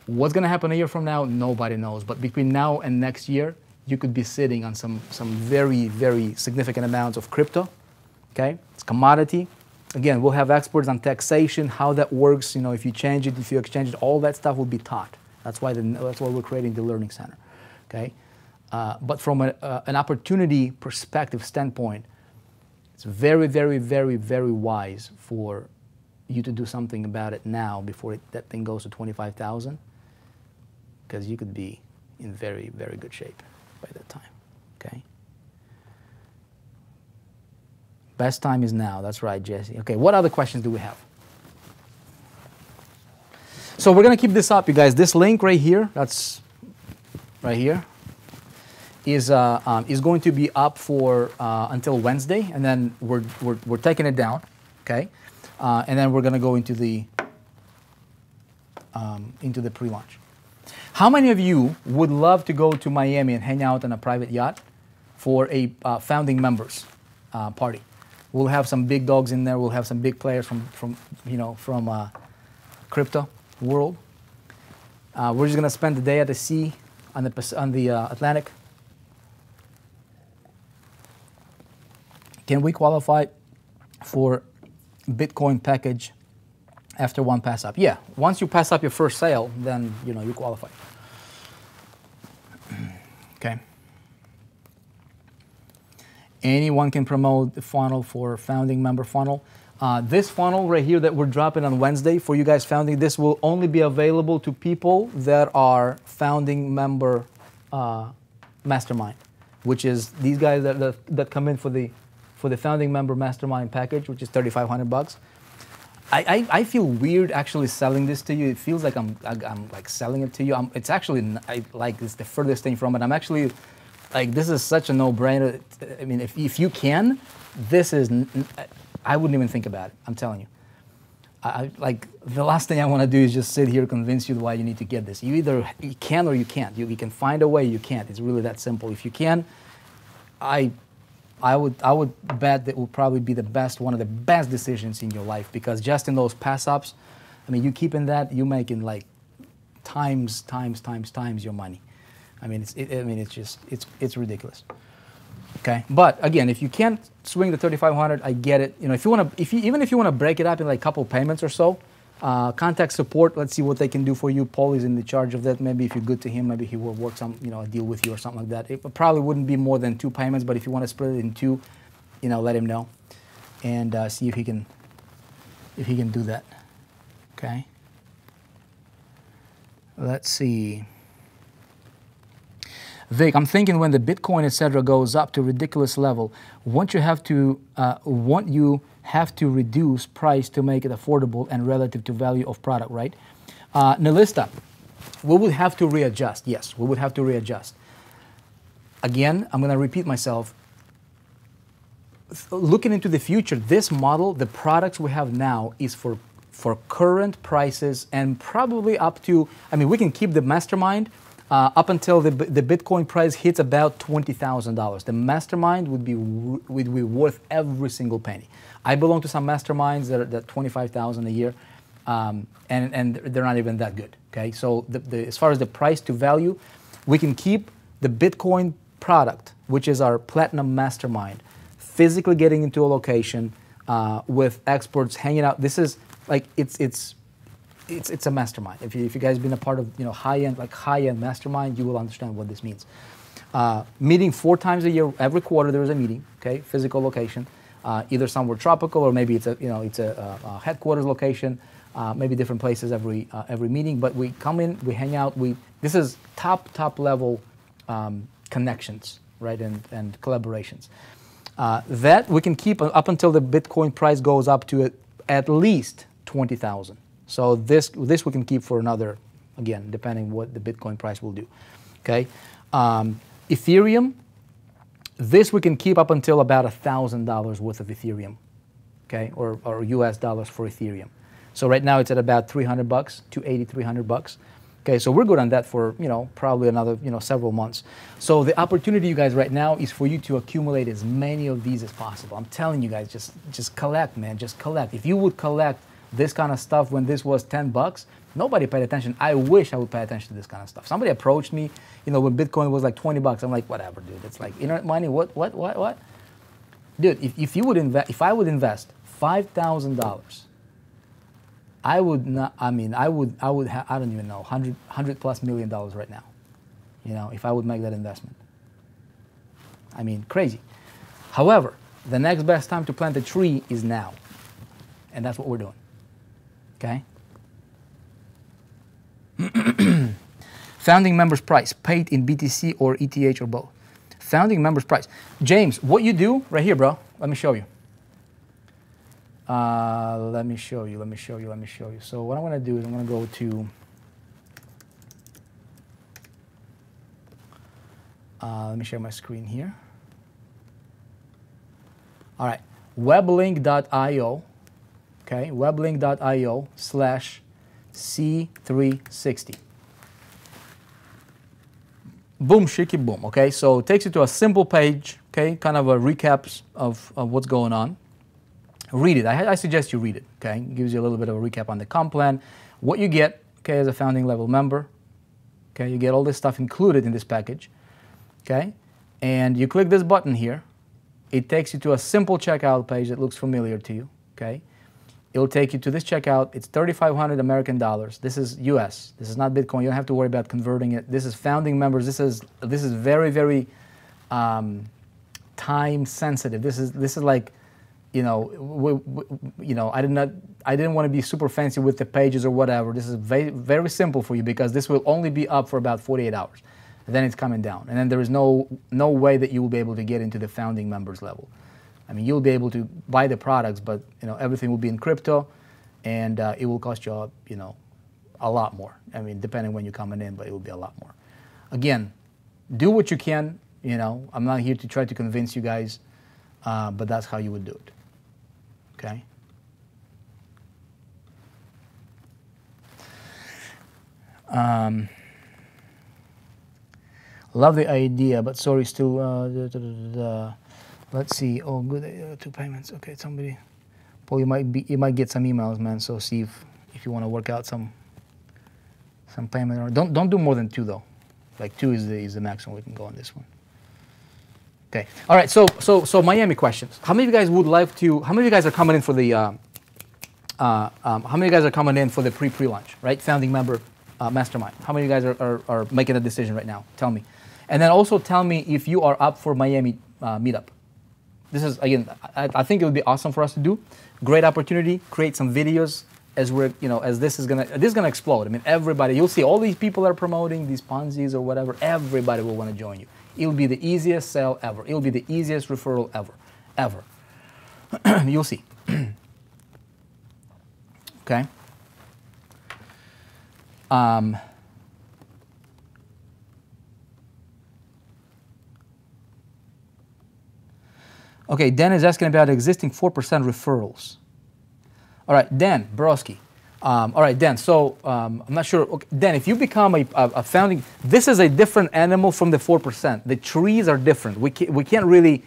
What's going to happen a year from now, nobody knows. But between now and next year, you could be sitting on some very, very significant amounts of crypto. Okay, it's commodity. Again, we'll have experts on taxation, how that works. If you change it, if you exchange it, all that stuff will be taught. That's why we're creating the Learning Center. Okay, but from an opportunity perspective standpoint, it's very, very, very, very wise for you to do something about it now before that thing goes to 25,000, because you could be in very, very good shape by that time. Okay. Best time is now. That's right, Jesse. Okay, what other questions do we have? So we're gonna keep this up, you guys. This link right here, that's right here, is going to be up for until Wednesday, and then we're taking it down, okay? And then we're gonna go into the pre-launch. How many of you would love to go to Miami and hang out on a private yacht for a founding members party? We'll have some big dogs in there. We'll have some big players from crypto world. We're just gonna spend the day at the sea on the Atlantic. Can we qualify for Bitcoin package after one pass up? Yeah, once you pass up your first sale, then you qualify. Okay. Anyone can promote the funnel for founding member funnel. This funnel right here that we're dropping on Wednesday for you guys founding, this will only be available to people that are founding member mastermind, which is these guys that come in for the founding member mastermind package, which is $3,500. I feel weird actually selling this to you. It feels like I'm like selling it to you. It's actually it's the furthest thing from it. I'm actually like, this is such a no-brainer. I mean, if you can, this is. I wouldn't even think about it. I'm telling you. Like the last thing I want to do is just sit here convince you why you need to get this. You either you can or you can't. You can find a way. You can't. It's really that simple. If you can, I would bet that will probably be one of the best decisions in your life, because just in those pass ups, I mean, you keeping that, you making like times your money. I mean, it's ridiculous. Okay, but again, if you can't swing the 3,500, I get it. If you want to, even if you want to break it up in like a couple payments or so, contact support. Let's see what they can do for you. Paul is in the charge of that. Maybe if you're good to him, maybe he will work some a deal with you or something like that. It probably wouldn't be more than 2 payments, but if you want to split it in 2, let him know, and see if he can do that. Okay. Let's see. Vic, I'm thinking when the Bitcoin, etc., goes up to a ridiculous level, won't you have to reduce price to make it affordable and relative to value of product, right? Nalista, we would have to readjust. Yes, we would have to readjust. Again, I'm going to repeat myself. Looking into the future, this model, the products we have now, is for current prices, and probably up to, I mean, we can keep the mastermind up until the Bitcoin price hits about $20,000. The mastermind would be worth every single penny. I belong to some masterminds that are $25,000 a year, and they're not even that good. Okay, so as far as the price to value, we can keep the Bitcoin product, which is our platinum mastermind, physically getting into a location with experts hanging out. This is like it's a mastermind. If you guys been a part of high-end mastermind, you will understand what this means. Meeting 4 times a year, every quarter there is a meeting. Okay, physical location, either somewhere tropical or maybe it's a headquarters location. Maybe different places every meeting. But we come in, we hang out. This is top level connections, right, and collaborations. That we can keep up until the Bitcoin price goes up to at least 20,000. So this we can keep for another, again, depending what the Bitcoin price will do. Okay, Ethereum, this we can keep up until about $1,000 worth of Ethereum, okay, or US dollars for Ethereum. So right now it's at about $300, $280, $300. Okay, so we're good on that for probably another several months. So the opportunity, you guys, right now is for you to accumulate as many of these as possible. I'm telling you guys, just collect, man, just collect. If you would collect this kind of stuff when this was $10, nobody paid attention. I wish I would pay attention to this kind of stuff. Somebody approached me, when Bitcoin was like $20. I'm like, whatever, dude. It's like internet money. What? Dude, if I would invest $5,000, I would not. I mean, I don't even know, $100+ million right now. If I would make that investment. I mean, crazy. However, the next best time to plant a tree is now, and that's what we're doing. Okay. Founding members price, paid in BTC or ETH or both. Founding members price. James, what you do right here, bro, let me show you. Let me show you. So what I'm going to do is I'm going to go to, let me share my screen here. All right, weblink.io, okay, weblink.io/C360. Boom, shaky boom, okay? So it takes you to a simple page, okay, kind of a recap of what's going on. Read it. I suggest you read it, okay? It gives you a little bit of a recap on the comp plan, what you get, okay, as a founding level member, okay? You get all this stuff included in this package, okay? And you click this button here. It takes you to a simple checkout page that looks familiar to you, okay? It'll take you to this checkout. It's 3,500 American dollars. This is US. This is not Bitcoin. You don't have to worry about converting it. This is founding members. This is very, very time sensitive. This is like, you know, I didn't want to be super fancy with the pages or whatever. This is very, very simple for you because this will only be up for about 48 hours. And then it's coming down. And then there is no way that you will be able to get into the founding members level. I mean, you'll be able to buy the products, but you know everything will be in crypto, and it will cost you, you know, a lot more. I mean, depending when you're coming in, but it will be a lot more. Again, do what you can. You know, I'm not here to try to convince you guys, but that's how you would do it. Okay. Love the idea, but sorry, still. Let's see. Oh, good. 2 payments. Okay, somebody. Paul, you might get some emails, man. So see if you want to work out some payment. Or don't do more than 2 though. Like 2 is the maximum we can go on this one. Okay. All right. So Miami questions. How many of you guys would like to? How many of you guys are coming in for the? How many of you guys are coming in for the pre-launch? Right, founding member mastermind. How many of you guys are making a decision right now? Tell me. And then also tell me if you are up for Miami meetup. This is, again, I think it would be awesome for us to do. Great opportunity, create some videos as we're, you know, as this is gonna explode. I mean, everybody, you'll see all these people that are promoting these Ponzi's or whatever, everybody will want to join you. It'll be the easiest sale ever. It'll be the easiest referral ever. You'll see. Okay. Okay, Dan is asking about existing 4% referrals. All right, Dan Borowski. All right, Dan, so I'm not sure. Okay, Dan, if you become a founding, this is a different animal from the 4%. The trees are different. We can't really,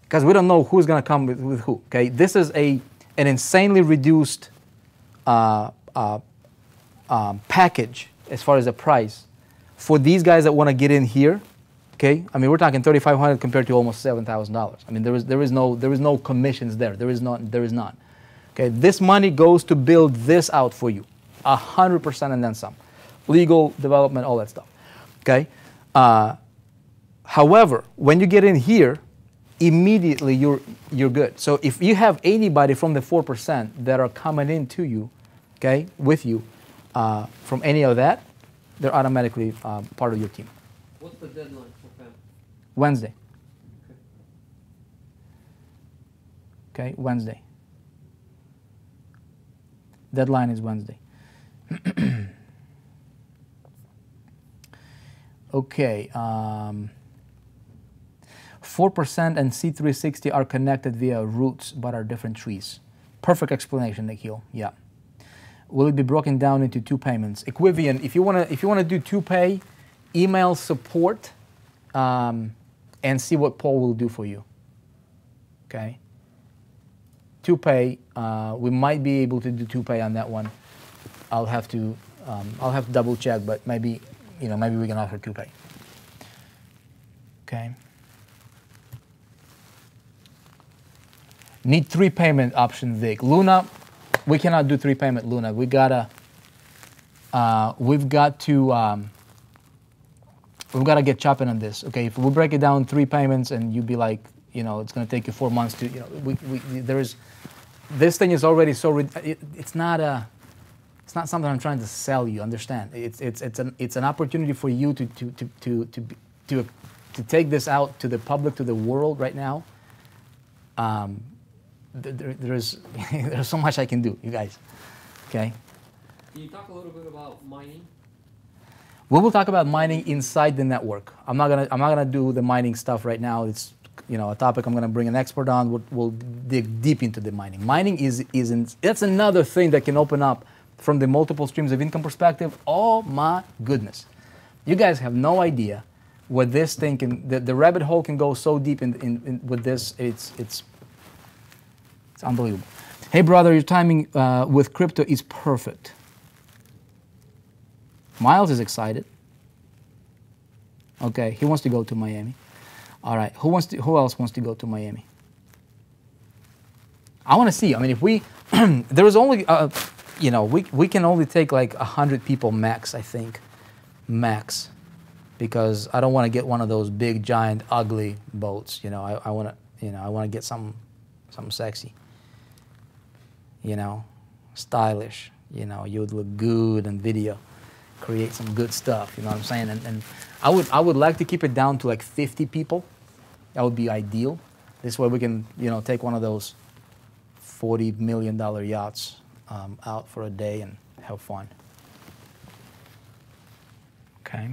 because we don't know who's going to come with who, okay? This is an insanely reduced package as far as the price for these guys that want to get in here. Okay, I mean we're talking $3,500 compared to almost $7,000. I mean there is no commissions there. There is none. Okay, this money goes to build this out for you, 100% and then some, legal development, all that stuff. Okay, however, when you get in here, immediately you're good. So if you have anybody from the 4% that are coming in to you, okay, with you, from any of that, they're automatically part of your team. What's the deadline for them? Wednesday. Okay, Wednesday. Deadline is Wednesday. Okay. 4% and C360 are connected via roots but are different trees. Perfect explanation, Nikhil. Yeah. Will it be broken down into 2 payments? Equivian, if you wanna do 2 pay, email support and see what Paul will do for you. Okay. 2 pay, we might be able to do 2 pay on that one. I'll have to double check, but maybe we can offer 2 pay. Okay. Need 3 payment option, Vic. Luna, we cannot do 3 payment, Luna. We've got to get chopping on this. Okay, if we break it down 3 payments and you'd be like, you know, it's going to take you 4 months to, you know, this thing is already so, it's not something I'm trying to sell you. Understand? It's an opportunity for you to take this out to the public, to the world right now. there's there's so much I can do, you guys. Okay. Can you talk a little bit about mining? We will talk about mining inside the network. I'm not gonna do the mining stuff right now. It's a topic I'm gonna bring an expert on. We'll dig deep into the mining. Mining that's another thing that can open up from the multiple streams of income perspective. Oh my goodness, you guys have no idea what this thing can. The rabbit hole can go so deep in with this. It's unbelievable. Hey brother, your timing with crypto is perfect. Miles is excited. Okay, he wants to go to Miami. All right, who else wants to go to Miami? I want to see. I mean, if we, there is only, we can only take like 100 people max, I think, max, because I don't want to get one of those big, giant, ugly boats. I want to get something sexy. Stylish. You would look good in video. Create some good stuff, you know what I'm saying? And I would like to keep it down to like 50 people. That would be ideal. This way we can, take one of those $40 million yachts out for a day and have fun. Okay.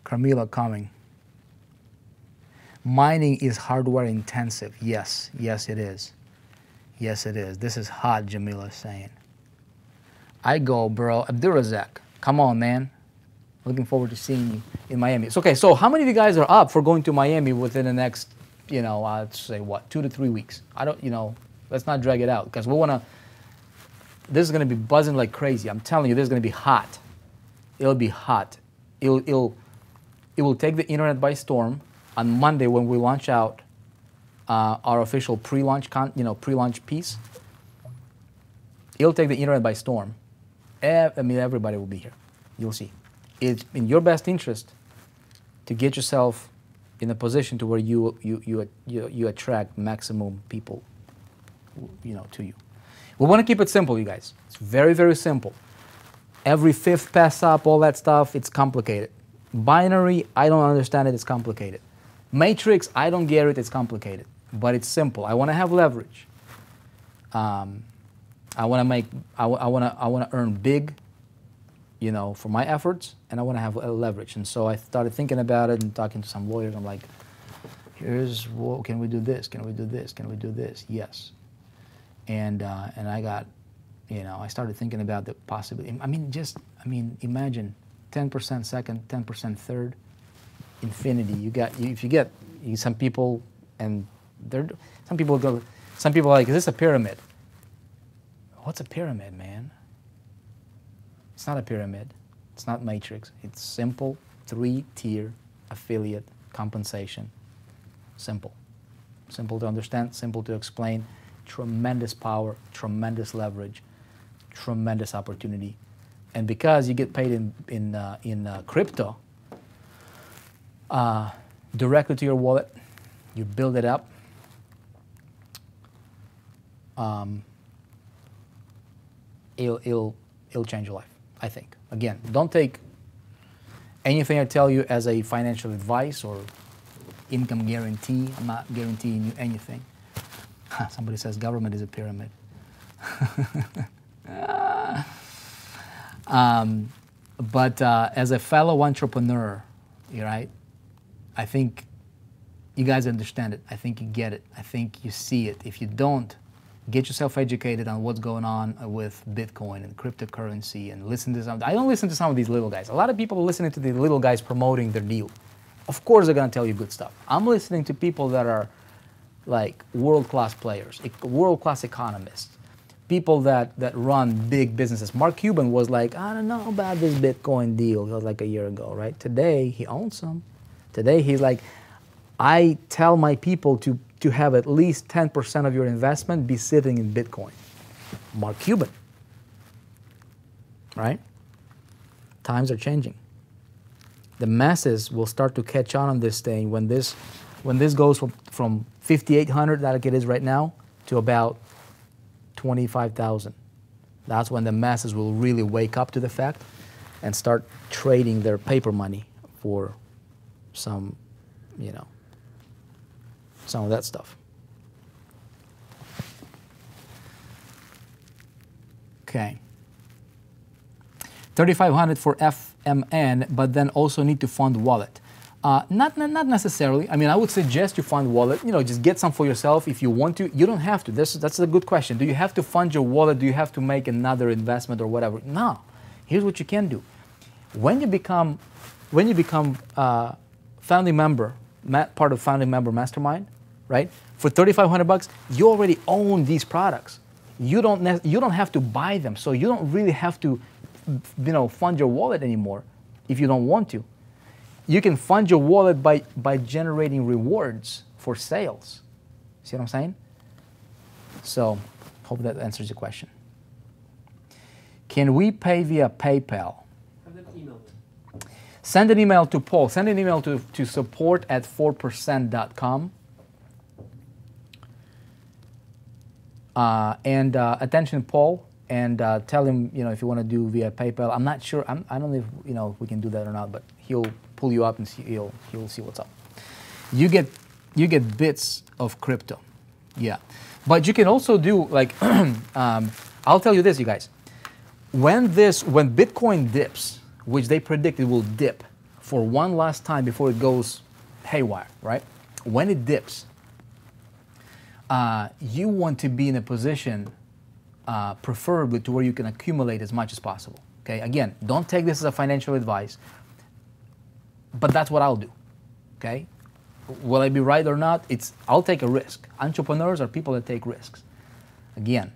Carmela coming. Mining is hardware intensive. Yes, it is. Yes, it is. This is hot, Jamila saying. I go, bro. Abdurazak, come on, man. Looking forward to seeing you in Miami. It's okay, so how many of you guys are up for going to Miami within the next, I'd say what, 2 to 3 weeks? I don't, let's not drag it out because we want to, this is going to be buzzing like crazy. I'm telling you, this is going to be hot. It'll be hot. It will take the internet by storm on Monday when we launch out our official pre-launch pre-launch piece. It'll take the internet by storm. Everybody will be here. You'll see. It's in your best interest to get yourself in a position to where you attract maximum people, to you. We want to keep it simple, you guys. It's very, very simple. Every fifth pass up, all that stuff, it's complicated. Binary, I don't understand it, it's complicated. Matrix, I don't get it, it's complicated. But it's simple. I want to have leverage. I want to earn big, for my efforts, and I want to have leverage. And so I started thinking about it and talking to some lawyers. I'm like, can we do this? Can we do this? Can we do this? Yes. And I got, I started thinking about the possibility. Imagine 10% second, 10% third, infinity. If you get some people, and some people are like, is this a pyramid? What's a pyramid, man? It's not a pyramid. It's not matrix. It's simple 3-tier affiliate compensation. Simple. Simple to understand, simple to explain. Tremendous power, tremendous leverage, tremendous opportunity. And because you get paid in crypto, directly to your wallet, you build it up. It'll change your life, I think. Again, don't take anything I tell you as a financial advice or income guarantee. I'm not guaranteeing you anything. Somebody says government is a pyramid. But as a fellow entrepreneur, right, I think you guys understand it. I think you get it. I think you see it. If you don't, get yourself educated on what's going on with Bitcoin and cryptocurrency and listen to some. I don't listen to some of these little guys. A lot of people are listening to the little guys promoting their deal. Of course they're going to tell you good stuff. I'm listening to people that are like world-class players, world-class economists, people that run big businesses. Mark Cuban was like, I don't know about this Bitcoin deal. That was like a year ago, right? Today, he owns some. Today, he's like, I tell my people to have at least 10% of your investment be sitting in Bitcoin. Mark Cuban, right? Times are changing. The masses will start to catch on this thing when this goes from 5,800 like it is right now to about 25,000. That's when the masses will really wake up to the fact and start trading their paper money for some, some of that stuff. Okay. 3,500 for FMN, but then also need to fund wallet. Not necessarily. I mean, I would suggest you fund wallet. You know, just get some for yourself if you want to. You don't have to. That's a good question. Do you have to fund your wallet? Do you have to make another investment or whatever? No. Here's what you can do. When you become founding member, part of founding member mastermind, right? For 3,500 bucks, you already own these products. You don't have to buy them, so you don't really have to, you know, fund your wallet anymore if you don't want to. You can fund your wallet by generating rewards for sales. See what I'm saying? So, hope that answers your question. Can we pay via PayPal? Have them email me. Send an email to Paul. Send an email to support@4percent.com. Attention, Paul, and tell him, you know, if you want to do via PayPal. I'm not sure. I don't know if, you know, if we can do that or not, but he'll pull you up and see, he'll see what's up. You get bits of crypto, yeah. But you can also do like I'll tell you this, you guys. When Bitcoin dips, which they predict it will dip for one last time before it goes haywire, right? When it dips, you want to be in a position, preferably to where you can accumulate as much as possible. Okay, again, don't take this as a financial advice, but that's what I'll do. Okay, will I be right or not? I'll take a risk. Entrepreneurs are people that take risks. Again,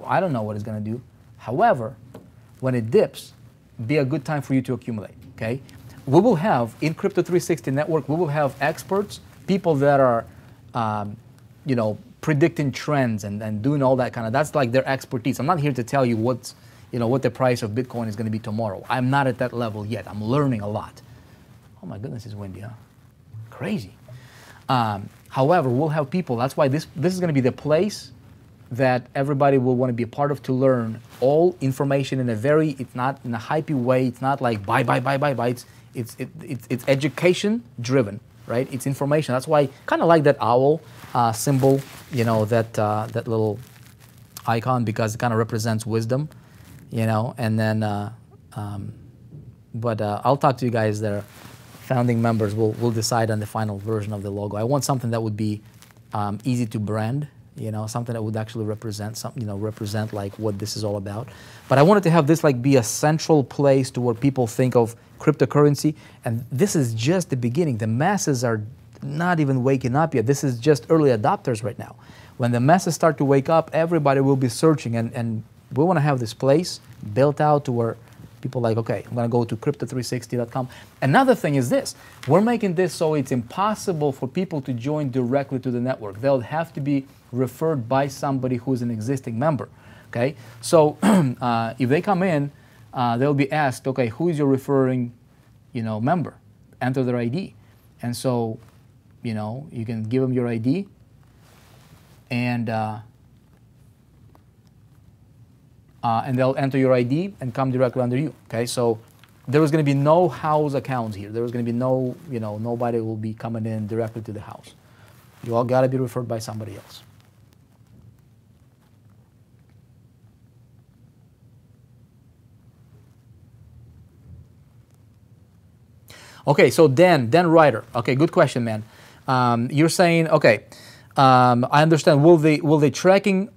I don't know what it's going to do. However, when it dips, be a good time for you to accumulate. Okay, we will have in Crypto 360 Network, we will have experts, people that are you know, predicting trends and doing all that kind of, that's like their expertise. I'm not here to tell you what the price of Bitcoin is going to be tomorrow. I'm not at that level yet. I'm learning a lot. Oh my goodness, it's windy, huh? Crazy. However, we'll have people, that's why this is going to be the place that everybody will want to be a part of to learn all information in a very, it's not in a hypey way, it's not like buy. It's education driven, right? It's information. That's why kind of like that owl symbol, you know, that little icon, because it kind of represents wisdom, you know. And then, I'll talk to you guys that are founding members. We'll decide on the final version of the logo. I want something that would be easy to brand, you know, something that would actually represent something, you know, represent like what this is all about. But I wanted to have this like be a central place to where people think of cryptocurrency, and this is just the beginning. The masses are not even waking up yet. This is just early adopters right now. When the masses start to wake up, everybody will be searching, and we want to have this place built out to where people are like, okay, I'm going to go to crypto360.com. Another thing is this. We're making this so it's impossible for people to join directly to the network. They'll have to be referred by somebody who's an existing member. Okay, so if they come in, they'll be asked, okay, who is your referring, you know, member? Enter their ID, and so, you know, you can give them your ID, and they'll enter your ID and come directly under you. Okay, so there is going to be no house accounts here. There is going to be no, you know, nobody will be coming in directly to the house. You all got to be referred by somebody else. Okay, so Dan Ryder. Okay, good question, man. You're saying, okay, I understand. Will they tracking?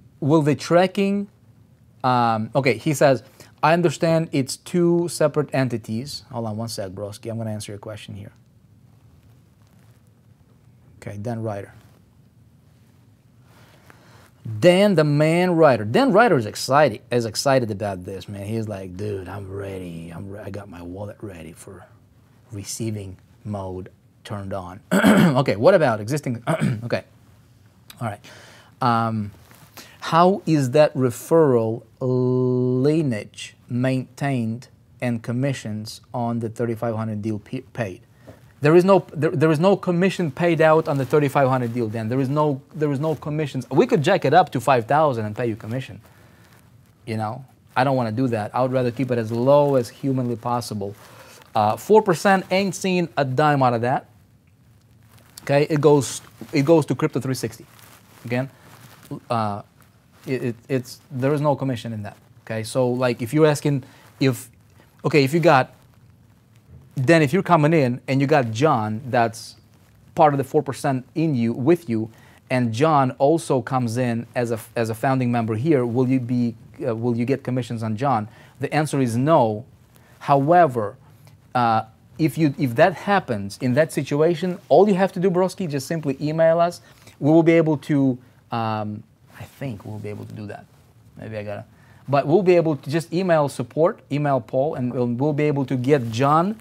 Okay, he says, I understand it's two separate entities. Hold on one sec, broski. I'm going to answer your question here. Okay, Dan Ryder. Dan the man Ryder. Dan Ryder is excited about this, man. He's like, dude, I'm ready. I got my wallet ready for receiving mode turned on. Okay, what about existing? Okay, all right. How is that referral lineage maintained and commissions on the 3,500 deal paid? There is no commission paid out on the 3,500 deal. Then there is no commissions. We could jack it up to 5,000 and pay you commission. You know, I don't want to do that. I would rather keep it as low as humanly possible. 4% ain't seen a dime out of that. Okay, it goes to Crypto 360. Again, there is no commission in that. Okay, so like if you're asking if you're coming in and you got John that's part of the 4% with you, and John also comes in as a founding member here, will you get commissions on John? The answer is no. However, if that happens in that situation, all you have to do, broski, just simply email us. We will be able to. I think we'll be able to do that. Maybe I gotta. But we'll be able to just email support, email Paul, and we'll be able to get John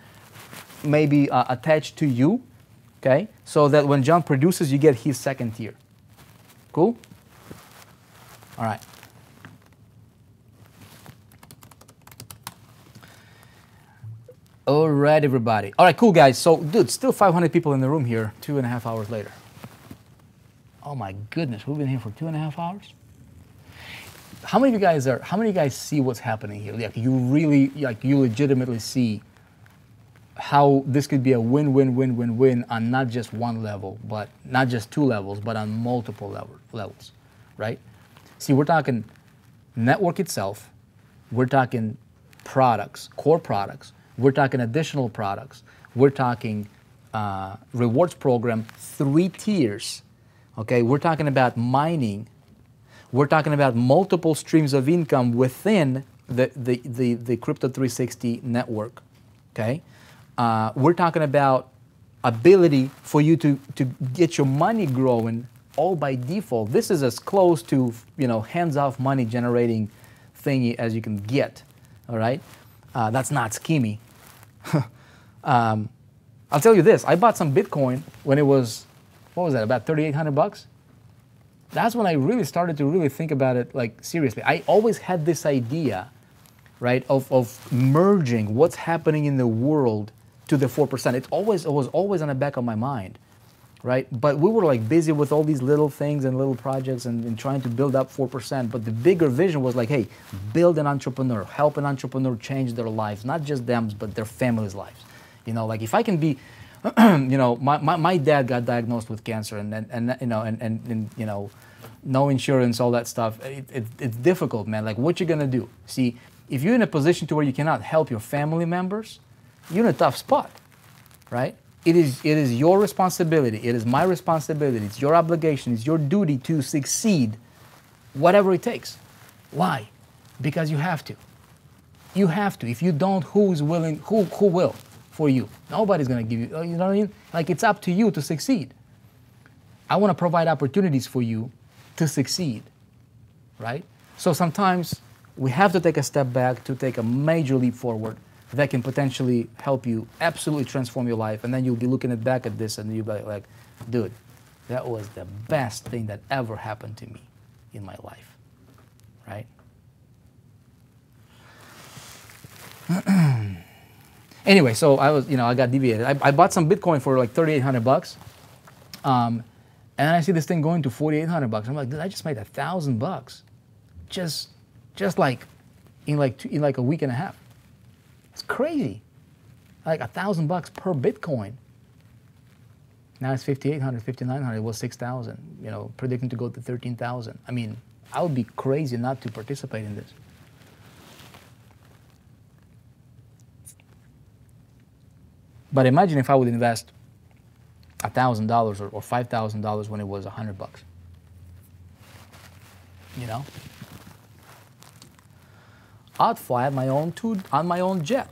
maybe attached to you, okay? So that when John produces, you get his second tier. Cool? All right. All right, everybody. All right, cool, guys. So, dude, still 500 people in the room here 2.5 hours later. Oh, my goodness. We've been here for 2.5 hours? How many of you guys see what's happening here? Like, you legitimately see how this could be a win-win-win-win-win on not just one level, but not just two levels, but on multiple levels, right? See, we're talking network itself. We're talking products, core products. We're talking additional products. We're talking rewards program, 3 tiers, okay? We're talking about mining. We're talking about multiple streams of income within the Crypto 360 network, okay? We're talking about ability for you to get your money growing all by default. This is as close to, hands-off money generating thingy as you can get, all right? That's not schemy. I'll tell you this, I bought some Bitcoin when it was, what was that, about 3,800 bucks? That's when I really started to really think about it, like, seriously. I always had this idea, right, of merging what's happening in the world to the 4%. It was always on the back of my mind, right? But we were like busy with all these little things and little projects and trying to build up 4%. But the bigger vision was like, hey, build an entrepreneur, help an entrepreneur change their lives, not just them, but their family's lives. Like if I can be, my dad got diagnosed with cancer and no insurance, all that stuff. It's difficult, man. Like, what you gonna do? See, if you're in a position to where you cannot help your family members, you're in a tough spot, right? It is your responsibility. It is my responsibility. It's your obligation. It's your duty to succeed, whatever it takes. Why? Because you have to. You have to. If you don't, who's willing? Who will for you? Nobody's gonna give you. You know what I mean? Like, it's up to you to succeed. I want to provide opportunities for you to succeed, right? So sometimes we have to take a step back to take a major leap forward that can potentially help you absolutely transform your life. And then you'll be looking back at this and you'll be like, dude, that was the best thing that ever happened to me in my life, right? Anyway, so I got deviated. I bought some Bitcoin for like 3,800 bucks. And I see this thing going to 4,800 bucks. I'm like, dude, I just made $1,000 just like in a week and a half. It's crazy. Like $1,000 per Bitcoin. Now it's 5,800, 5,900. It was 6,000. Predicting to go to 13,000. I mean, I would be crazy not to participate in this. But imagine if I would invest $1,000 or $5,000 when it was $100. I'd fly on my own jet.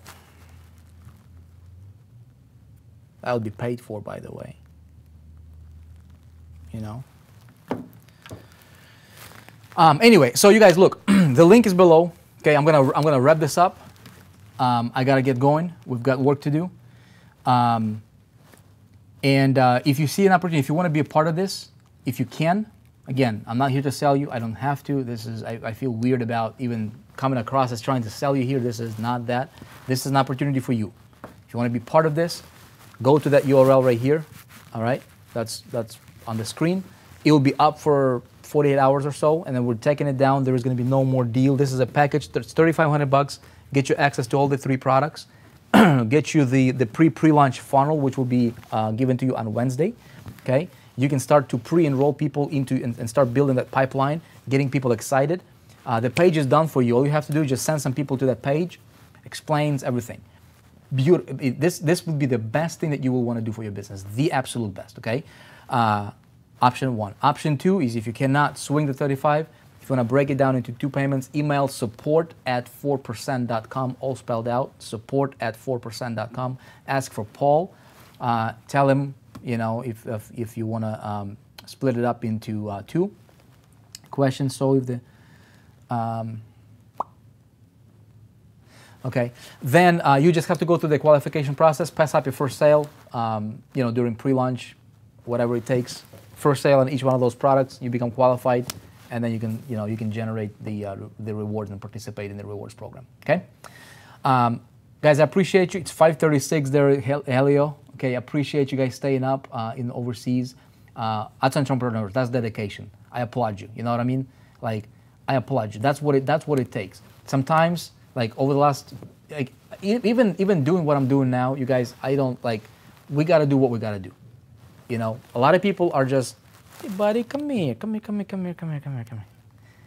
That would be paid for, by the way. Anyway, so you guys look, the link is below. Okay, I'm gonna wrap this up. I gotta get going. We've got work to do. And if you see an opportunity, if you want to be a part of this, if you can, again, I'm not here to sell you. I don't have to. I feel weird about even coming across as trying to sell you here. This is not that. This is an opportunity for you. If you want to be part of this, go to that URL right here. All right, that's on the screen. It will be up for 48 hours or so, and then we're taking it down. There is going to be no more deal. This is a package that's $3,500. Get you access to all the 3 products. Get you the pre-launch funnel, which will be given to you on Wednesday. okay? You can start to pre-enroll people into and start building that pipeline, getting people excited. The page is done for you. All you have to do is just send some people to that page, explains everything. This would be the best thing that you will want to do for your business, the absolute best, okay? Option 1. Option 2 is if you cannot swing the 35, if you want to break it down into 2 payments, email support@4percent.com, all spelled out, support@4percent.com. Ask for Paul. Tell him, if you want to split it up into 2 questions. So if the okay, then you just have to go through the qualification process, pass up your first sale, during pre-launch, whatever it takes. First sale on each one of those products, you become qualified, and then you can generate the rewards and participate in the rewards program. Okay, guys, I appreciate you. It's 5:36 there, Helio. Okay, I appreciate you guys staying up in overseas. As entrepreneurs, that's dedication. I applaud you. You know what I mean? Like, I applaud you. That's what it takes. Sometimes, like over the last, like even doing what I'm doing now, you guys, we got to do what we got to do. A lot of people are just, hey buddy, come here.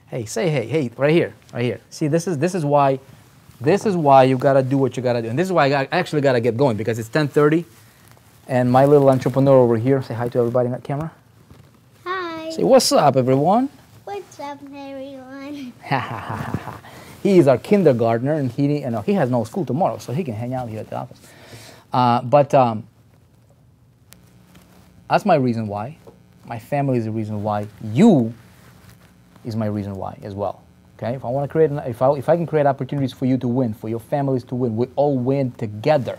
Hey, say hey, right here. See, this is why you got to do what you got to do, and this is why I actually got to get going, because it's 10:30, and my little entrepreneur over here, say hi to everybody in that camera. Hi. Say what's up, everyone. What's up, everyone? He is our kindergartner, and he has no school tomorrow, so he can hang out here at the office. But that's my reason why. My family is the reason why. You is my reason why as well. Okay, if I want to create, if I can create opportunities for you to win, for your families to win, we all win together.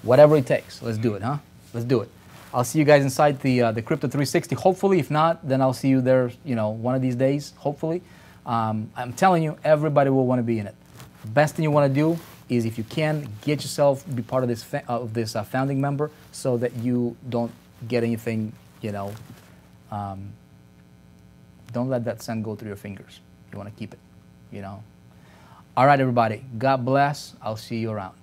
Whatever it takes, let's do it, huh? Let's do it. I'll see you guys inside the Crypto 360. Hopefully, if not, then I'll see you there. One of these days. Hopefully, I'm telling you, everybody will want to be in it. Best thing you want to do is, if you can, get yourself be part of this founding member, so that you don't get anything. Don't let that cent go through your fingers. You want to keep it. All right, everybody. God bless. I'll see you around.